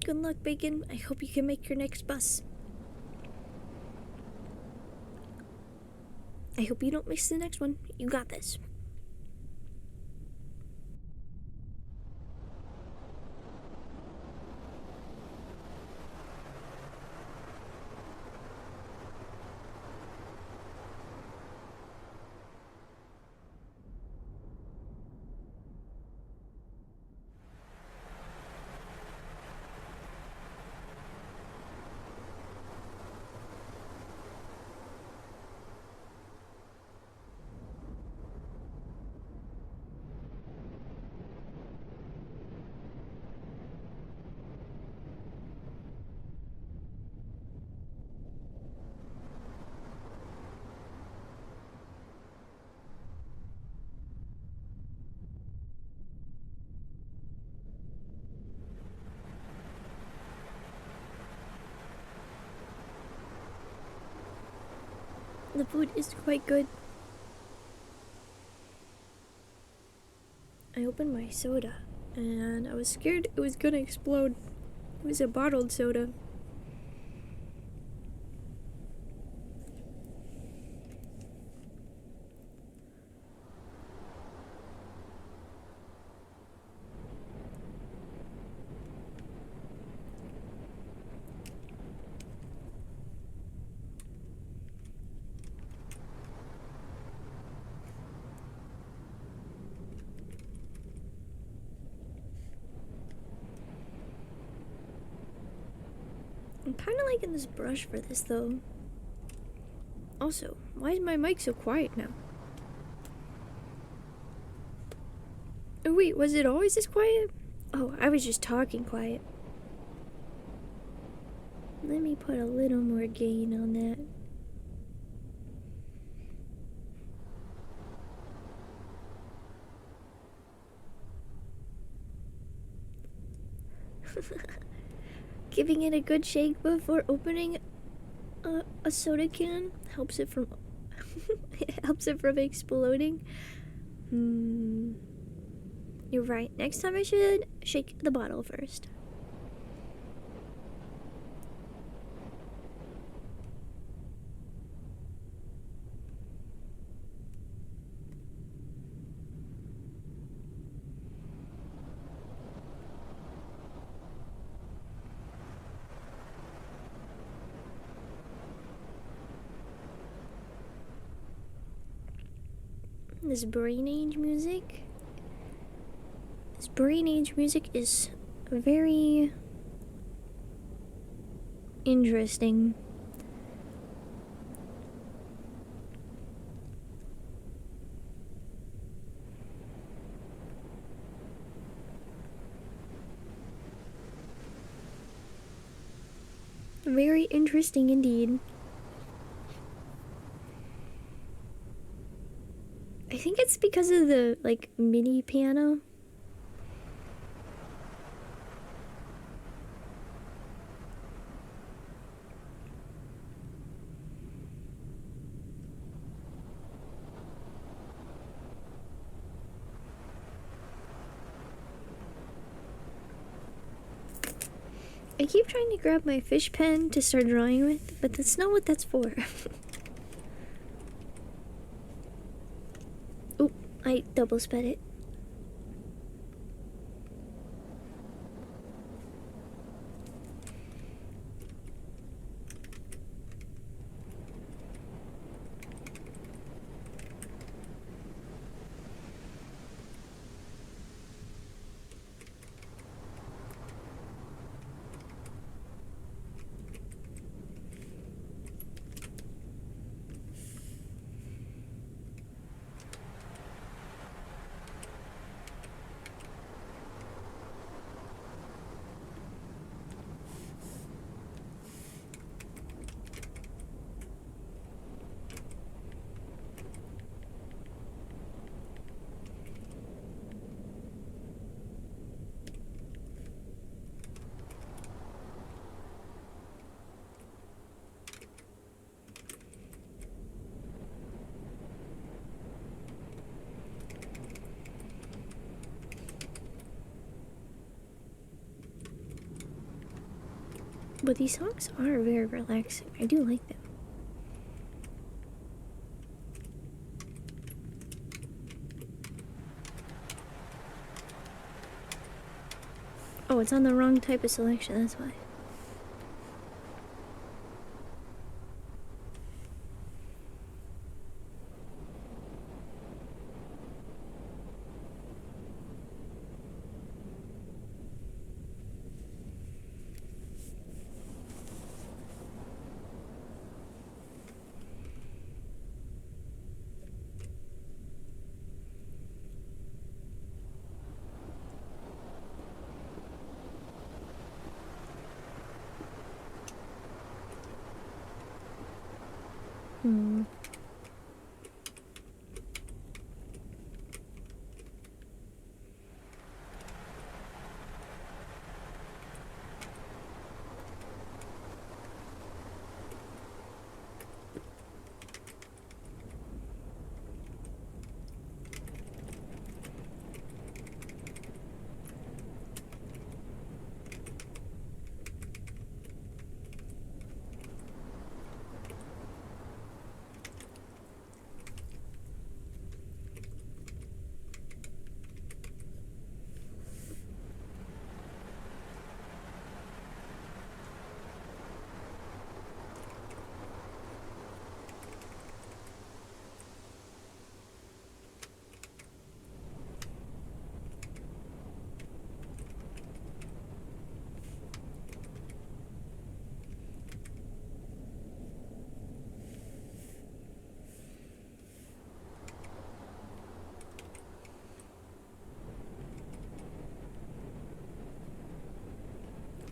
Good luck, Bacon. I hope you can make your next bus. I hope you don't miss the next one. You got this. The food is quite good. I opened my soda and I was scared it was gonna explode. It was a bottled soda. I'm kind of liking this brush for this though. Also, why is my mic so quiet now? Oh wait, was it always this quiet? Oh, I was just talking quiet. let me put a little more gain on that. Giving it a good shake before opening a soda can helps it from it helps it from exploding. You're right. Next time I should shake the bottle first. This brain age music. This brain age music is very interesting. Very interesting indeed. I think it's because of the like MIDI piano. I keep trying to grab my fish pen to start drawing with, but that's not what that's for. Oop, I double sped it. But these songs are very relaxing. I do like them. Oh, it's on the wrong type of selection, that's why.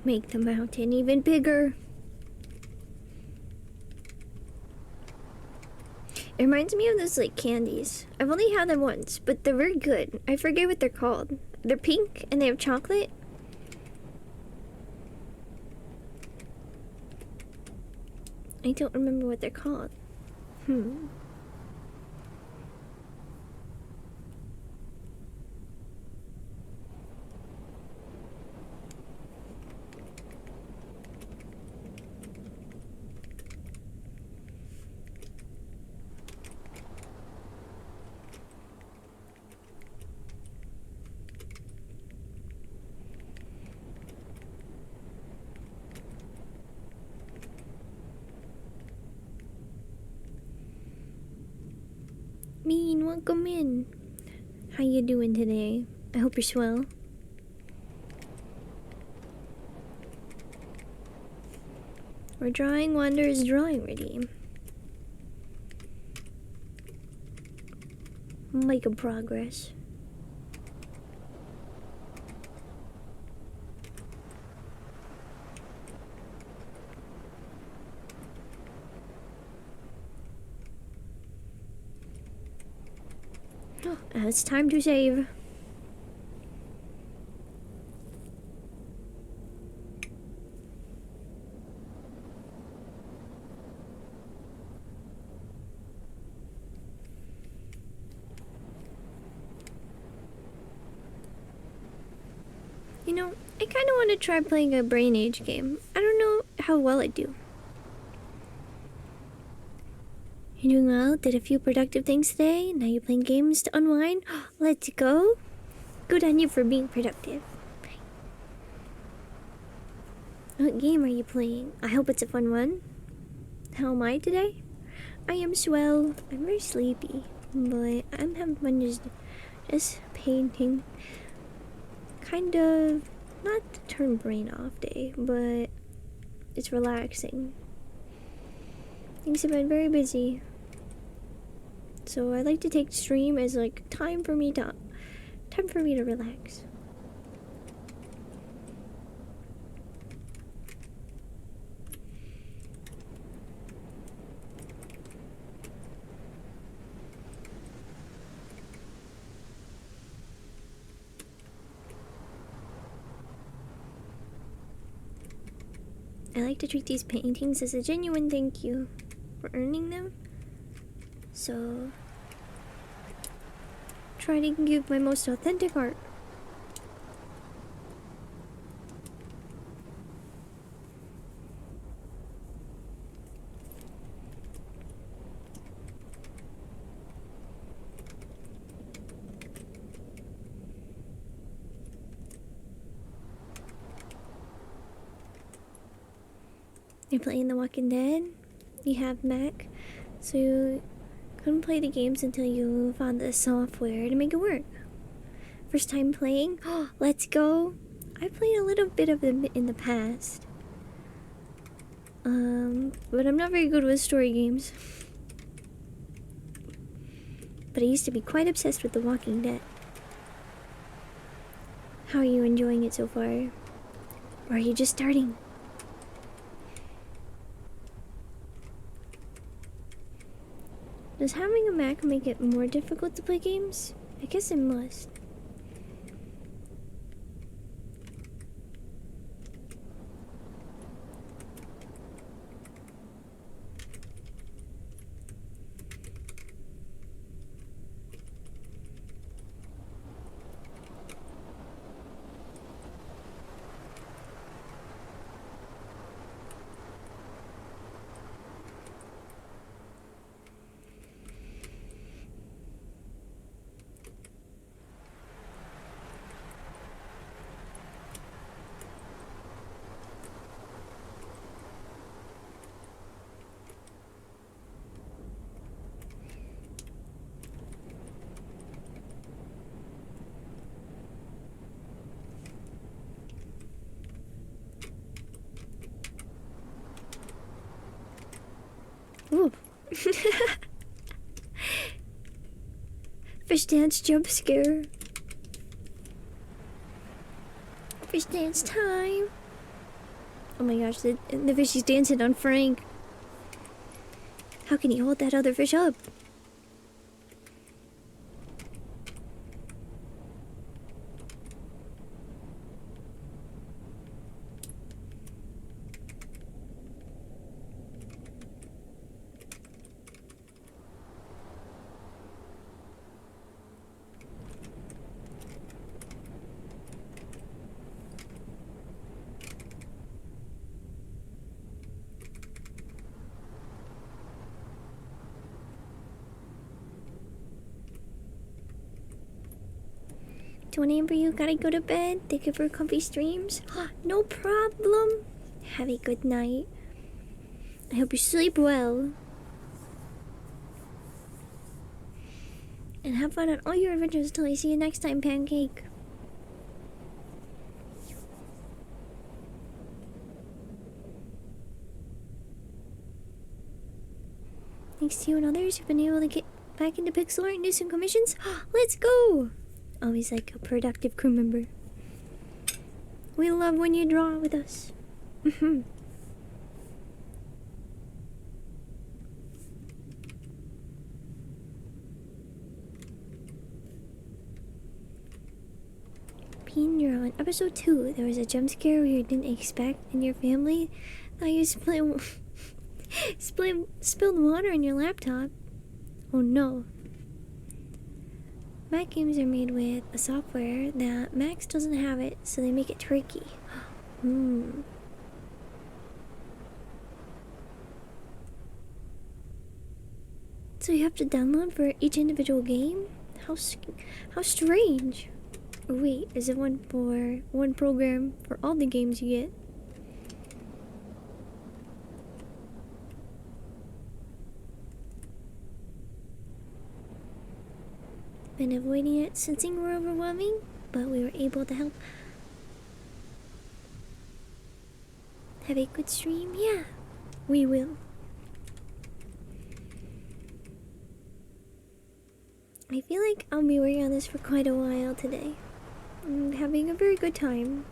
Make the mountain even bigger. It reminds me of those like candies. I've only had them once, but they're very good. I forget what they're called. They're pink and they have chocolate. I don't remember what they're called. Mean, welcome in. How you doing today? I hope you're swell. We're drawing Wander's drawing ready. Making progress. It's time to save. You know, I kind of want to try playing a Brain Age game. I don't know how well I do. You doing well? Did a few productive things today? Now you're playing games to unwind? Let's go. Good on you for being productive. What game are you playing? I hope it's a fun one. How am I today? I am swell. I'm very sleepy, but I'm having fun just painting. Kind of not to turn brain off day, but it's relaxing. Things have been very busy. So I like to take stream as like time for me to relax. I like to treat these paintings as a genuine thank you for earning them. So, try to give my most authentic art. You're playing The Walking Dead? You have Mac, so you couldn't play the games until you found the software to make it work. First time playing? Oh, let's go! I played a little bit of them in the past. But I'm not very good with story games. But I used to be quite obsessed with The Walking Dead. How are you enjoying it so far? Or are you just starting? Does having a Mac make it more difficult to play games? I guess it must. Ooh. Fish dance jump scare. Fish dance time. Oh my gosh, the fish is dancing on Frank. How can he hold that other fish up? Don't Amber, you gotta go to bed. Thank you for comfy streams. No problem. Have a good night. I hope you sleep well. And have fun on all your adventures until I see you next time, Pancake. Thanks to you and others who've been able to get back into Pixel Art and do some commissions. Let's go! Always like a productive crew member. We love when you draw with us. Bean, you're on episode 2. There was a jump scare where you didn't expect, and your family thought you spilled water in your laptop. Oh no. Mac games are made with a software that Max doesn't have it, so they make it tricky. So you have to download for each individual game? How strange. Oh, wait, is it one program for all the games you get? Been avoiding it, sensing we're overwhelming, but we were able to help. Have a good stream? Yeah, we will. I feel like I'll be working on this for quite a while today. I'm having a very good time.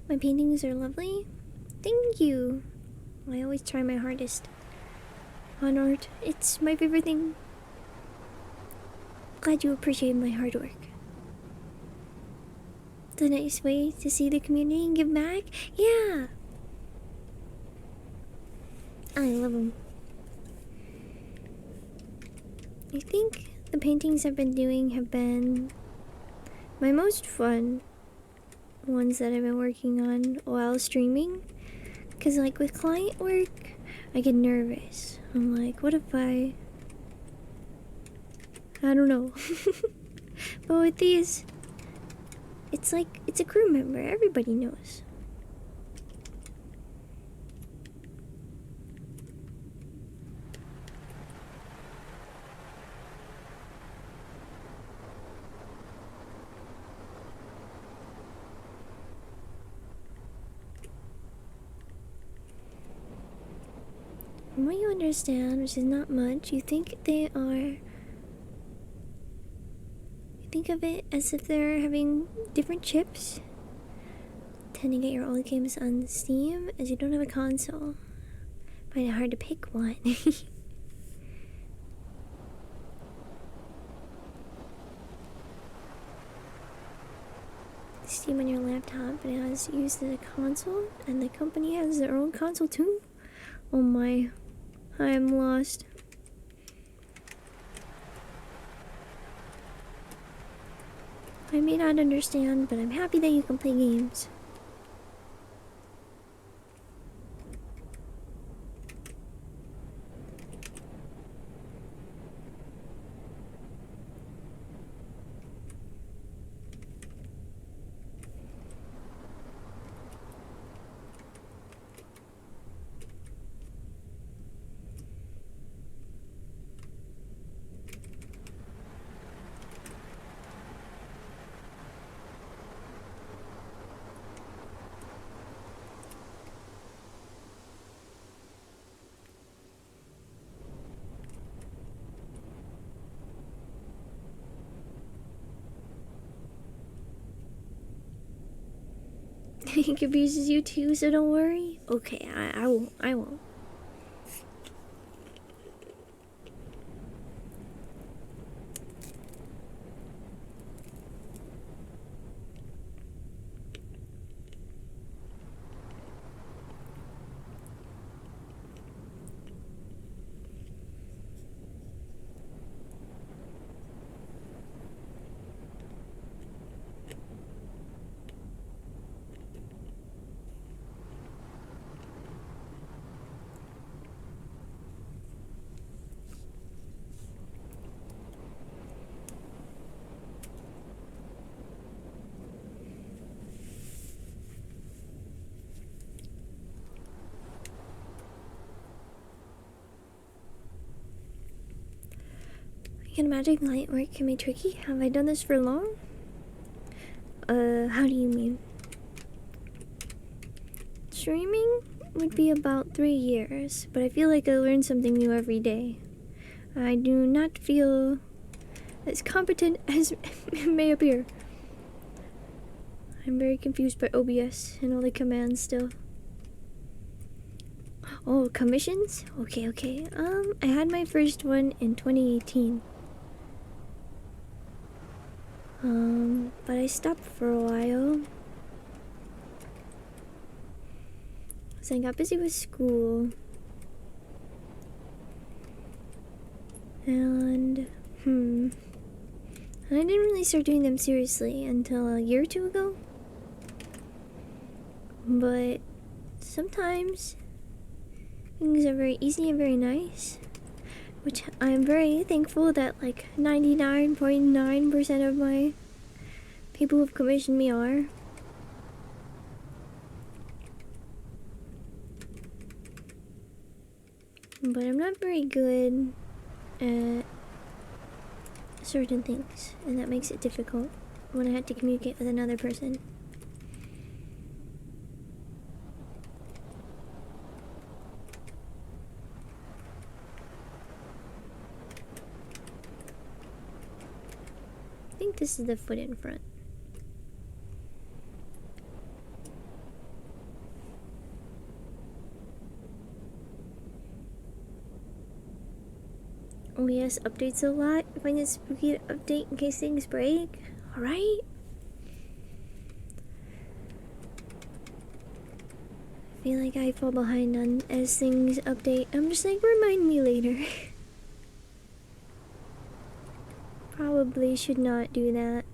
My paintings are lovely. Thank you. I always try my hardest on art. It's my favorite thing. Glad you appreciate my hard work. It's a nice way to see the community and give back. Yeah. I love them. I think the paintings I've been doing have been my most fun ones that I've been working on while streaming. Because like with client work, I get nervous. I'm like, what if I don't know. But with these, it's like, it's a crew member. Everybody knows. From what you understand, which is not much, you think they are... You think of it as if they're having different chips. Tend to get your old games on Steam, as you don't have a console. Find it hard to pick one. Steam on your laptop, but it has used as a console, and the company has their own console too? Oh my... I am lost. I may not understand, but I'm happy that you can play games. He confuses you too, so don't worry. Okay, I won't. I won't. Can magic light work can be tricky? Have I done this for long? How do you mean? Streaming would be about 3 years, but I feel like I learn something new every day. I do not feel as competent as it may appear. I'm very confused by OBS and all the commands still. Oh, commissions? Okay, okay. I had my first one in 2018. But I stopped for a while. So I got busy with school. And, I didn't really start doing them seriously until a year or two ago. But sometimes things are very easy and very nice, which I'm very thankful that like 99.9% of my people who've commissioned me are. But I'm not very good at certain things, and that makes it difficult when I have to communicate with another person. I think this is the foot in front. Oh yes, updates a lot. Find a spooky update in case things break. Alright? I feel like I fall behind on as things update. I'm just like, remind me later. Probably should not do that.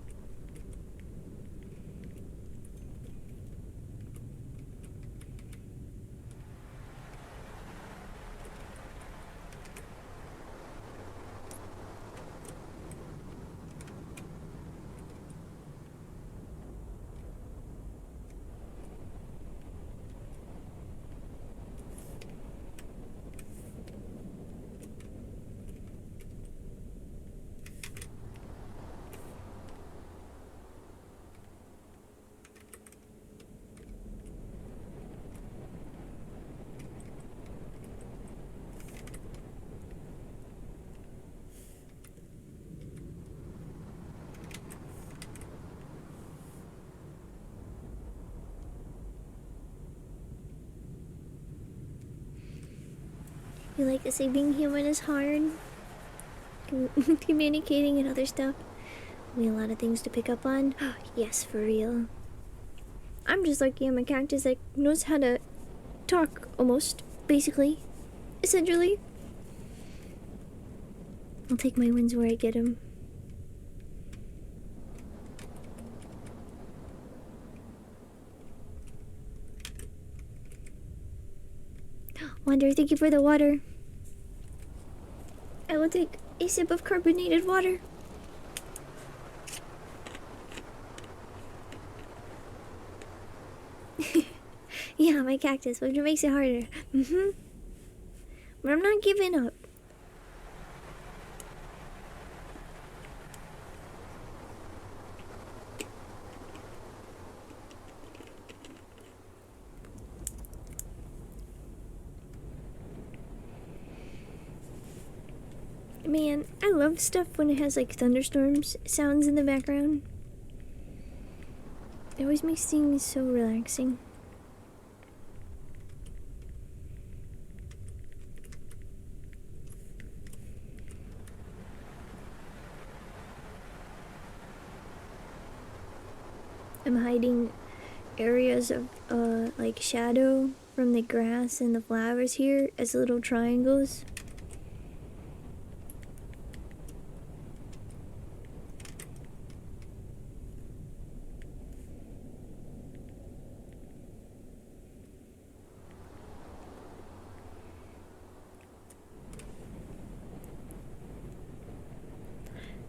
You like to say being human is hard? Communicating and other stuff. We have a lot of things to pick up on. Yes, for real. I'm just lucky I'm a cactus that knows how to talk, almost. Basically. Essentially. I'll take my wins where I get them. Wonder, thank you for the water. I will take a sip of carbonated water. Yeah, my cactus, which makes it harder. But I'm not giving up. Man, I love stuff when it has like thunderstorms sounds in the background. It always makes things so relaxing. I'm hiding areas of like shadow from the grass and the flowers here as little triangles.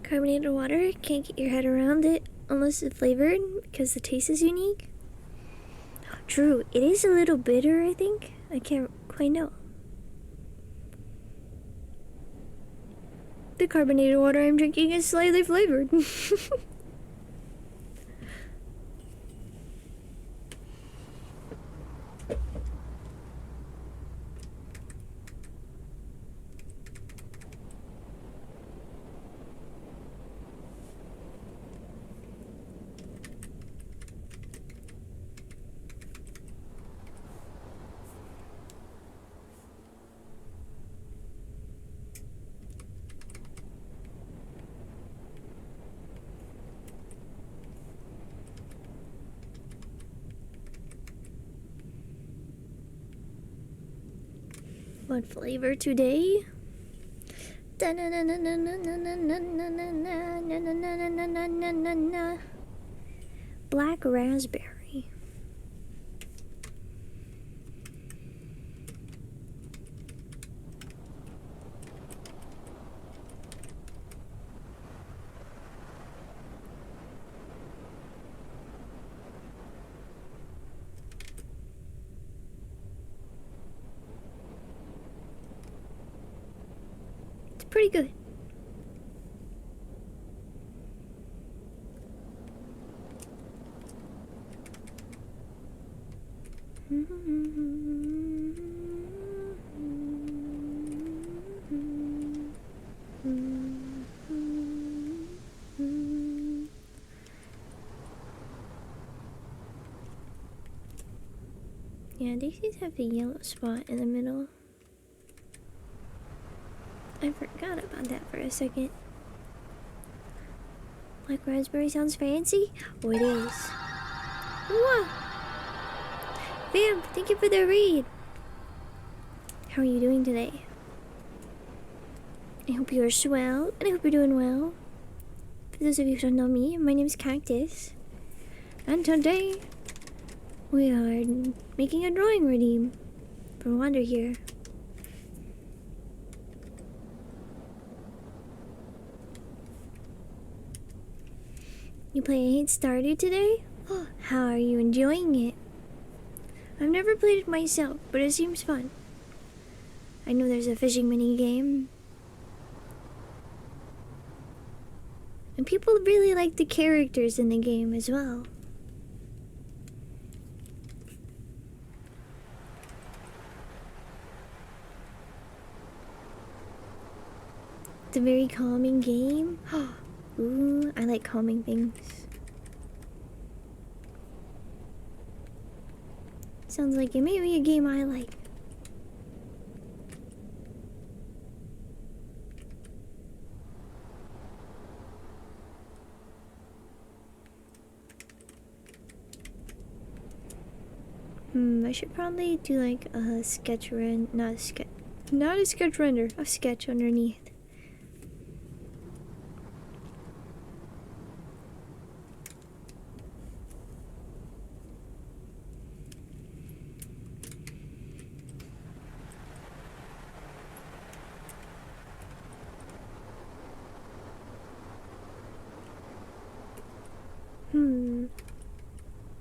Carbonated water, can't get your head around it unless it's flavored because the taste is unique. True, it is a little bitter, I think. I can't quite know. The carbonated water I'm drinking is slightly flavored. What flavor today? Black raspberry. It's pretty good. Yeah, these have a yellow spot in the middle. I forgot about that for a second. Black raspberry sounds fancy? Oh, it is. Whoa! Bam! Thank you for the read. How are you doing today? I hope you're swell, and I hope you're doing well. For those of you who don't know me, my name is Cactus. And today, we are making a drawing redeem for Wander here. You playing Stardew today? Oh, how are you enjoying it? I've never played it myself, but it seems fun. I know there's a fishing mini game. And people really like the characters in the game as well. It's a very calming game. Ooh, I like calming things. Sounds like it may be a game I like. I should probably do like a sketch render, not a sketch render, a sketch underneath.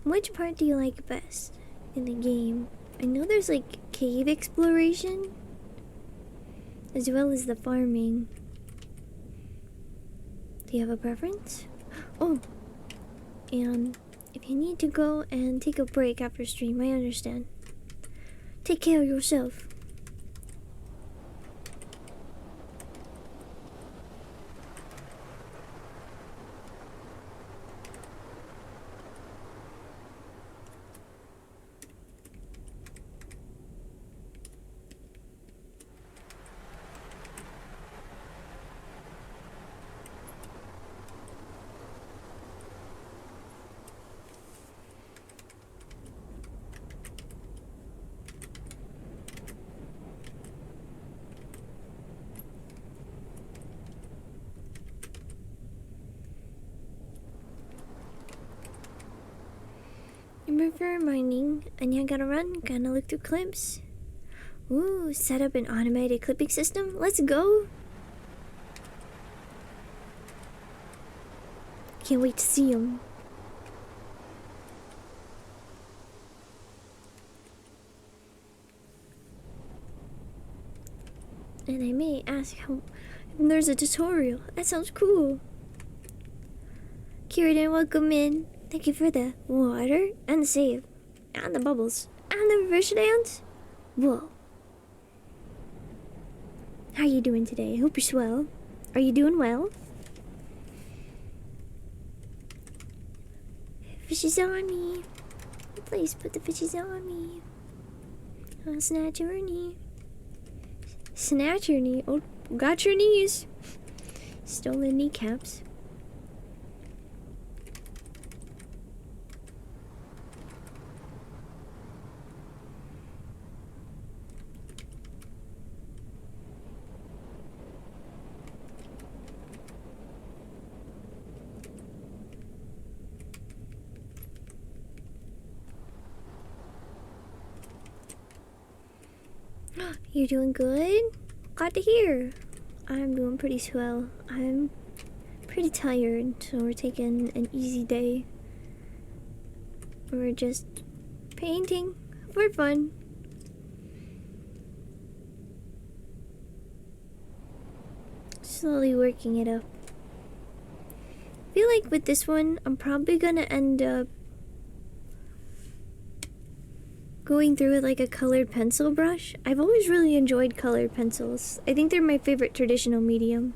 Which part do you like best in the game? I know there's like cave exploration as well as the farming. Do you have a preference? Oh, and if you need to go and take a break after stream, I understand. Take care of yourself. remember for reminding, and you gotta run, gotta look through clips. Ooh, set up an automated clipping system. Let's go. Can't wait to see them. And I may ask how if there's a tutorial. That sounds cool. Kieran, welcome in. Thank you for the water and the save. And the bubbles. And the reverse dance. Whoa. How you doing today? I hope you're swell. Are you doing well? Fishes on me. Please put the fishes on me. I'll snatch your knee. Snatch your knee. Oh, got your knees. Stolen kneecaps. You're doing good? Glad to hear. I'm doing pretty swell. I'm pretty tired, so we're taking an easy day. We're just painting for fun. Slowly working it up. I feel like with this one, I'm probably gonna end up going through with like a colored pencil brush. I've always really enjoyed colored pencils. I think they're my favorite traditional medium.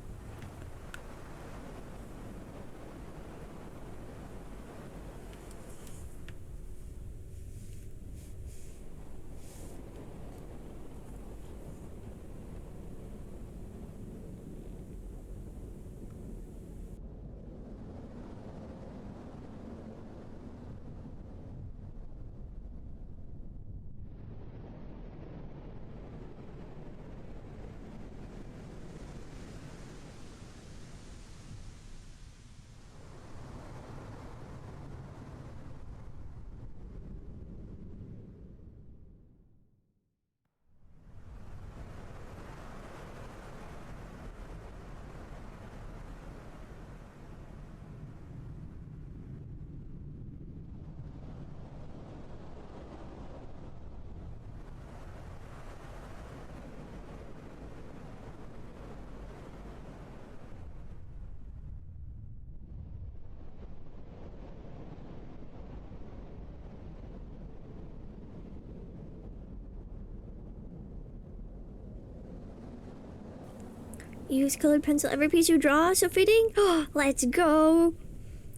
Use colored pencil every piece you draw, so fitting. Oh, let's go.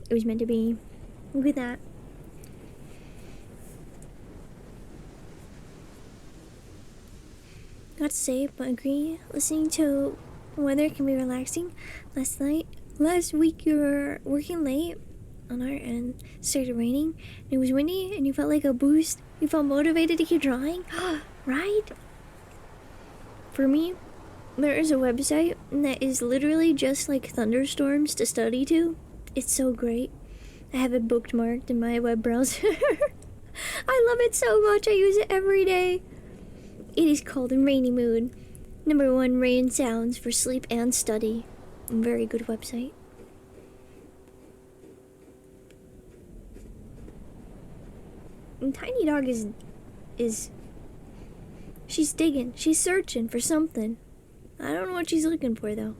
It was meant to be. Look at that. Got to say, but agree. Listening to weather can be relaxing. Last week you were working late on our end. It started raining, and it was windy, and you felt like a boost. You felt motivated to keep drawing, right? For me, there is a website that is literally just like thunderstorms to study to. It's so great. I have it bookmarked in my web browser. I love it so much. I use it every day. It is called Rainy Mood. #1 rain sounds for sleep and study. A very good website. And Tiny Dog is she's digging. She's searching for something. I don't know what she's looking for though.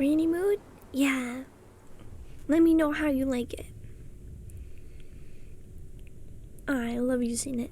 Rainy mood? Yeah. Let me know how you like it. I love using it.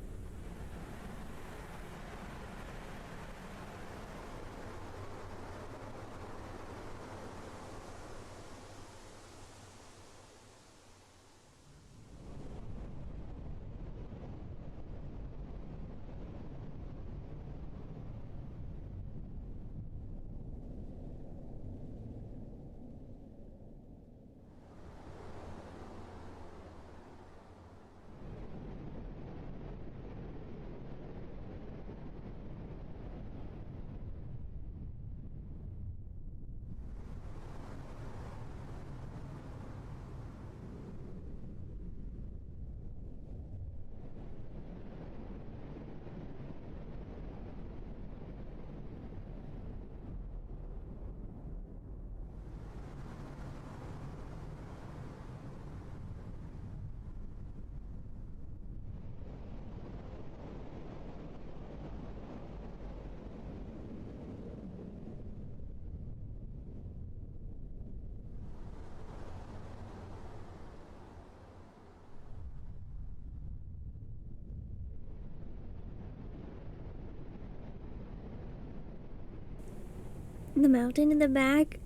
The mountain in the back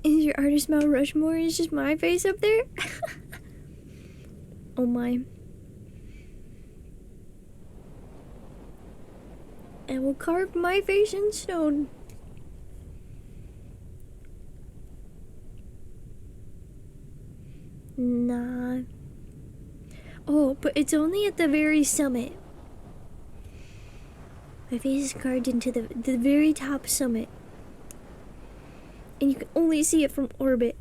is your artist Mount Rushmore. It's just my face up there. Oh my. And we'll carve my face in stone. Nah. Oh, but it's only at the very summit. My face is carved into the very top summit. And you can only see it from orbit.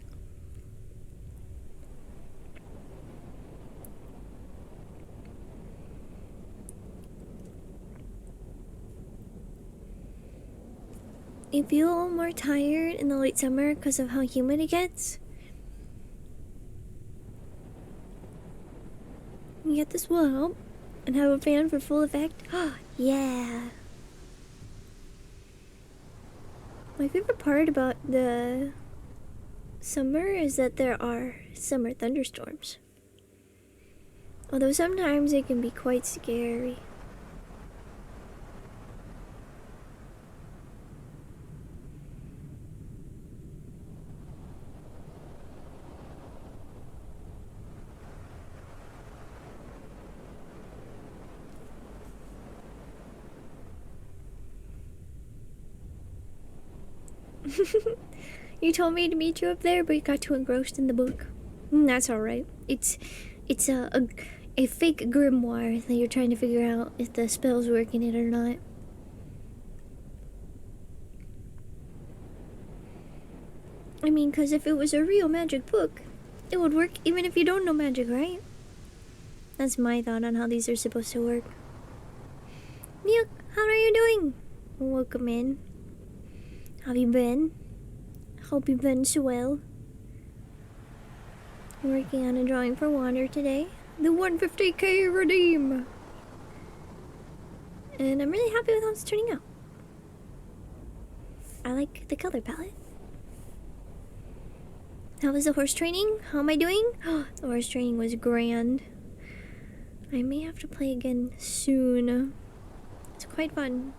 You feel more tired in the late summer because of how humid it gets. You get this will help and have a fan for full effect. Yeah. My favorite part about the summer is that there are summer thunderstorms. Although sometimes they can be quite scary. You told me to meet you up there, but you got too engrossed in the book. That's alright. It's a fake grimoire that you're trying to figure out if the spell's working it or not. I mean, because if it was a real magic book, it would work even if you don't know magic, right? That's my thought on how these are supposed to work. Milk, how are you doing? Welcome in. How have you been? Hope you've been so well. Working on a drawing for Wander today. The 150k redeem! And I'm really happy with how it's turning out. I like the color palette. How was the horse training? How am I doing? The horse training was grand. I may have to play again soon. It's quite fun.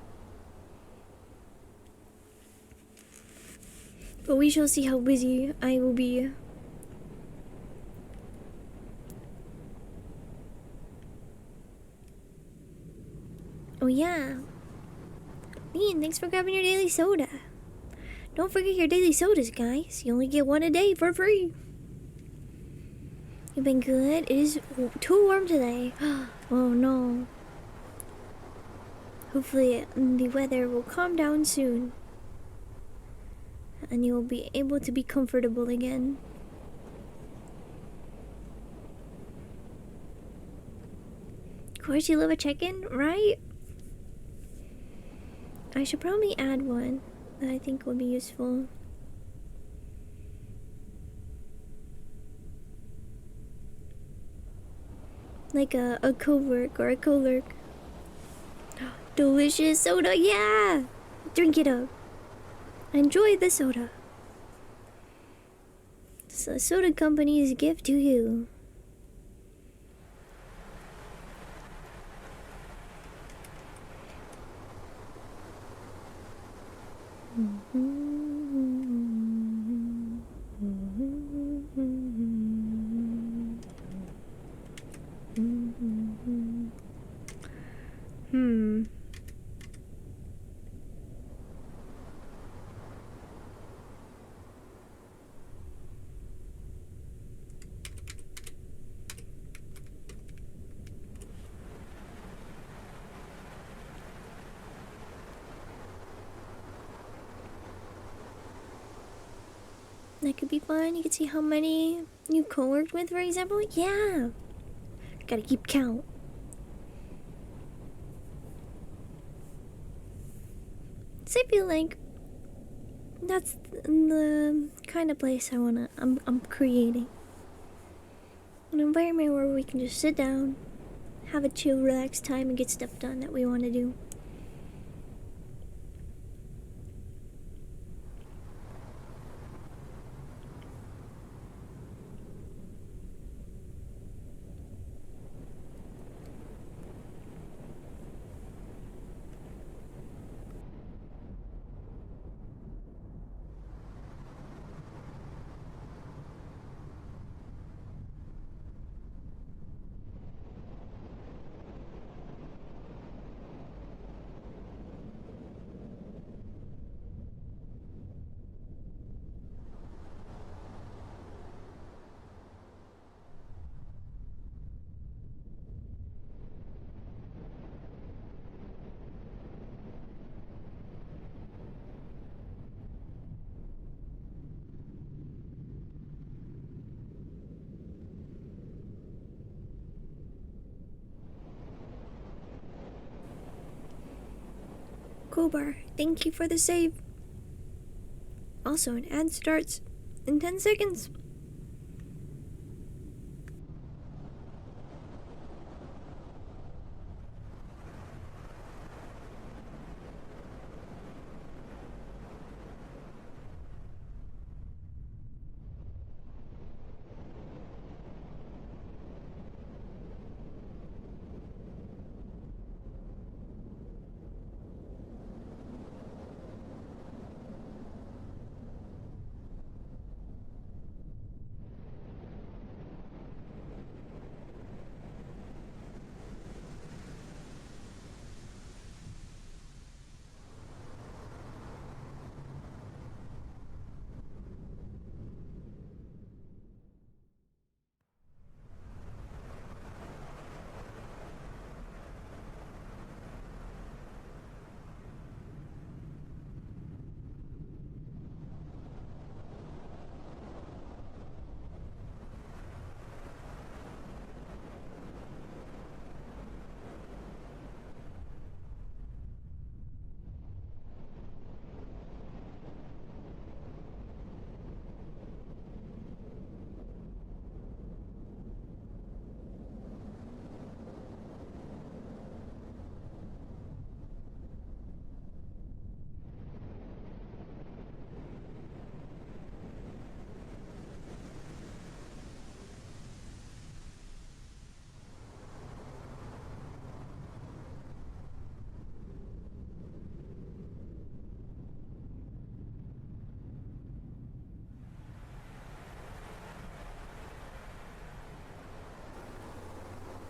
But we shall see how busy I will be. Oh yeah. Lean, thanks for grabbing your daily soda. Don't forget your daily sodas, guys. You only get one a day for free. You've been good? It is too warm today. Oh no. Hopefully the weather will calm down soon. And you will be able to be comfortable again. Of course you love a check-in, right? I should probably add one that I think will be useful. Like a co-work or a co-lurk. Delicious soda, yeah! Drink it up. Enjoy the soda. It's a soda company's gift to you. That could be fun. You can see how many you co-worked with, for example. Yeah. Gotta keep count. So I feel like that's the kind of place I'm creating. An environment where we can just sit down, have a chill, relaxed time, and get stuff done that we want to do. Crowbar, thank you for the save. Also, an ad starts in 10 seconds.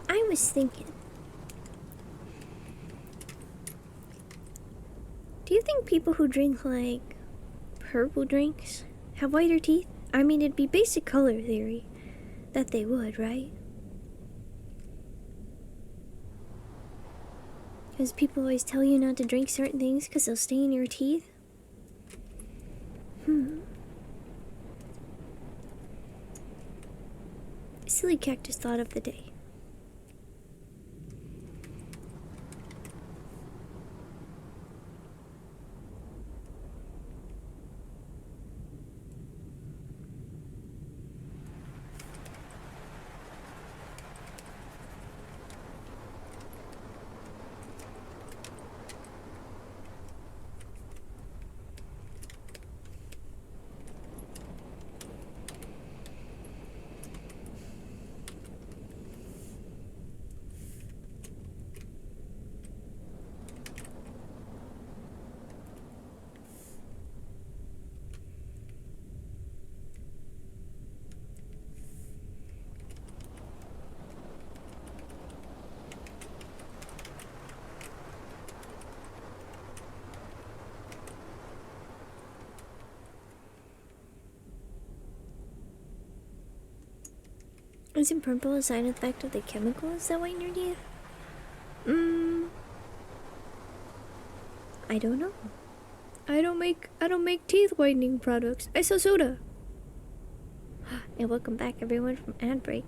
I was thinking, do you think people who drink like purple drinks have whiter teeth? I mean, it'd be basic color theory that they would, right? Because people always tell you not to drink certain things because they'll stain your teeth. Silly cactus thought of the day. Isn't purple a side effect of the chemicals that whiten your teeth? I don't know. I don't make teeth whitening products. I sell soda. And welcome back everyone from ad break.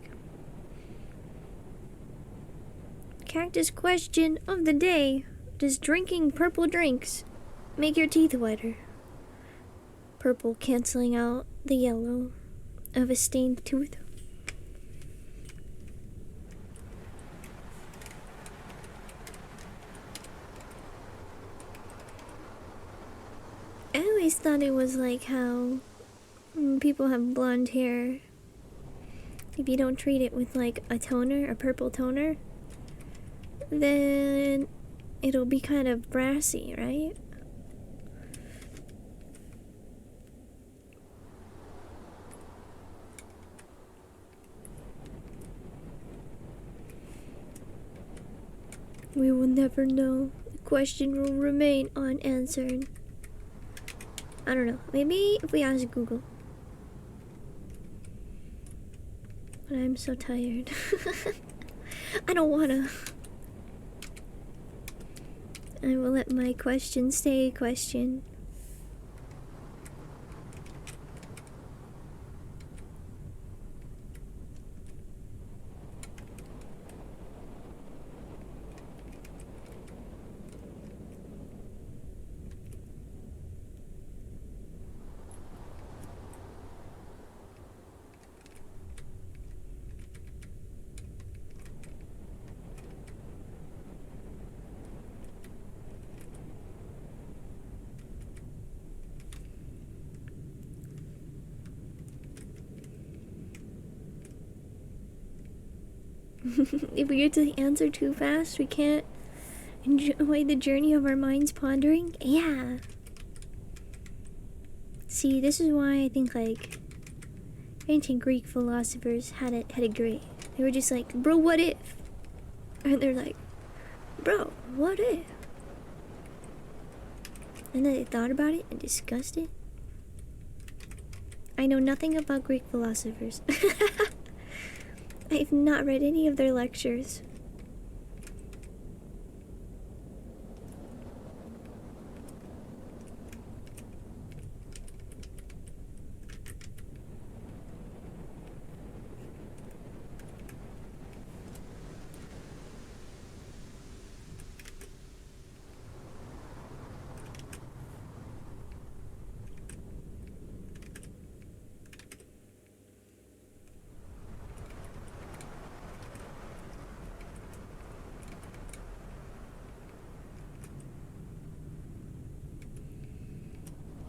Cactus question of the day. Does drinking purple drinks make your teeth whiter? Purple canceling out the yellow of a stained tooth. I always thought it was like how people have blonde hair. If you don't treat it with like a toner, a purple toner, then it'll be kind of brassy, right? We will never know. The question will remain unanswered. I don't know. Maybe if we ask Google. But I'm so tired. I don't wanna. I will let my question stay a question. If we get to the answer too fast, we can't enjoy the journey of our minds pondering. Yeah. See, this is why I think like ancient Greek philosophers had it great. They were just like, bro, what if? And they're like, bro, what if? And then they thought about it and discussed it. I know nothing about Greek philosophers. I've not read any of their lectures.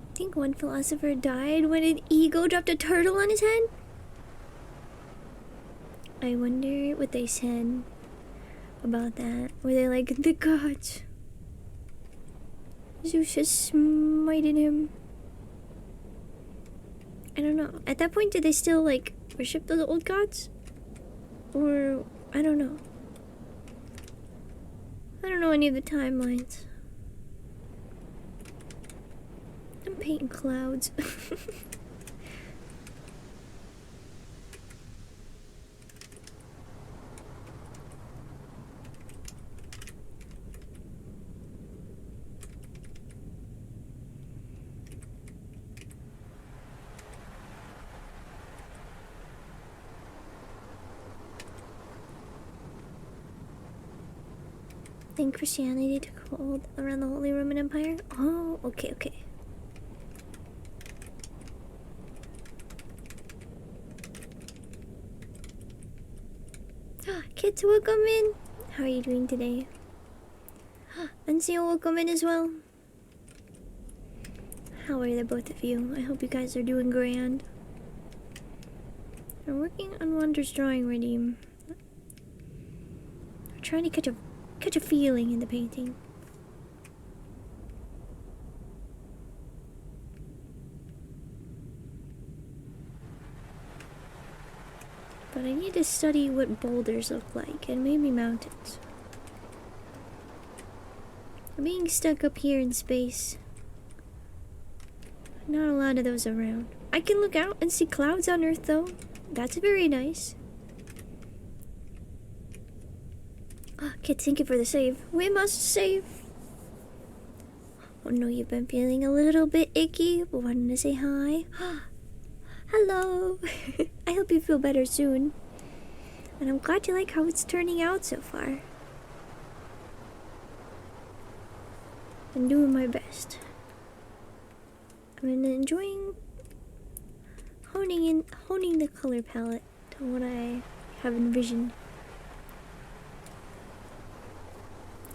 I think one philosopher died when an eagle dropped a turtle on his head. I wonder what they said about that. Were they like, the gods? Zeus has smited him. I don't know. At that point, did they still like worship those old gods? Or, I don't know. I don't know any of the timelines. I'm painting clouds. Think Christianity took hold around the Holy Roman Empire? Oh, okay. Kids, welcome in. How are you doing today? Ancio, welcome in as well. How are the both of you? I hope you guys are doing grand. I'm working on Wander's drawing redeem. I'm trying to catch a feeling in the painting. But I need to study what boulders look like, and maybe mountains. I'm being stuck up here in space. Not a lot of those around. I can look out and see clouds on Earth though. That's very nice. Okay, thank you for the save. We must save. Oh no, you've been feeling a little bit icky, but wanted to say hi. Hello. I hope you feel better soon. And I'm glad you like how it's turning out so far. I'm doing my best. I'm enjoying honing the color palette to what I have envisioned.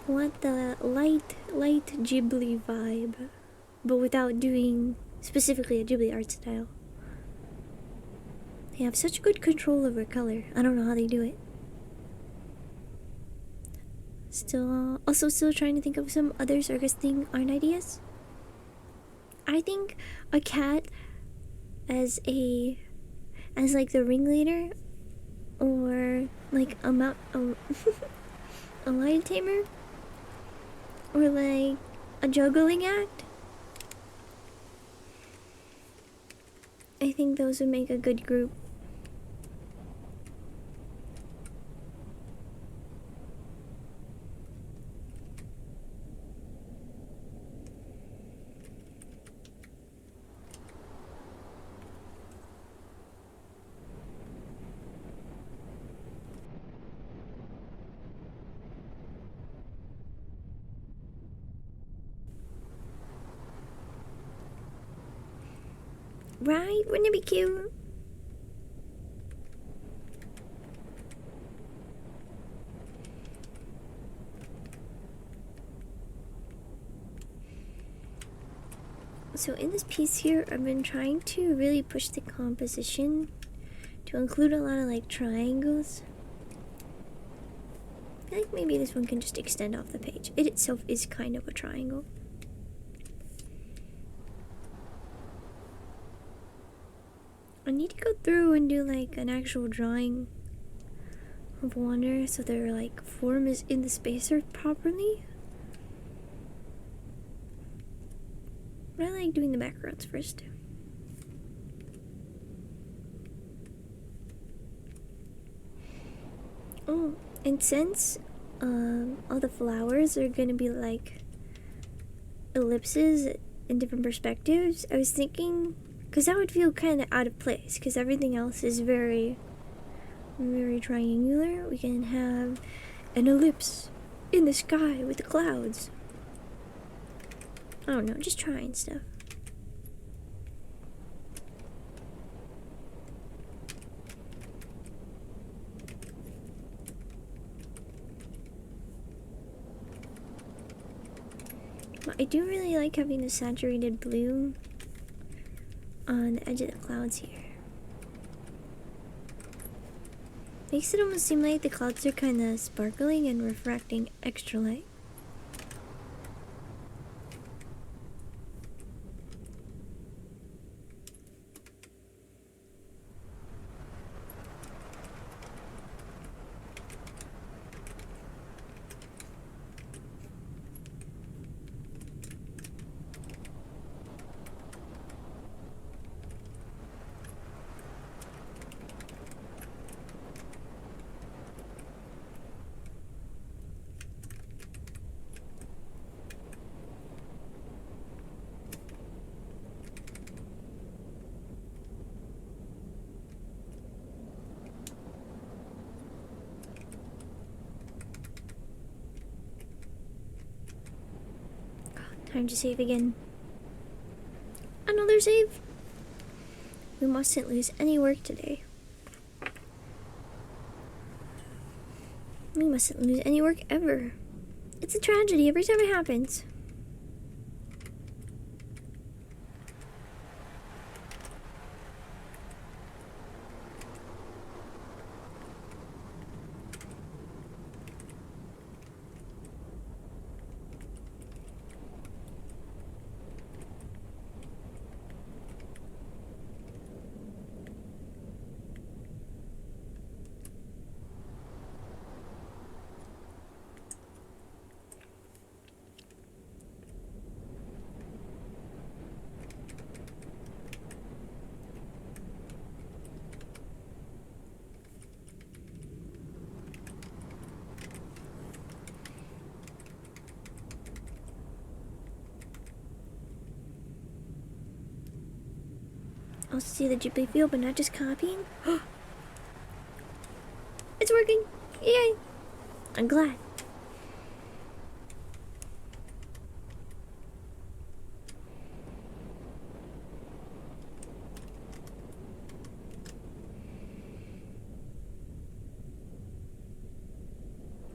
I want the light Ghibli vibe, but without doing specifically a Ghibli art style. They have such good control over color. I don't know how they do it. Also trying to think of some other circus thing art ideas. I think a cat as like the ringleader, or like a a lion tamer, or like a juggling act. I think those would make a good group. Right? Wouldn't it be cute? So in this piece here, I've been trying to really push the composition to include a lot of like triangles. I feel like maybe this one can just extend off the page. It itself is kind of a triangle. I need to go through and do like an actual drawing of water so their like form is in the spacer properly. But I like doing the backgrounds first. Oh, and since all the flowers are gonna be like ellipses in different perspectives, I was thinking, because that would feel kind of out of place, because everything else is very triangular. We can have an ellipse in the sky with the clouds. I don't know, just trying stuff. But I do really like having the saturated blue on the edge of the clouds here. Makes it almost seem like the clouds are kind of sparkling and refracting extra light. Time to save again. Another save. We mustn't lose any work today. We mustn't lose any work ever. It's a tragedy every time it happens. also see the Ghibli feel, but not just copying. It's working! Yay! I'm glad.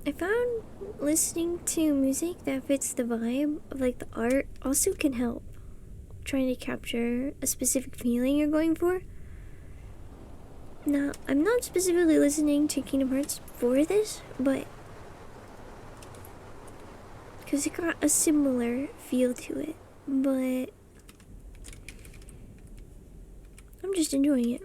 I found listening to music that fits the vibe of like the art also can help trying to capture a specific feeling you're going for. Now, I'm not specifically listening to Kingdom Hearts for this, but because it got a similar feel to it, but I'm just enjoying it.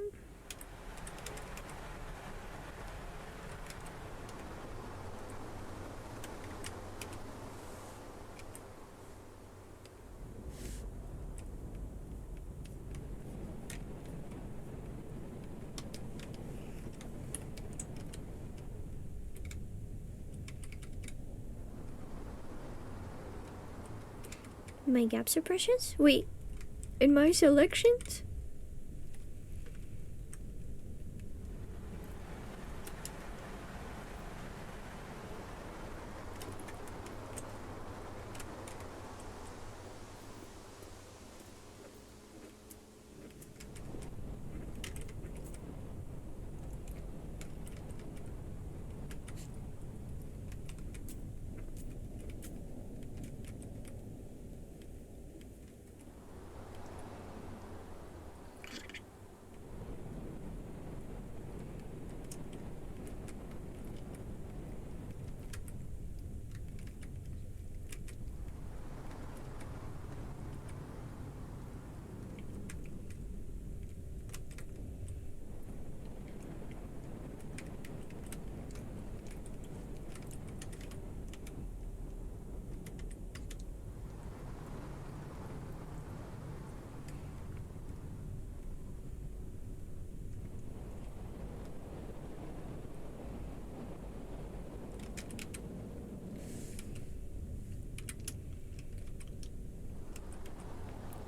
My gaps are precious? Wait, in my selections?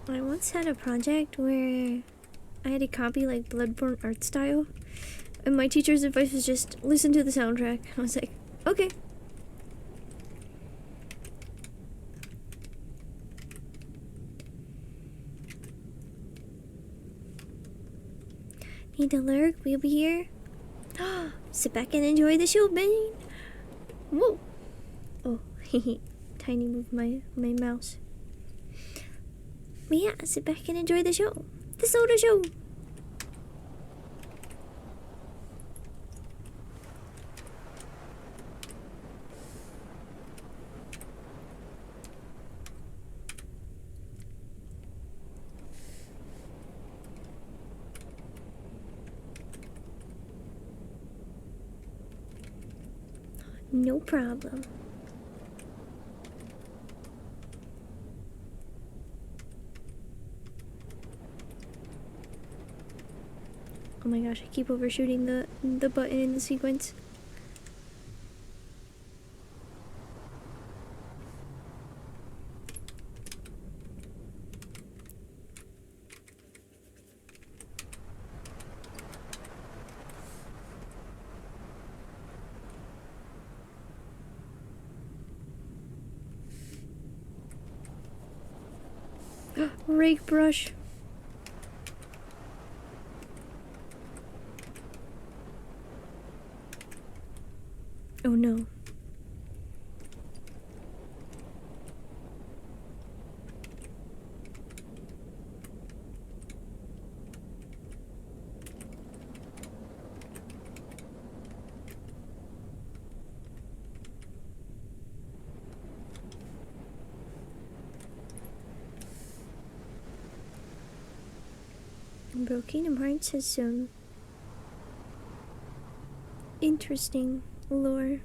I once had a project where I had to copy like Bloodborne art style, and my teacher's advice was just listen to the soundtrack. I was like, okay. Need the lyric? We'll be here. Sit back and enjoy the show, Bane. Whoa. Oh, tiny move my mouse. But yeah, sit back and enjoy the show. The Soda Show. No problem. Oh my gosh, I keep overshooting the button in the sequence. Rake brush. Oh no. Bro, Kingdom Hearts has some interesting lore.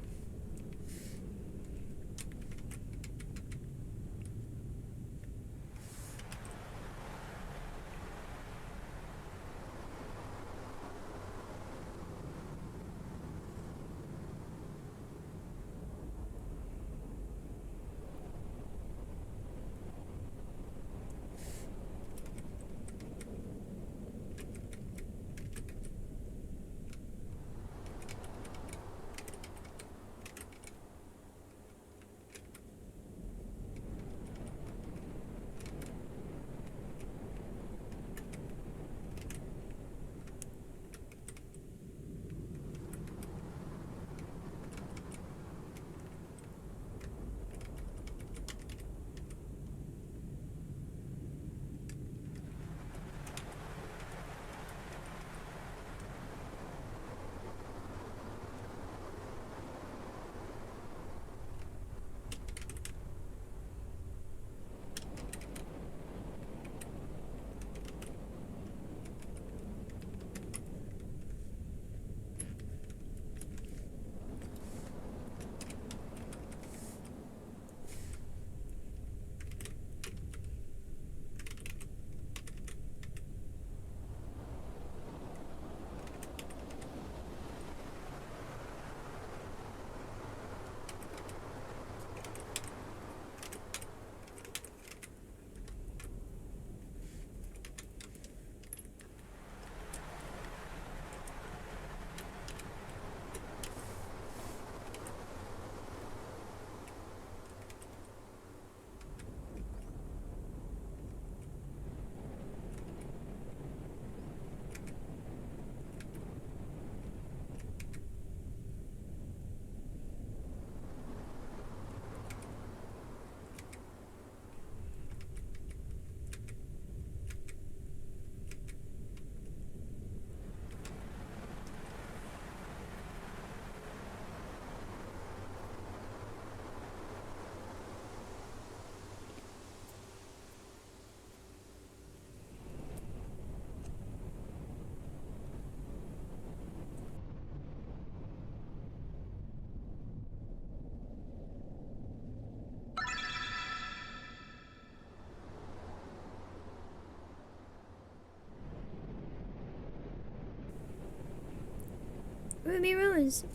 Ruby Rose,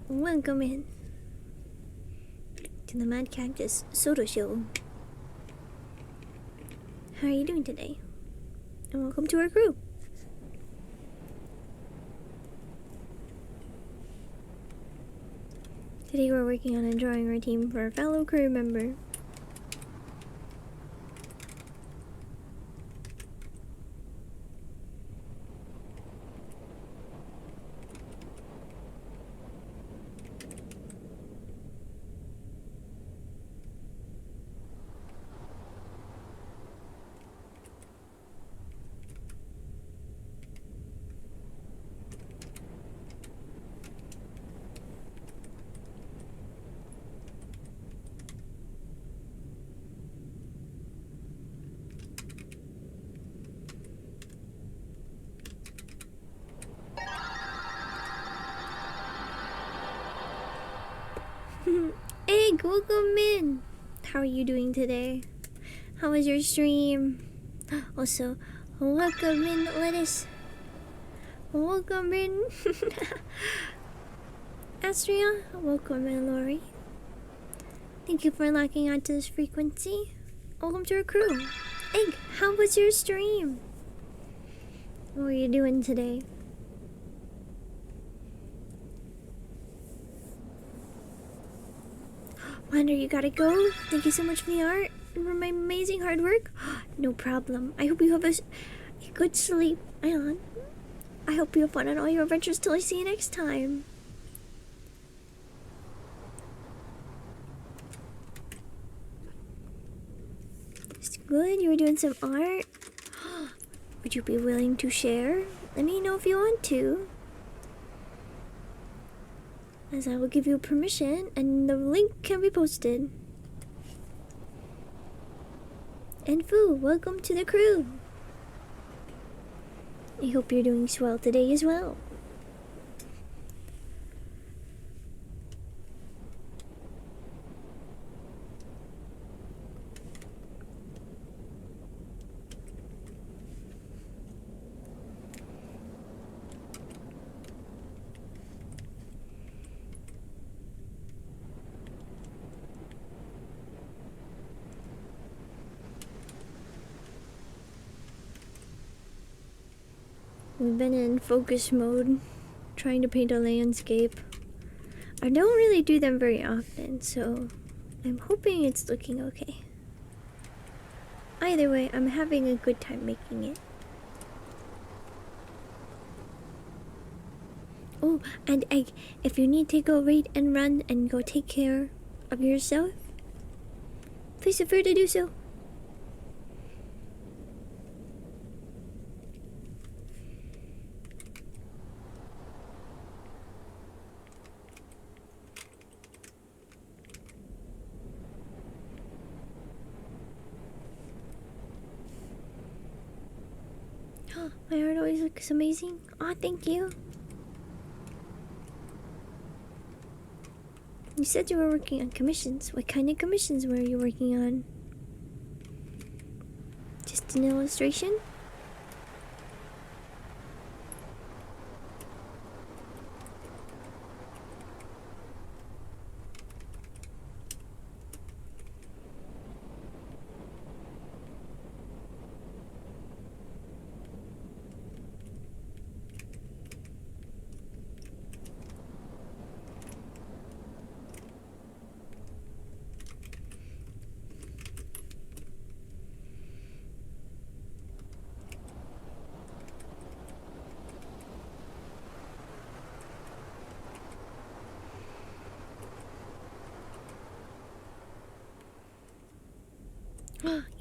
welcome in to the Mad Cactus Soda Show. How are you doing today? And welcome to our crew. Today we're working on a drawing routine for a fellow crew member. Hey, welcome in. How are you doing today? How was your stream? Also, welcome in, Lettuce. Welcome in, Astria. Welcome in, Lori. Thank you for locking onto this frequency. Welcome to our crew. Egg, how was your stream? What were you doing today? Wonder, you gotta go. Thank you so much for the art and for my amazing hard work. No problem. I hope you have a good sleep, Ion. I hope you have fun on all your adventures till I see you next time. It's good. You were doing some art. Would you be willing to share? Let me know if you want to, as I will give you permission and the link can be posted. And Fu, welcome to the crew. I hope you're doing swell today as well. We've been in focus mode, trying to paint a landscape. I don't really do them very often, so I'm hoping it's looking okay. Either way, I'm having a good time making it. Oh, and Egg, if you need to go raid and run and go take care of yourself, please feel free to do so. My art always looks amazing. Aw, thank you. You said you were working on commissions. What kind of commissions were you working on? Just an illustration?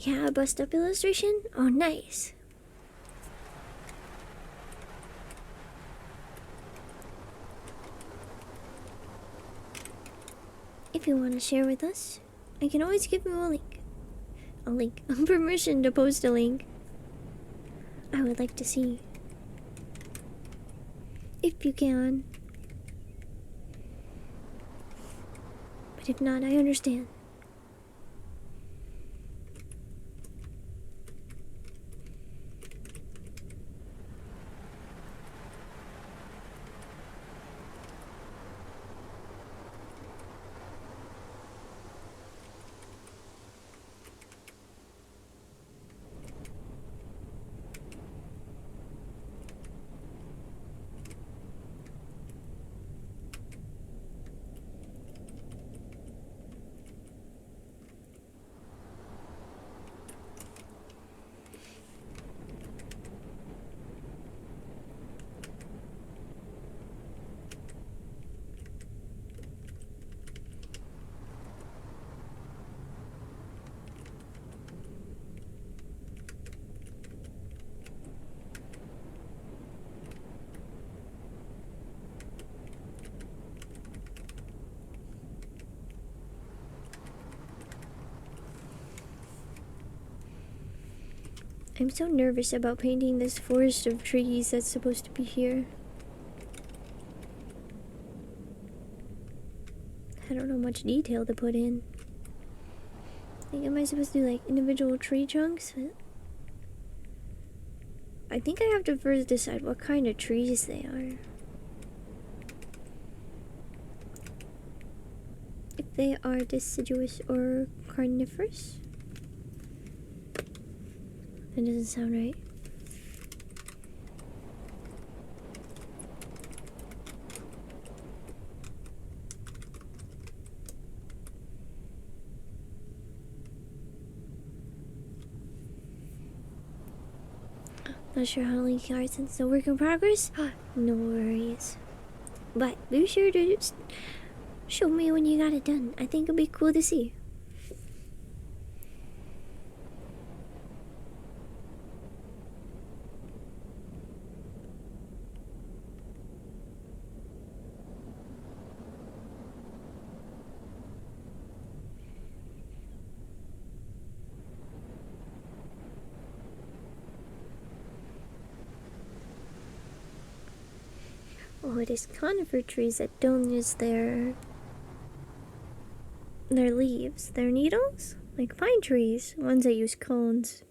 Yeah, a bust up illustration? Oh, nice. If you want to share with us, I can always give you a link. Permission to post a link. I would like to see. If you can. But if not, I understand. I'm so nervous about painting this forest of trees that's supposed to be here. I don't know much detail to put in. Like, am I supposed to do like individual tree trunks? I think I have to first decide what kind of trees they are. If they are deciduous or carnivorous. That doesn't sound right. Not sure how many cards since the work in progress. No worries. But be sure to just show me when you got it done. I think it'd be cool to see. Oh, it is conifer trees that don't use their leaves, their needles, like pine trees, ones that use cones.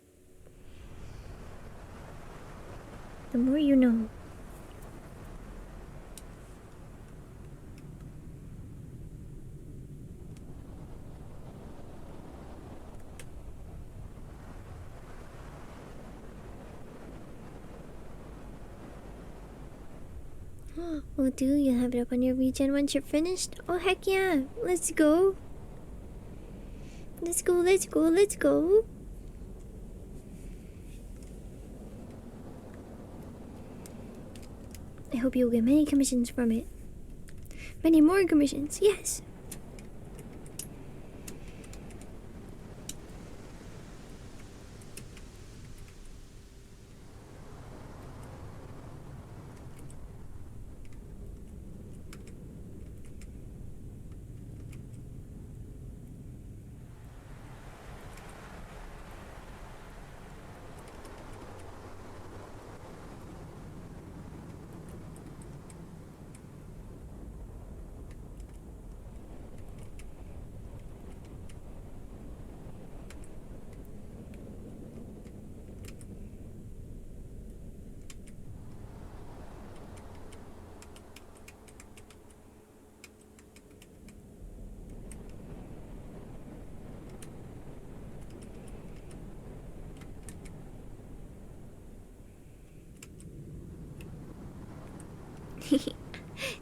The more you know. Well, do you have it up on your regen once you're finished? Oh, heck yeah! Let's go! Let's go, let's go, let's go! I hope you'll get many commissions from it. Many more commissions, yes!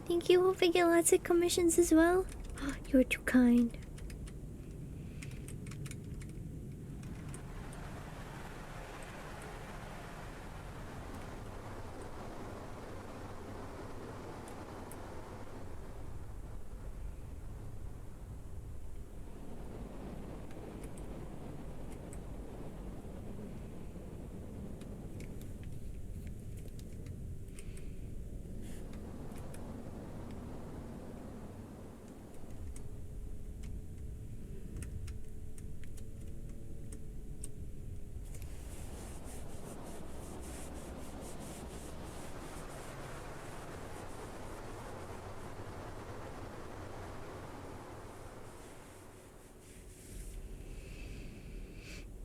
Thank you. Hope I get lots of commissions as well. You're too kind.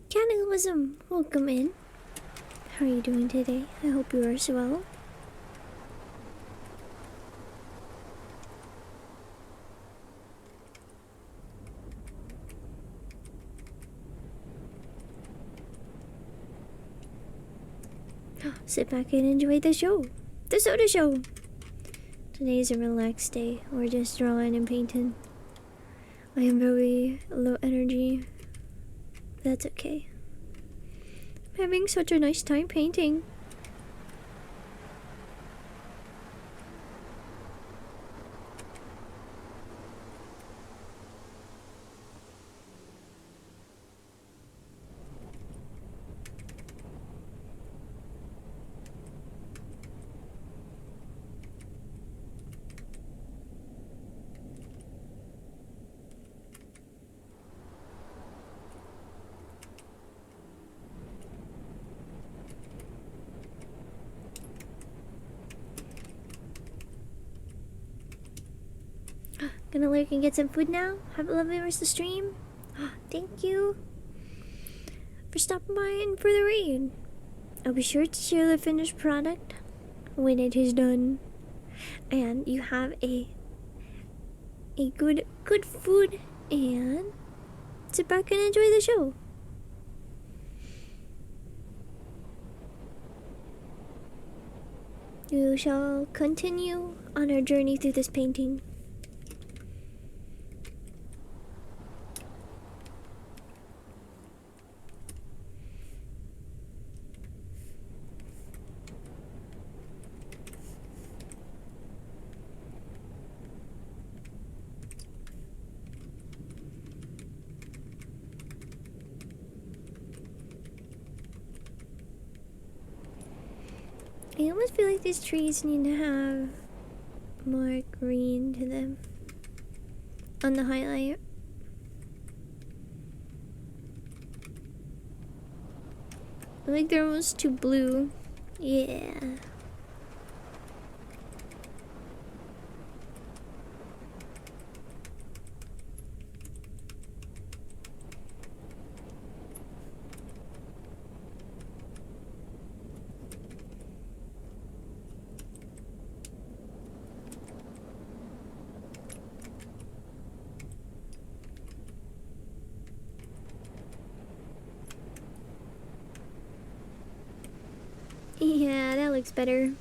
Cataclysm, welcome in. How are you doing today? I hope you are as well. Sit back and enjoy the show. The soda show. Today is a relaxed day. We're just drawing and painting. I am very low energy. That's okay. I'm having such a nice time painting. Gonna lurk and get some food now. Have a lovely rest of the stream. Thank you for stopping by and for the raid. I'll be sure to share the finished product when it is done. And you have a good food and sit back and enjoy the show. We shall continue on our journey through this painting. I almost feel like these trees need to have more green to them on the highlight. I think they're almost too blue. Yeah. Yeah, that looks better.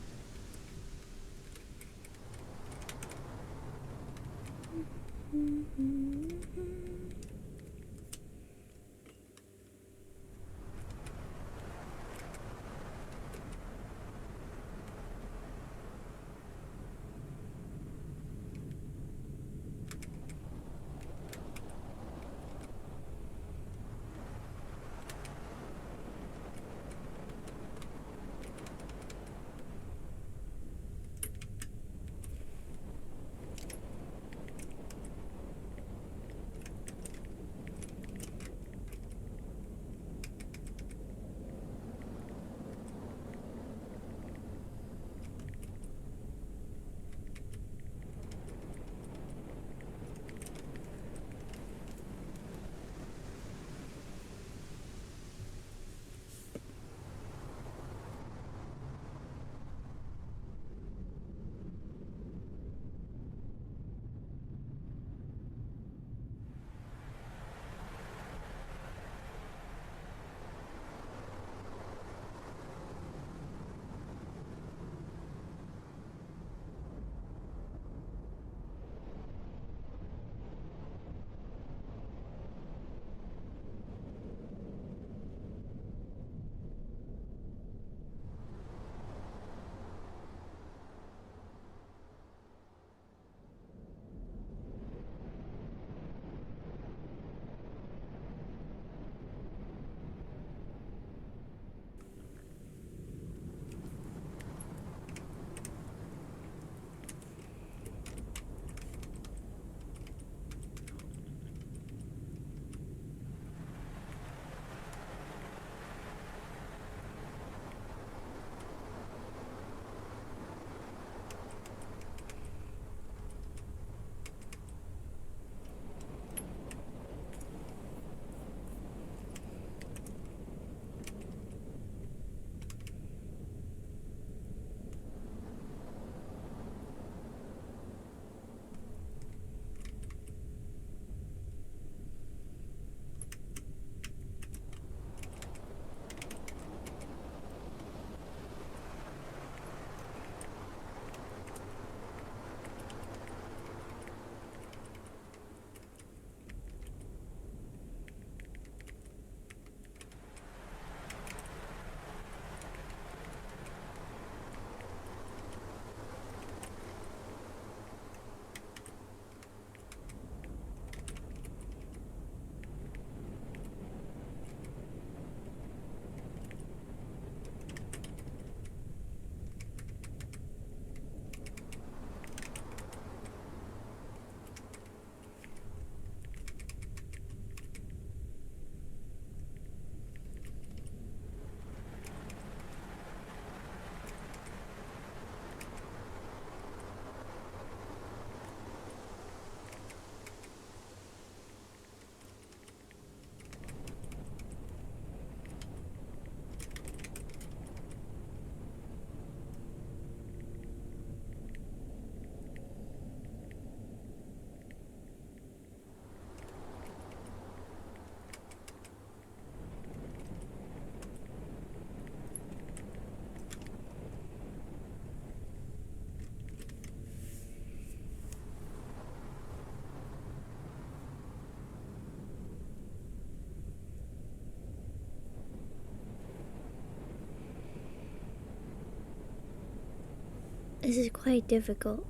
This is quite difficult.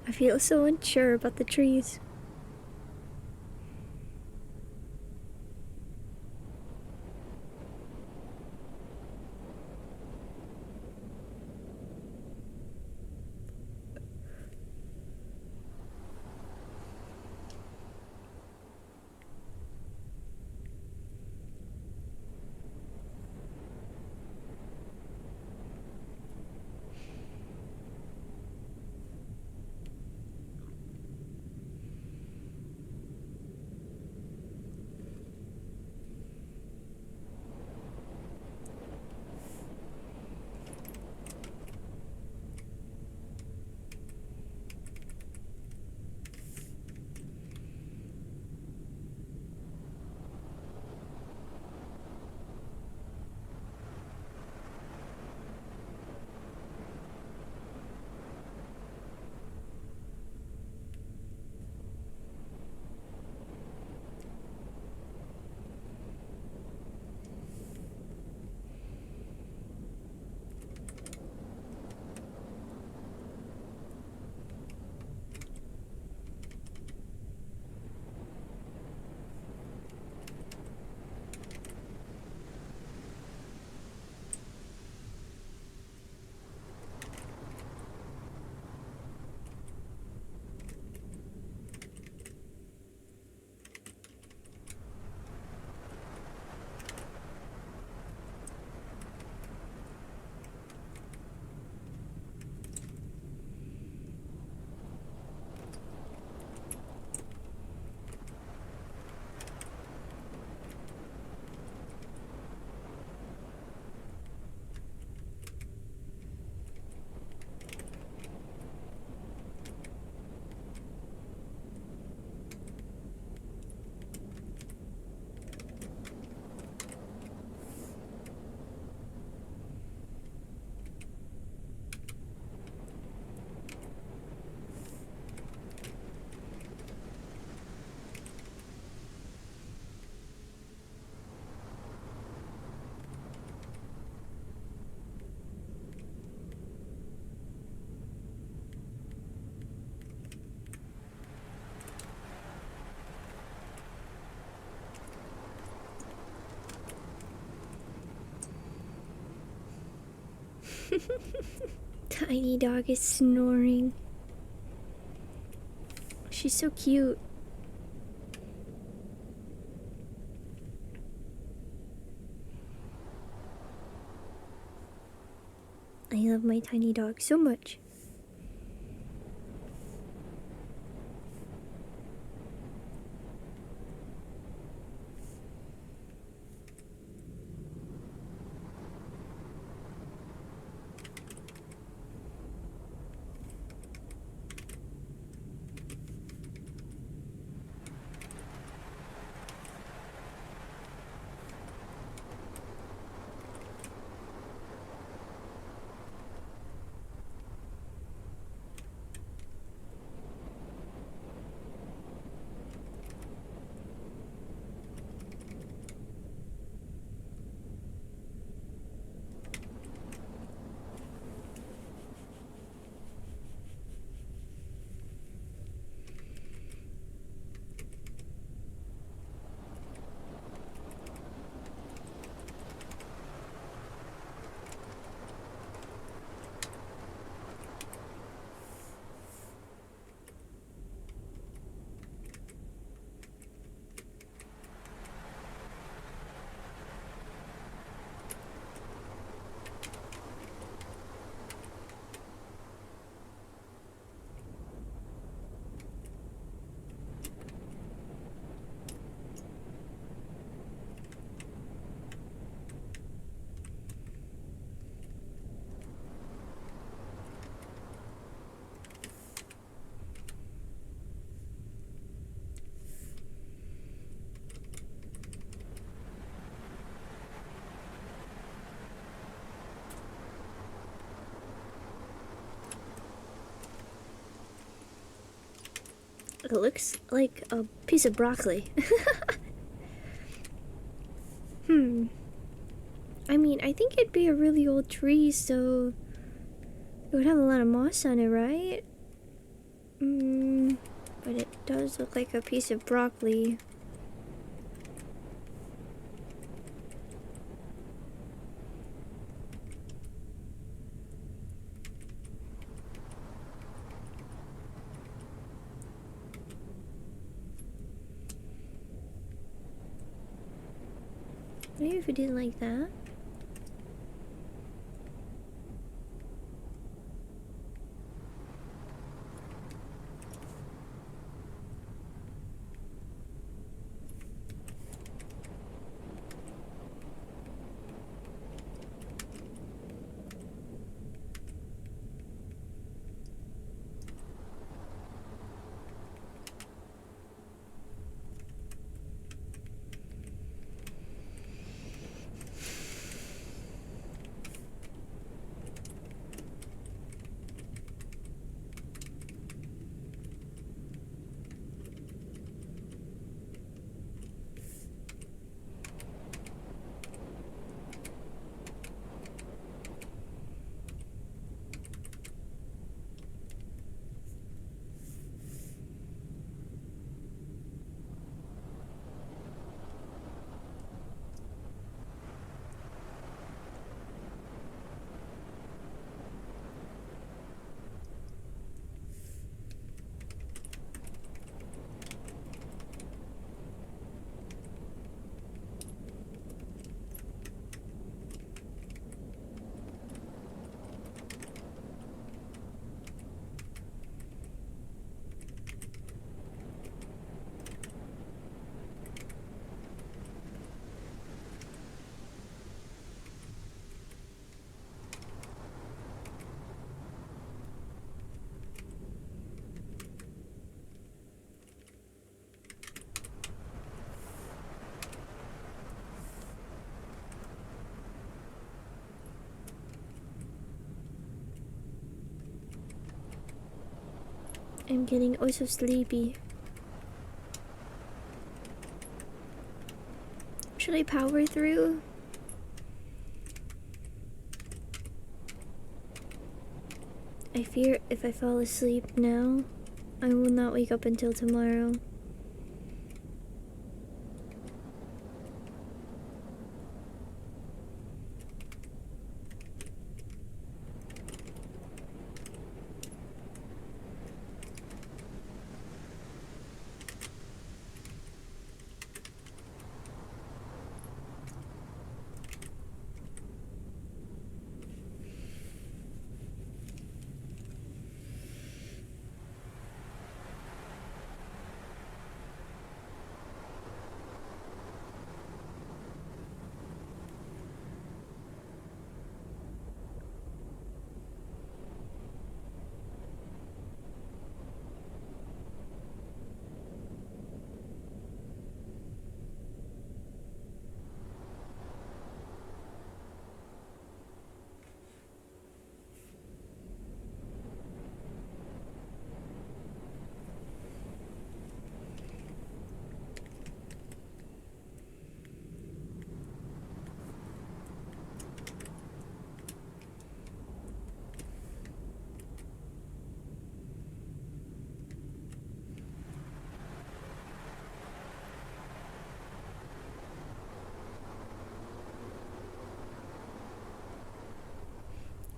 I feel so unsure about the trees. Tiny dog is snoring. She's so cute. I love my tiny dog so much. It looks like a piece of broccoli. I mean, I think it'd be a really old tree, so It would have a lot of moss on it, right? But it does look like a piece of broccoli. Maybe if we did like that. I'm getting oh so sleepy. Should I power through? I fear if I fall asleep now, I will not wake up until tomorrow.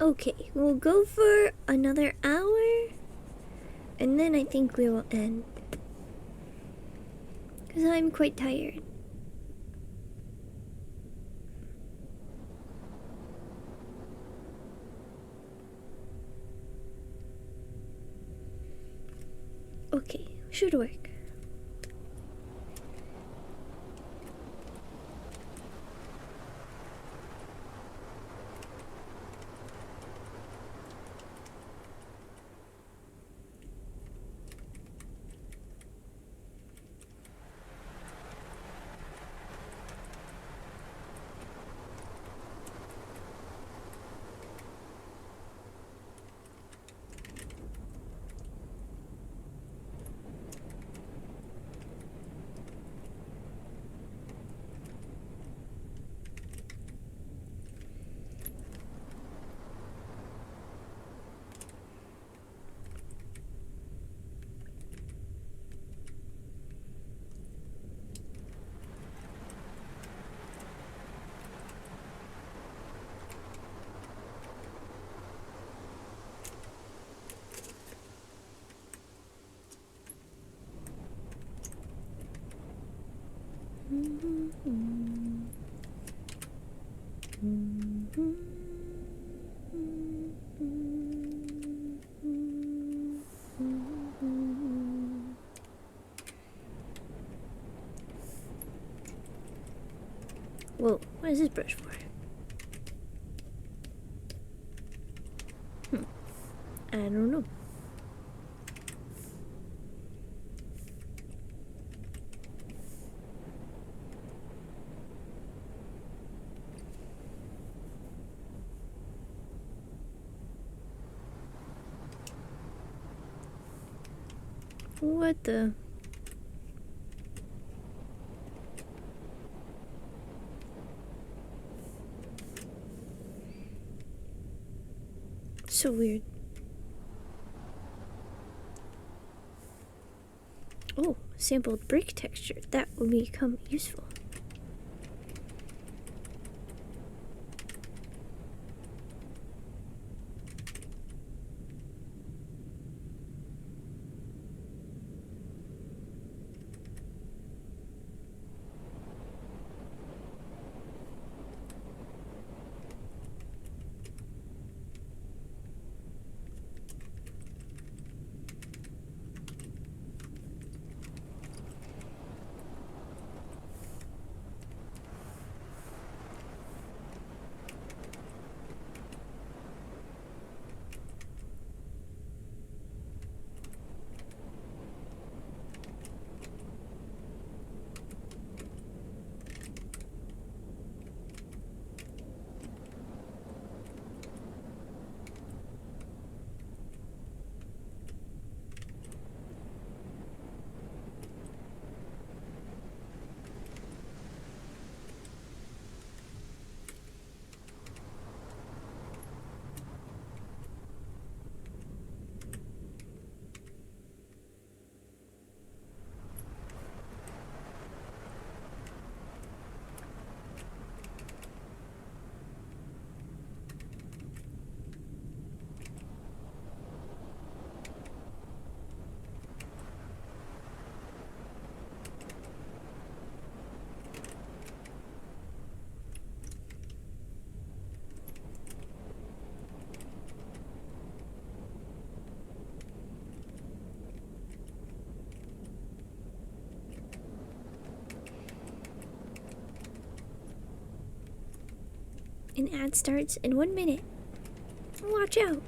Okay, we'll go for another hour and then I think we will end. Because I'm quite tired. Okay, should work. Whoa, what is this brush for? I don't know. What the? So weird. Oh, sampled brick texture. That will become useful. An ad starts in 1 minute. Watch out.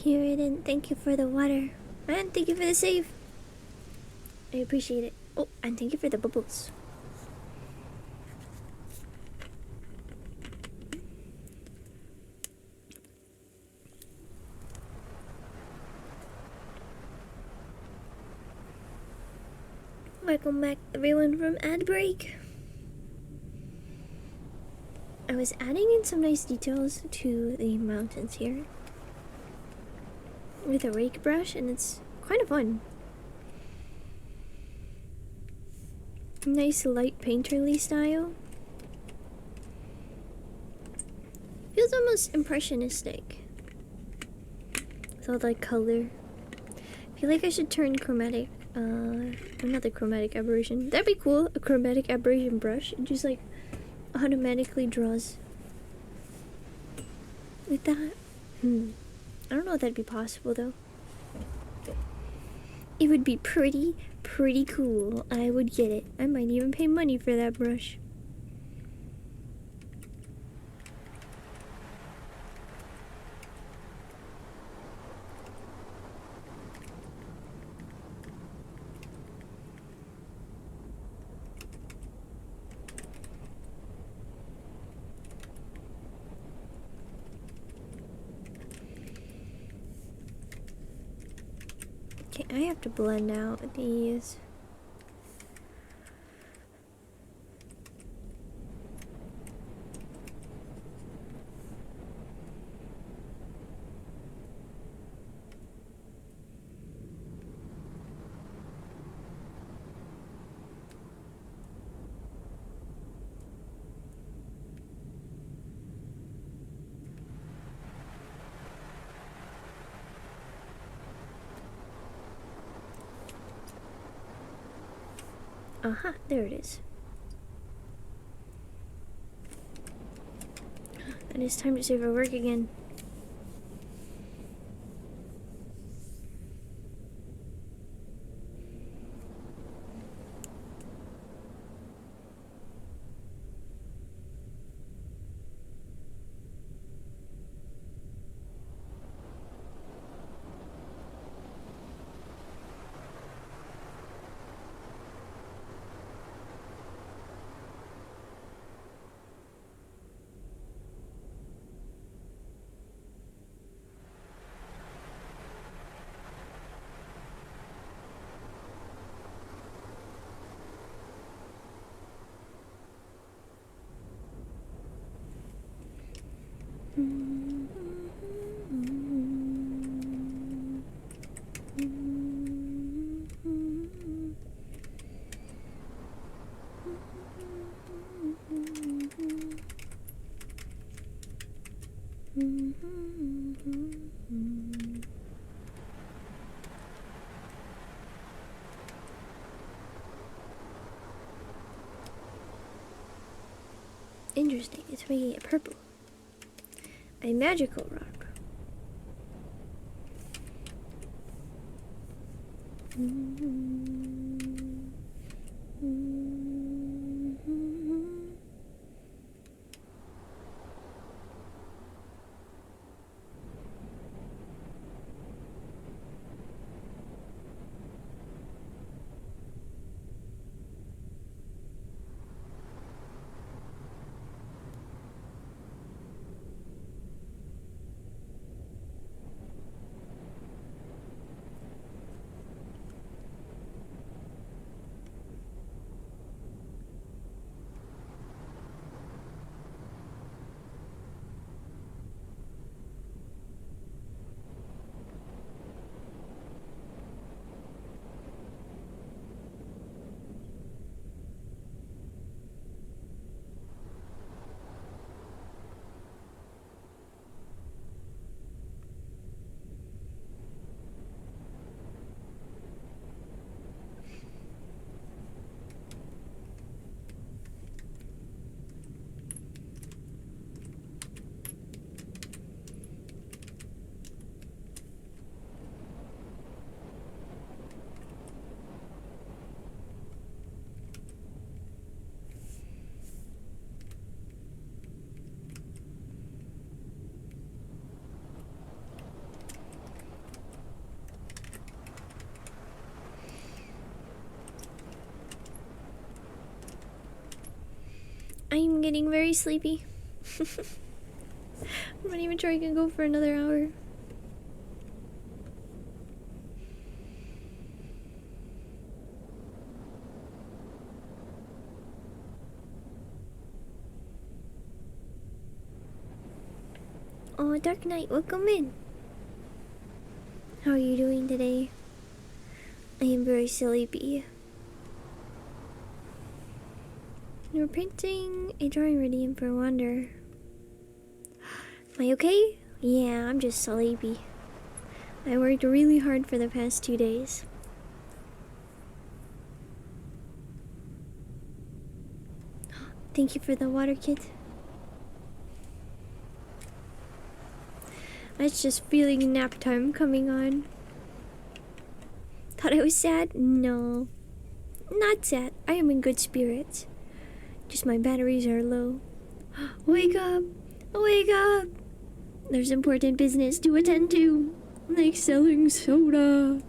Here it is. Thank you for the water. And thank you for the save. I appreciate it. Oh, and thank you for the bubbles. Welcome back, everyone, from ad break. I was adding in some nice details to the mountains here with a rake brush, and it's kind of fun. Nice light painterly style. Feels almost impressionistic. With all that color. I feel like I should turn chromatic, another chromatic aberration. That'd be cool, a chromatic aberration brush. It just like automatically draws with that. I don't know if that'd be possible though. It would be pretty cool. I would get it. I might even pay money for that brush. Okay, I have to blend out these. Aha, there it is. And it's time to save our work again. Interesting, it's making it purple. A magical rock. I'm getting very sleepy. I'm not even sure I can go for another hour. Oh, Dark Knight, welcome in. How are you doing today? I am very sleepy. You're painting a drawing ready in for Wander. Am I okay? Yeah, I'm just sleepy. I worked really hard for the past 2 days. Thank you for the water, kid. It's just feeling nap time coming on. Thought I was sad? No. Not sad. I am in good spirits. Just my batteries are low. Wake up! Wake up! There's important business to attend to. Like selling soda.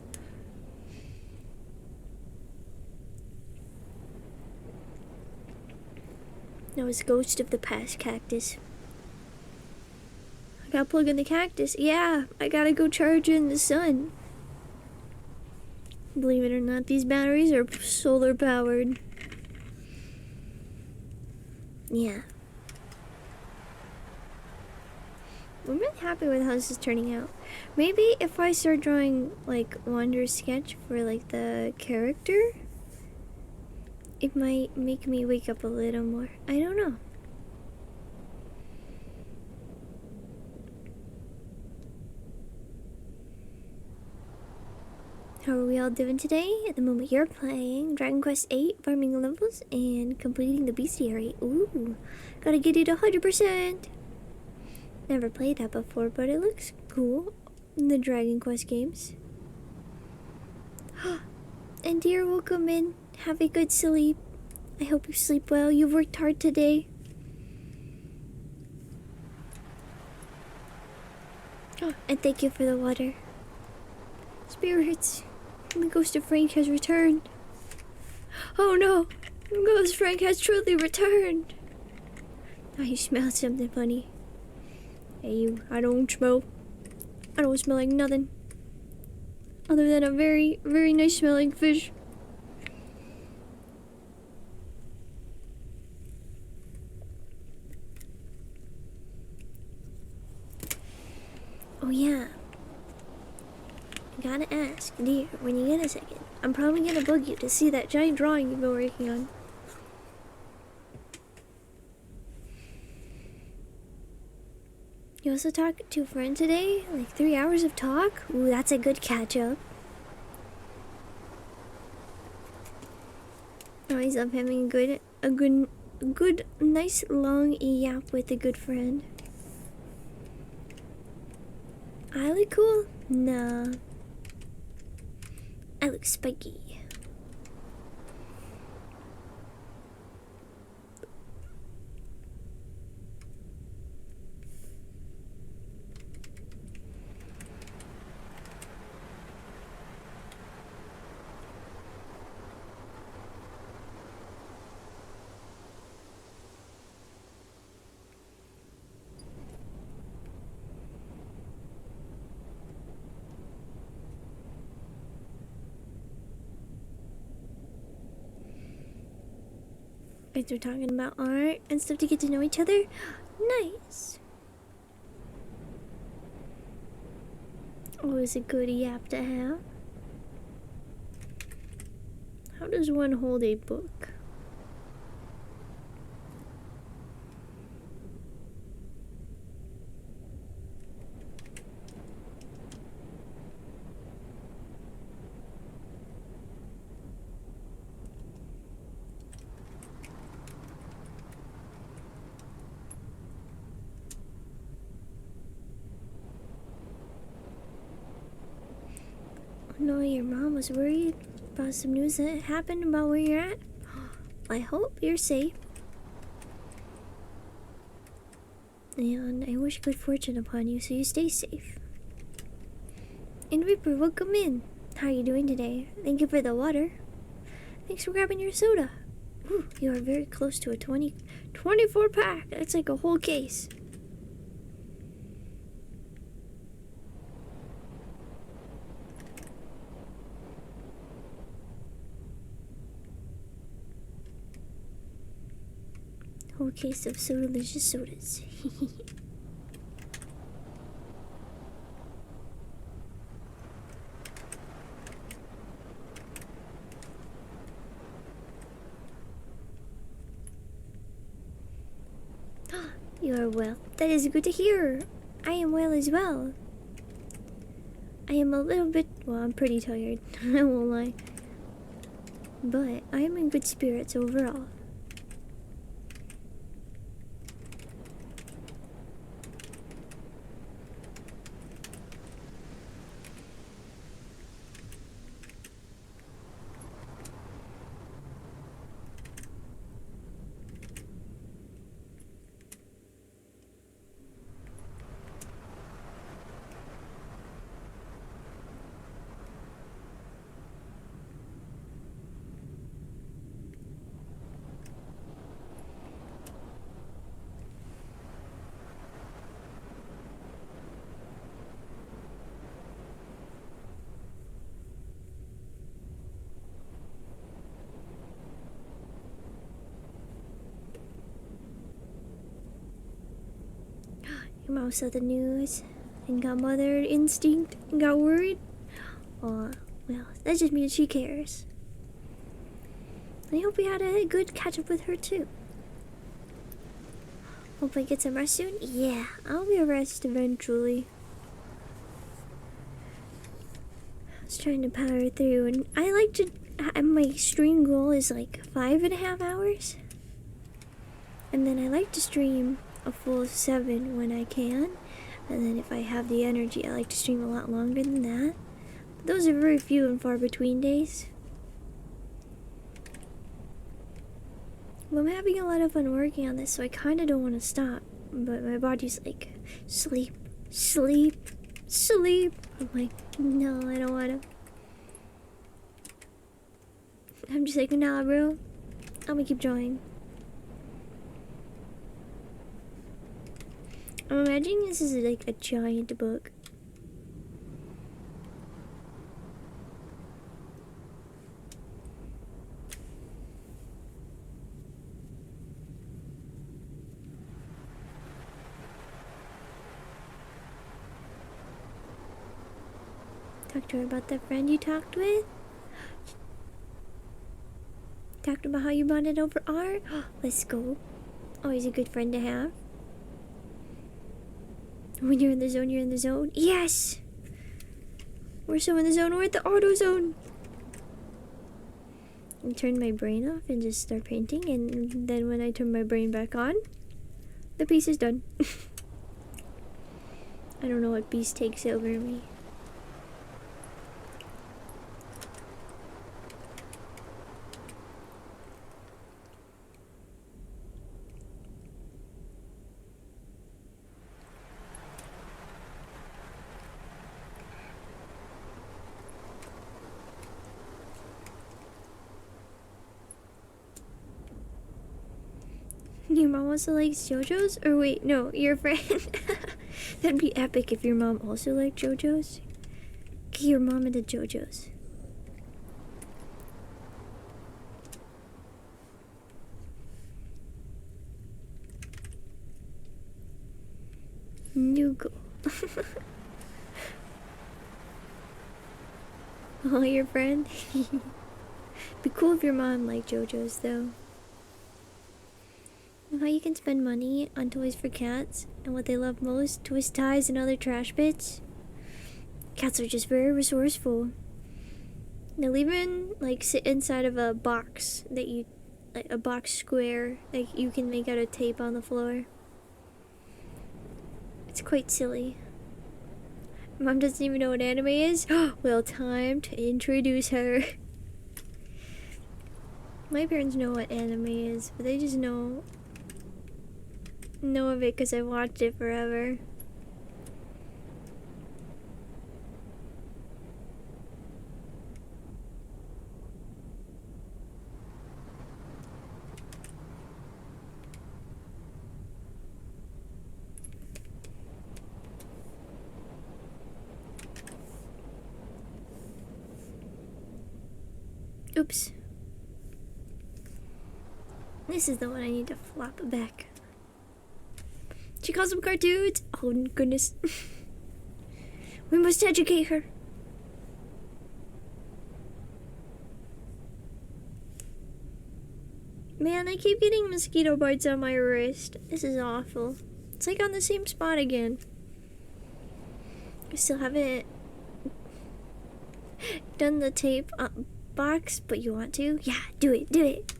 That was Ghost of the Past Cactus. I gotta plug in the cactus. Yeah, I gotta go charge in the sun. Believe it or not, these batteries are solar powered. Yeah. I'm really happy with how this is turning out. Maybe if I start drawing like Wander's sketch for like the character, it might make me wake up a little more. I don't know. How are we all doing today? At the moment you're playing Dragon Quest VIII, farming levels, and completing the bestiary. Ooh, gotta get it 100%. Never played that before, but it looks cool in the Dragon Quest games. And dear, welcome in. Have a good sleep. I hope you sleep well. You've worked hard today. And thank you for the water. Spirits. The ghost of Frank has returned. Oh no! Ghost Frank has truly returned! I smell something funny. Hey you, I don't smell like nothing. Other than a very, very nice smelling fish. Oh yeah. I gotta ask, dear, when you get a second, I'm probably gonna bug you to see that giant drawing you've been working on. You also talked to a friend today? Like 3 hours of talk? Ooh, that's a good catch up. Always love having a good, nice long yap with a good friend. I look cool? Nah. I look spiky. Guys are talking about art and stuff to get to know each other. Nice. Always a good yap to have. How does one hold a book? No, your mom was worried about some news that happened about where you're at. I hope you're safe. And I wish good fortune upon you so you stay safe. And Reaper, welcome in. How are you doing today? Thank you for the water. Thanks for grabbing your soda. Ooh, you are very close to a 24 pack. That's like a whole case. Whole case of Sodalicious sodas. You are well. That is good to hear. I am well as well. I am a little bit, well, I'm pretty tired. I won't lie. But I am in good spirits overall. Your mom saw the news and got mother instinct and got worried. Oh, well, that just means she cares. I hope we had a good catch up with her too. Hope I get some rest soon. Yeah, I'll be a rest eventually. I was trying to power through, and I like to. My stream goal is like 5.5 hours, and then I like to stream a full 7 when I can, and then if I have the energy, I like to stream a lot longer than that. But those are very few and far between days. Well, I'm having a lot of fun working on this, so I kind of don't want to stop. But my body's like, sleep, sleep, sleep. I'm like, no, I don't want to. I'm just like, nah, bro. I'm gonna keep drawing. I'm imagining this is like a giant book. Talk to her about that friend you talked with. Talked about how you bonded over art. Let's go. Always a good friend to have. When you're in the zone, you're in the zone. Yes! We're so in the zone. We're at the auto zone. I turn my brain off and just start painting. And then when I turn my brain back on, the piece is done. I don't know what piece takes over me. Your mom also likes JoJo's? Or wait, no, your friend. That'd be epic if your mom also liked JoJo's. Get your mom into JoJo's. New goal. Oh, your friend? Be cool if your mom liked JoJo's though. How you can spend money on toys for cats and what they love most, twist ties and other trash bits. Cats are just very resourceful. They'll even like sit inside of a box that you, like a box square that you can make out of tape on the floor. It's quite silly. Mom doesn't even know what anime is. Well, time to introduce her. My parents know what anime is, but they just know of it because I watched it forever. Oops. This is the one I need to flop back. She calls them cartoons. Oh goodness. We must educate her. Man, I keep getting mosquito bites on my wrist. This is awful. It's like on the same spot again. I still haven't done the tape box, but you want to? Yeah, do it, do it.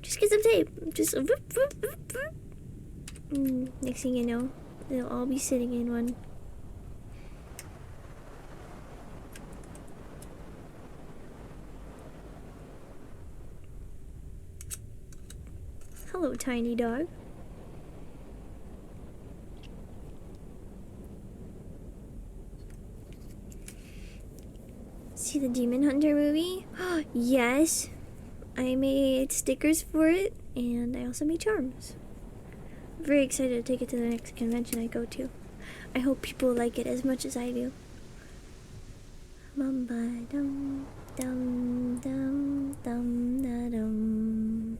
Just get some tape. Just whoop, whoop, whoop, whoop. Next thing you know, they'll all be sitting in one. Hello, tiny dog. See the Demon Hunter movie? Yes. I made stickers for it, and I also made charms. I'm very excited to take it to the next convention I go to. I hope people like it as much as I do. Bum ba dum dum dum dum da dum.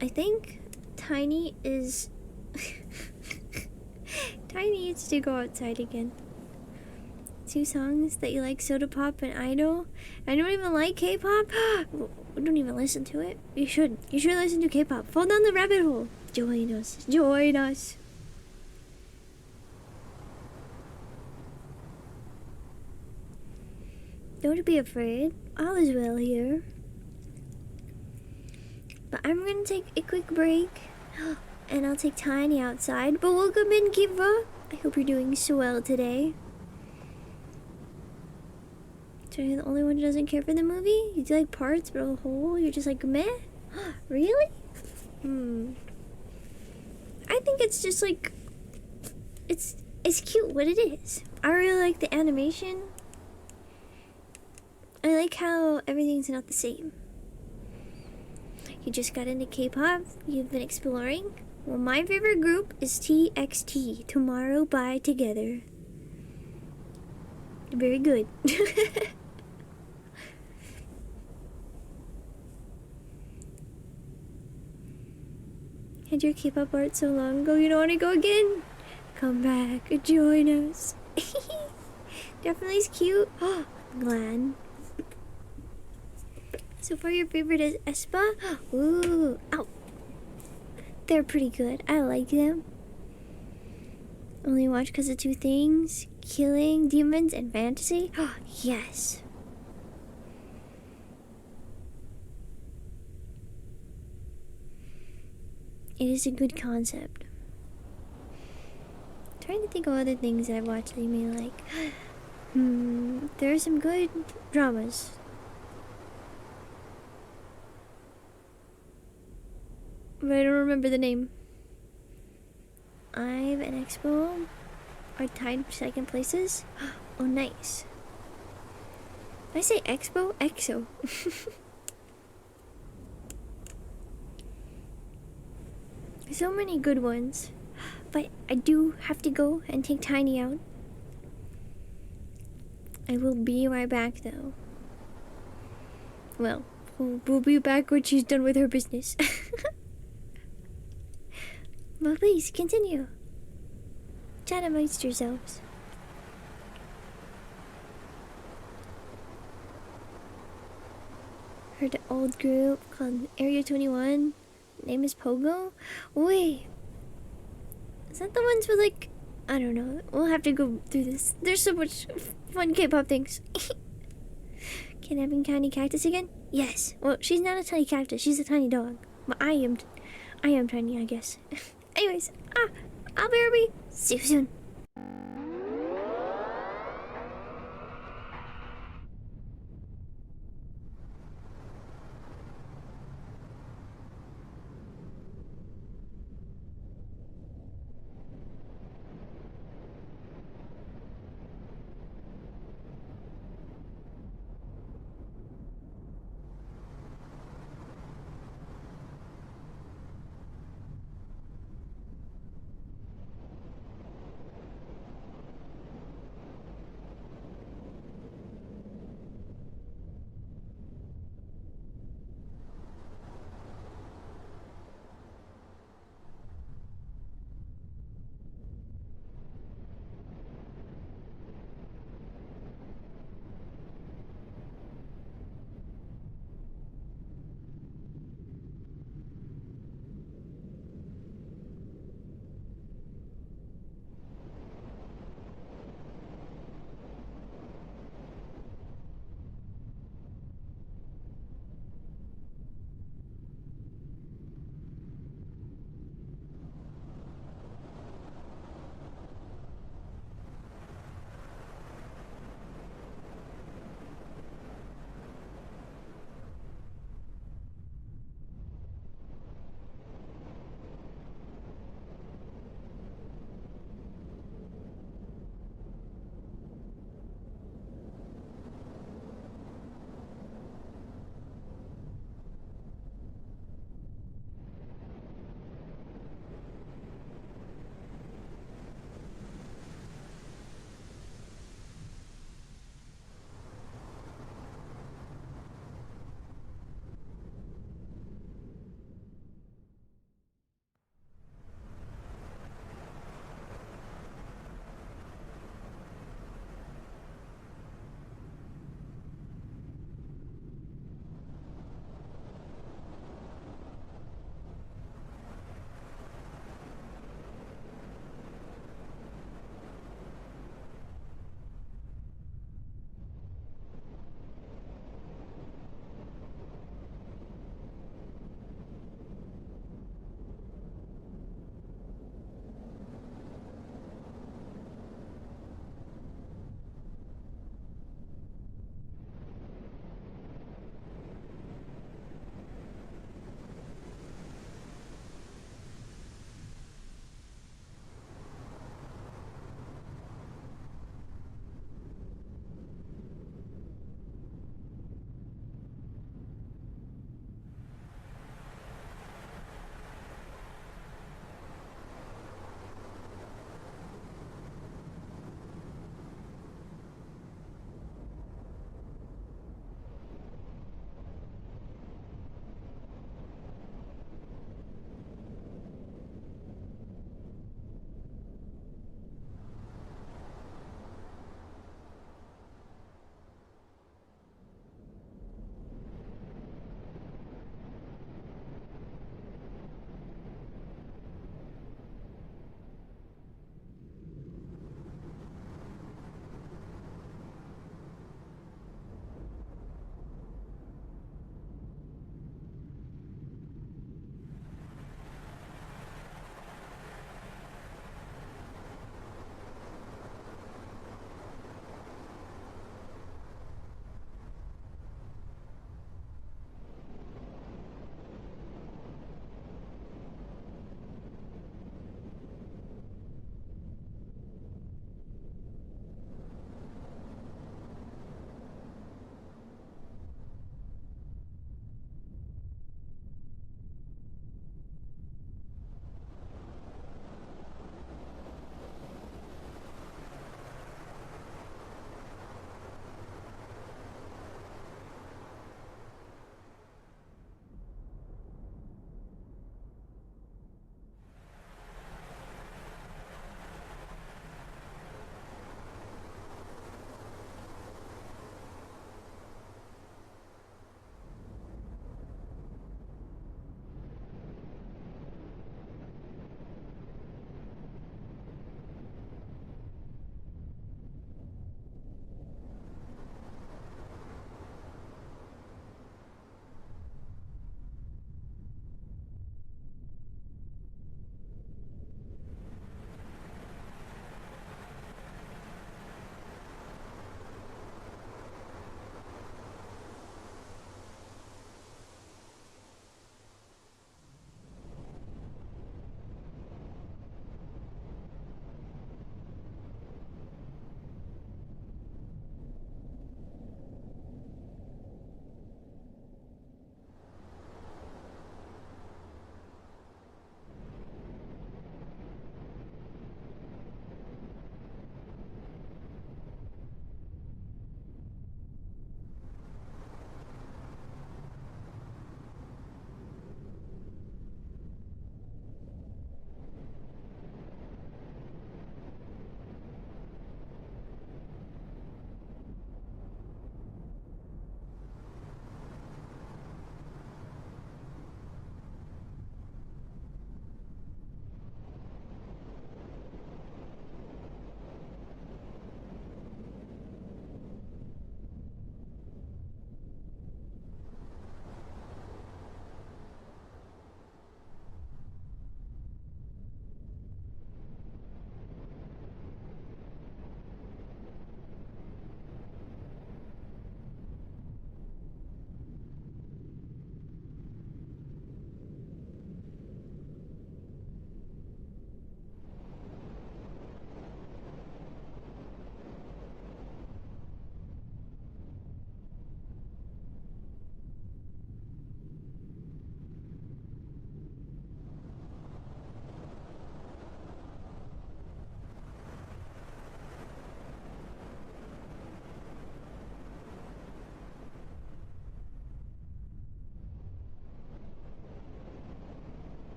I think Tiny is Tiny needs to go outside again. 2 songs that you like, Soda Pop and Idol. I don't even like K-pop. We don't even listen to it. You should listen to K-pop. Fall down the rabbit hole. Join us. Join us. Don't be afraid. All is well here. But I'm gonna take a quick break. And I'll take Tiny outside. But welcome in, Kiva. I hope you're doing so well today. So you're the only one who doesn't care for the movie? You do like parts, but a whole, you're just like, meh? Really? I think it's just like, it's cute what it is. I really like the animation. I like how everything's not the same. You just got into K-pop, you've been exploring. Well, my favorite group is TXT, Tomorrow by Together. Very good. Had your K-pop art so long ago, you don't want to go again? Come back, join us. Definitely is cute. I'm glad. So far your favorite is aespa? Ooh, ow. They're pretty good. I like them. Only watch because of 2 things. Killing demons and fantasy? Yes. It is a good concept. I'm trying to think of other things I've watched that you may like. There are some good dramas. But I don't remember the name. I've and Expo are tied 2nd places. Oh, nice. Did I say Expo? EXO. So many good ones. But I do have to go and take Tiny out. I will be right back though. Well, we'll be back when she's done with her business. Well, please, continue. Chat amongst yourselves. Heard an old group called Area 21. Name is Pogo? Wait. Is that the ones with like... I don't know. We'll have to go through this. There's so much fun K-pop things. Kidnapping Tiny Cactus again? Yes. Well, she's not a tiny cactus. She's a tiny dog. But I am tiny, I guess. Anyways, I'll be right back. See you soon.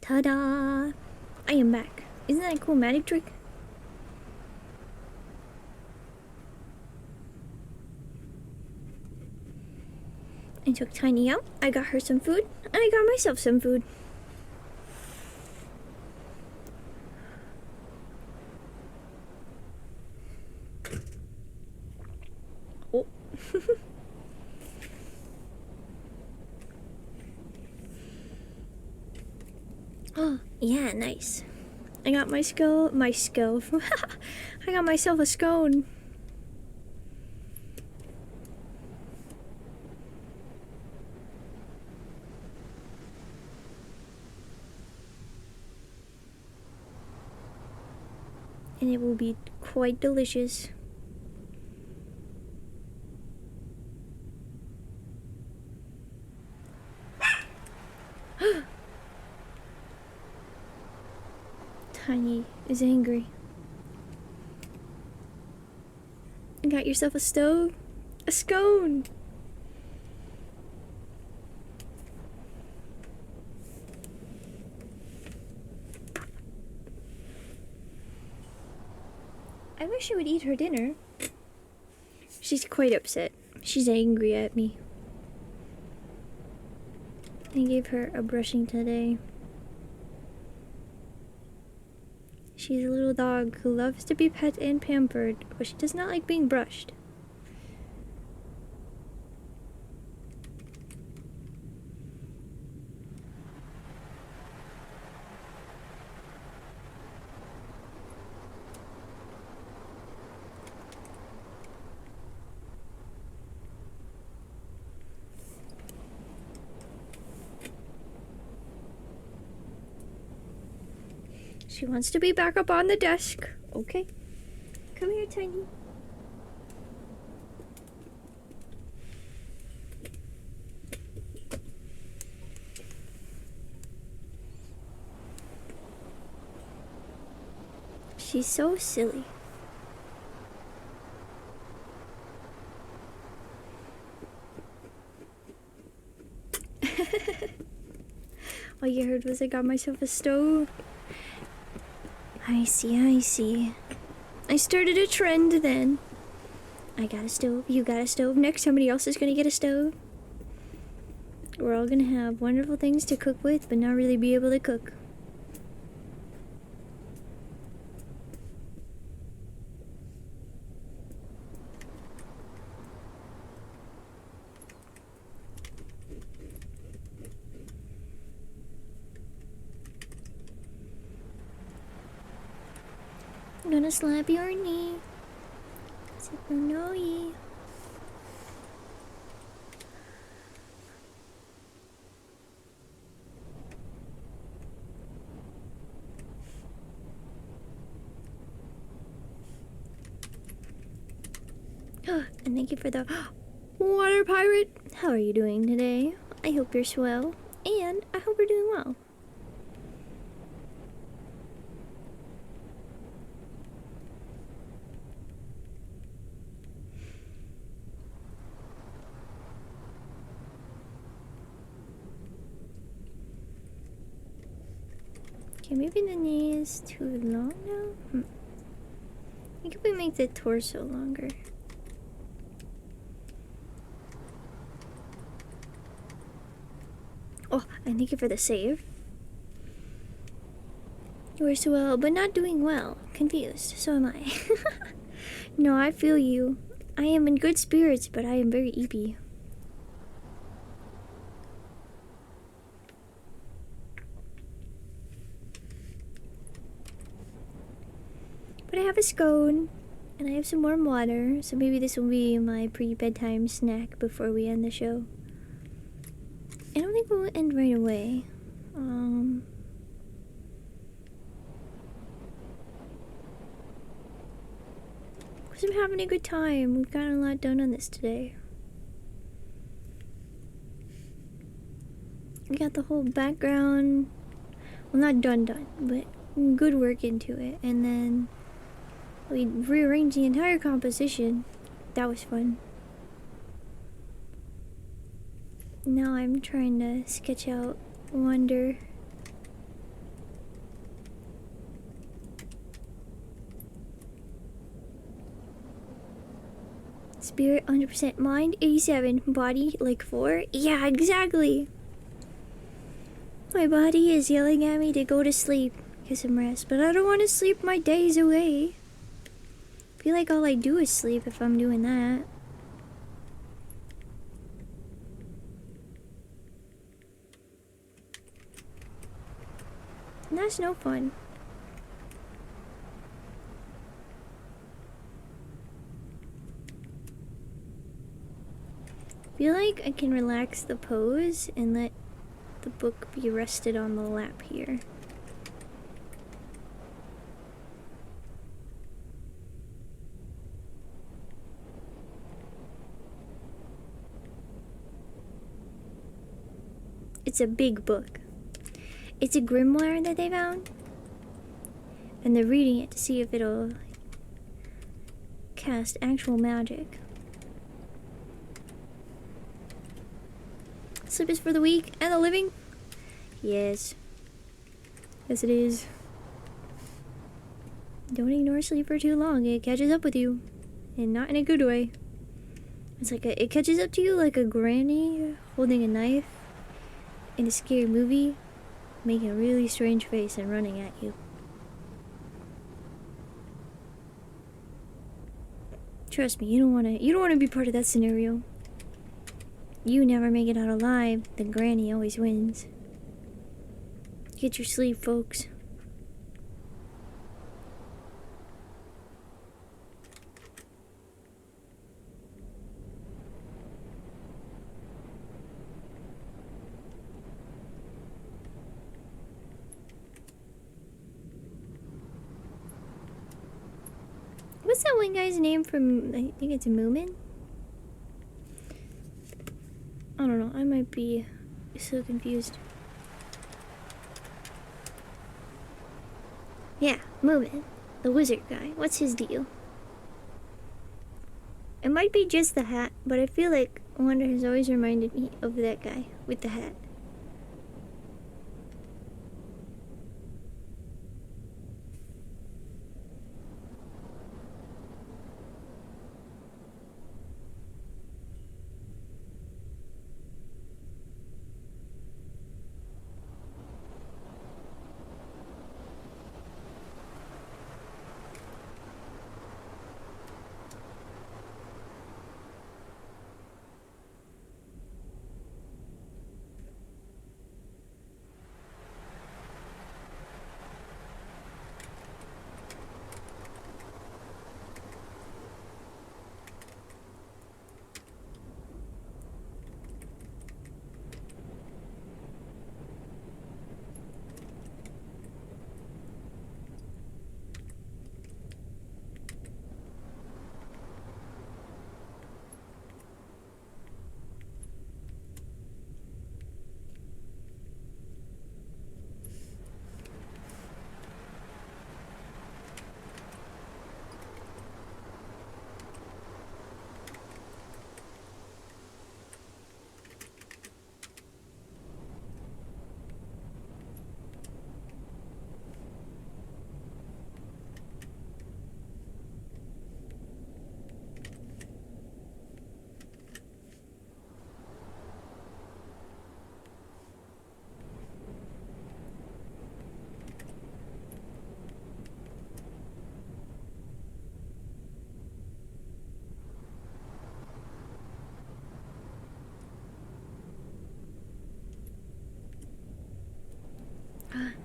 Ta-da! I am back. Isn't that a cool magic trick? I took Tiny out, I got her some food, and I got myself some food. Oh. Oh, yeah, nice. I got my I got myself a scone. And it will be quite delicious. Tiny is angry. You got yourself a stove? A scone! I wish she would eat her dinner. She's quite upset. She's angry at me. I gave her a brushing today. She's a little dog who loves to be pet and pampered, but she does not like being brushed. She wants to be back up on the desk. Okay. Come here, Tiny. She's so silly. All you heard was I got myself a stove. I see. I started a trend then. I got a stove, you got a stove, next somebody else is gonna get a stove. We're all gonna have wonderful things to cook with, but not really be able to cook. I'm gonna slap your knee. Super annoying. And thank you for the water pirate. How are you doing today? I hope you're swell, and I hope you're doing well. Okay, maybe the knee is too long now. I think if we make the torso longer. Oh, and thank you for the save. You are so well, but not doing well. Confused, so am I. No, I feel you. I am in good spirits, but I am very eepy. But I have a scone, and I have some warm water, so maybe this will be my pre-bedtime snack before we end the show. I don't think we'll end right away. Because I'm having a good time. We've gotten a lot done on this today. We got the whole background, well, not done, but good work into it. And then we rearranged the entire composition. That was fun. Now I'm trying to sketch out Wonder. spirit 100%, mind 87, body like 4. Yeah, exactly. My body is yelling at me to go to sleep, get some rest, but I don't want to sleep my days away. I feel like all I do is sleep if I'm doing that. And that's no fun. I feel like I can relax the pose and let the book be rested on the lap here. It's a big book. It's a grimoire that they found, and they're reading it to see if it'll cast actual magic. Sleep is for the weak and the living? Yes. Yes, it is. Don't ignore sleep for too long. It catches up with you. And not in a good way. It's like it catches up to you like a granny holding a knife in a scary movie, making a really strange face and running at you. Trust me, you don't wanna be part of that scenario. You never make it out alive, then Granny always wins. Get your sleep, folks. What's that one guy's name from, I think it's Moomin? I don't know, I might be so confused. Yeah, Moomin, the wizard guy. What's his deal? It might be just the hat, but I feel like Wanda has always reminded me of that guy with the hat.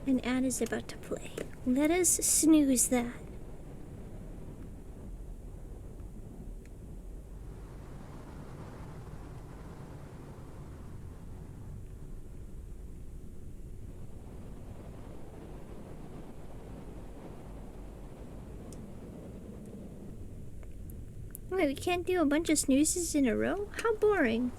An ad is about to play. Let us snooze that. Wait, we can't do a bunch of snoozes in a row? How boring.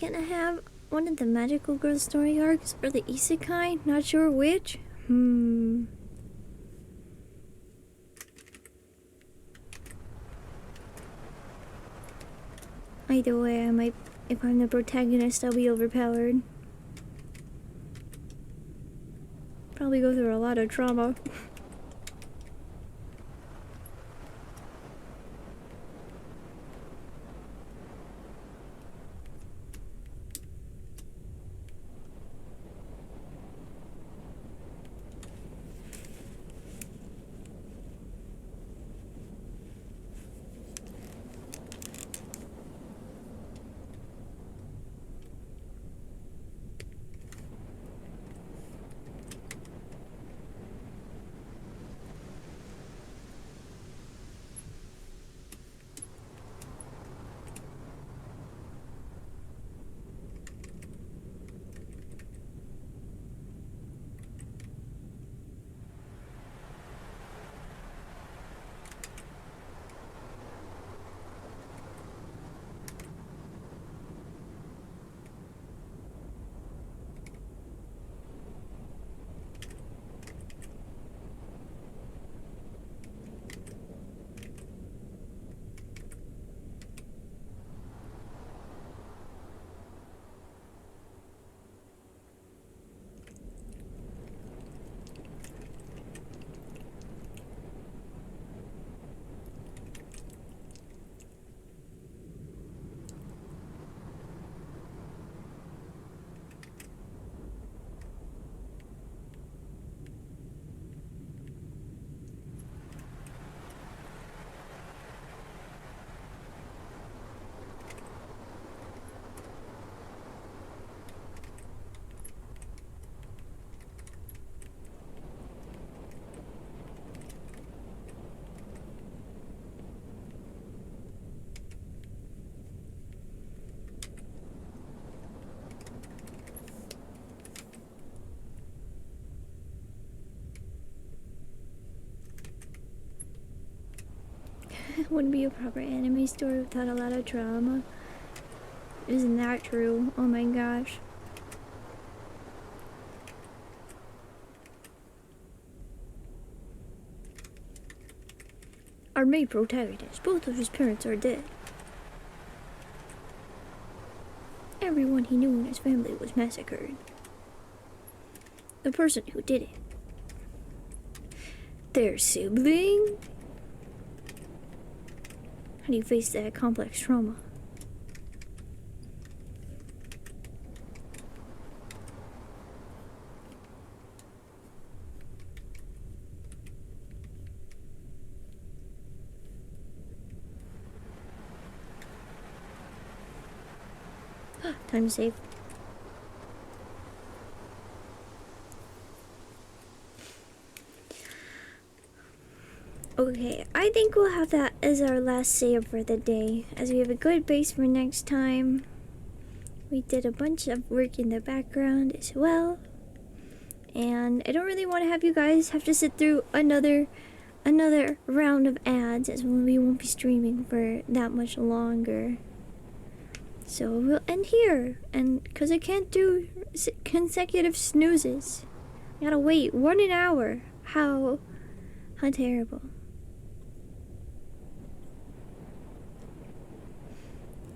Can I have one of the magical girl story arcs or the isekai? Not sure which. Either way, I might. If I'm the protagonist, I'll be overpowered. Probably go through a lot of trauma. Wouldn't be a proper anime story without a lot of drama. Isn't that true? Oh my gosh. Our main protagonist, both of his parents are dead. Everyone he knew in his family was massacred. The person who did it, their sibling? How do you face that complex trauma? Time to save. Okay, I think we'll have that as our last save for the day, as we have a good base for next time. We did a bunch of work in the background as well. And I don't really want to have you guys have to sit through another round of ads, as we won't be streaming for that much longer. So we'll end here, and because I can't do consecutive snoozes, I gotta wait 1 hour. How terrible.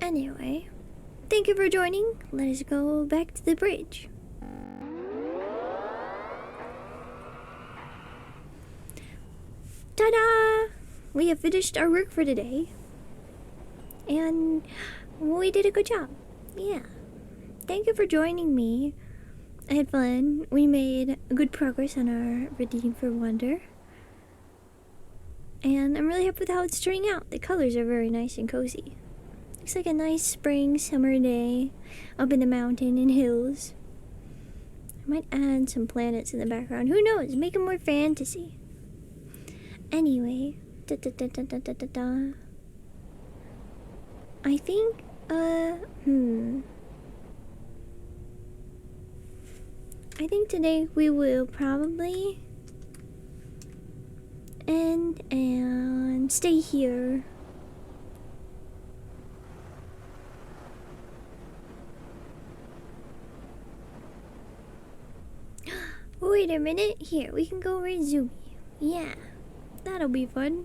Anyway, thank you for joining. Let us go back to the bridge. Ta-da! We have finished our work for today. And we did a good job. Yeah. Thank you for joining me. I had fun. We made good progress on our Redeem for Wonder. And I'm really happy with how it's turning out. The colors are very nice and cozy. Looks like a nice spring summer day up in the mountain and hills. I might add some planets in the background. Who knows? Make it more fantasy. Anyway, I think, I think today we will probably end and stay here. wait a minute. Here, we can go raid Zuby. Yeah, that'll be fun.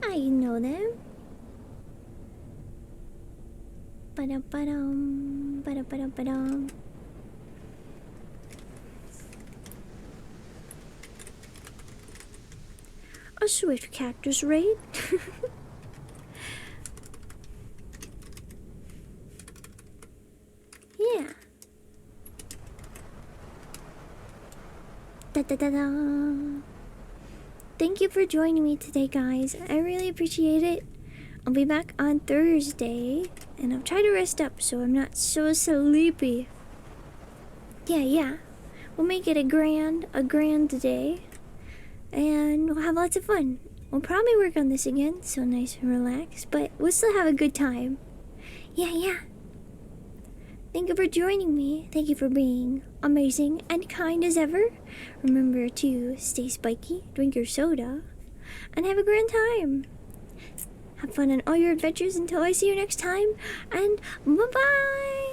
I know them. Ba-da-ba-dum, ba-da-ba-dum. A Swift Cactus raid. Yeah. Da-da-da-da. Thank you for joining me today, guys. I really appreciate it. I'll be back on Thursday, and I'll try to rest up so I'm not so sleepy. Yeah. We'll make it a grand day, and we'll have lots of fun. We'll probably work on this again, so nice and relaxed, but we'll still have a good time. Yeah. Thank you for joining me. Thank you for being amazing and kind as ever. Remember to stay spiky, drink your soda, and have a grand time. Have fun on all your adventures until I see you next time, and bye-bye!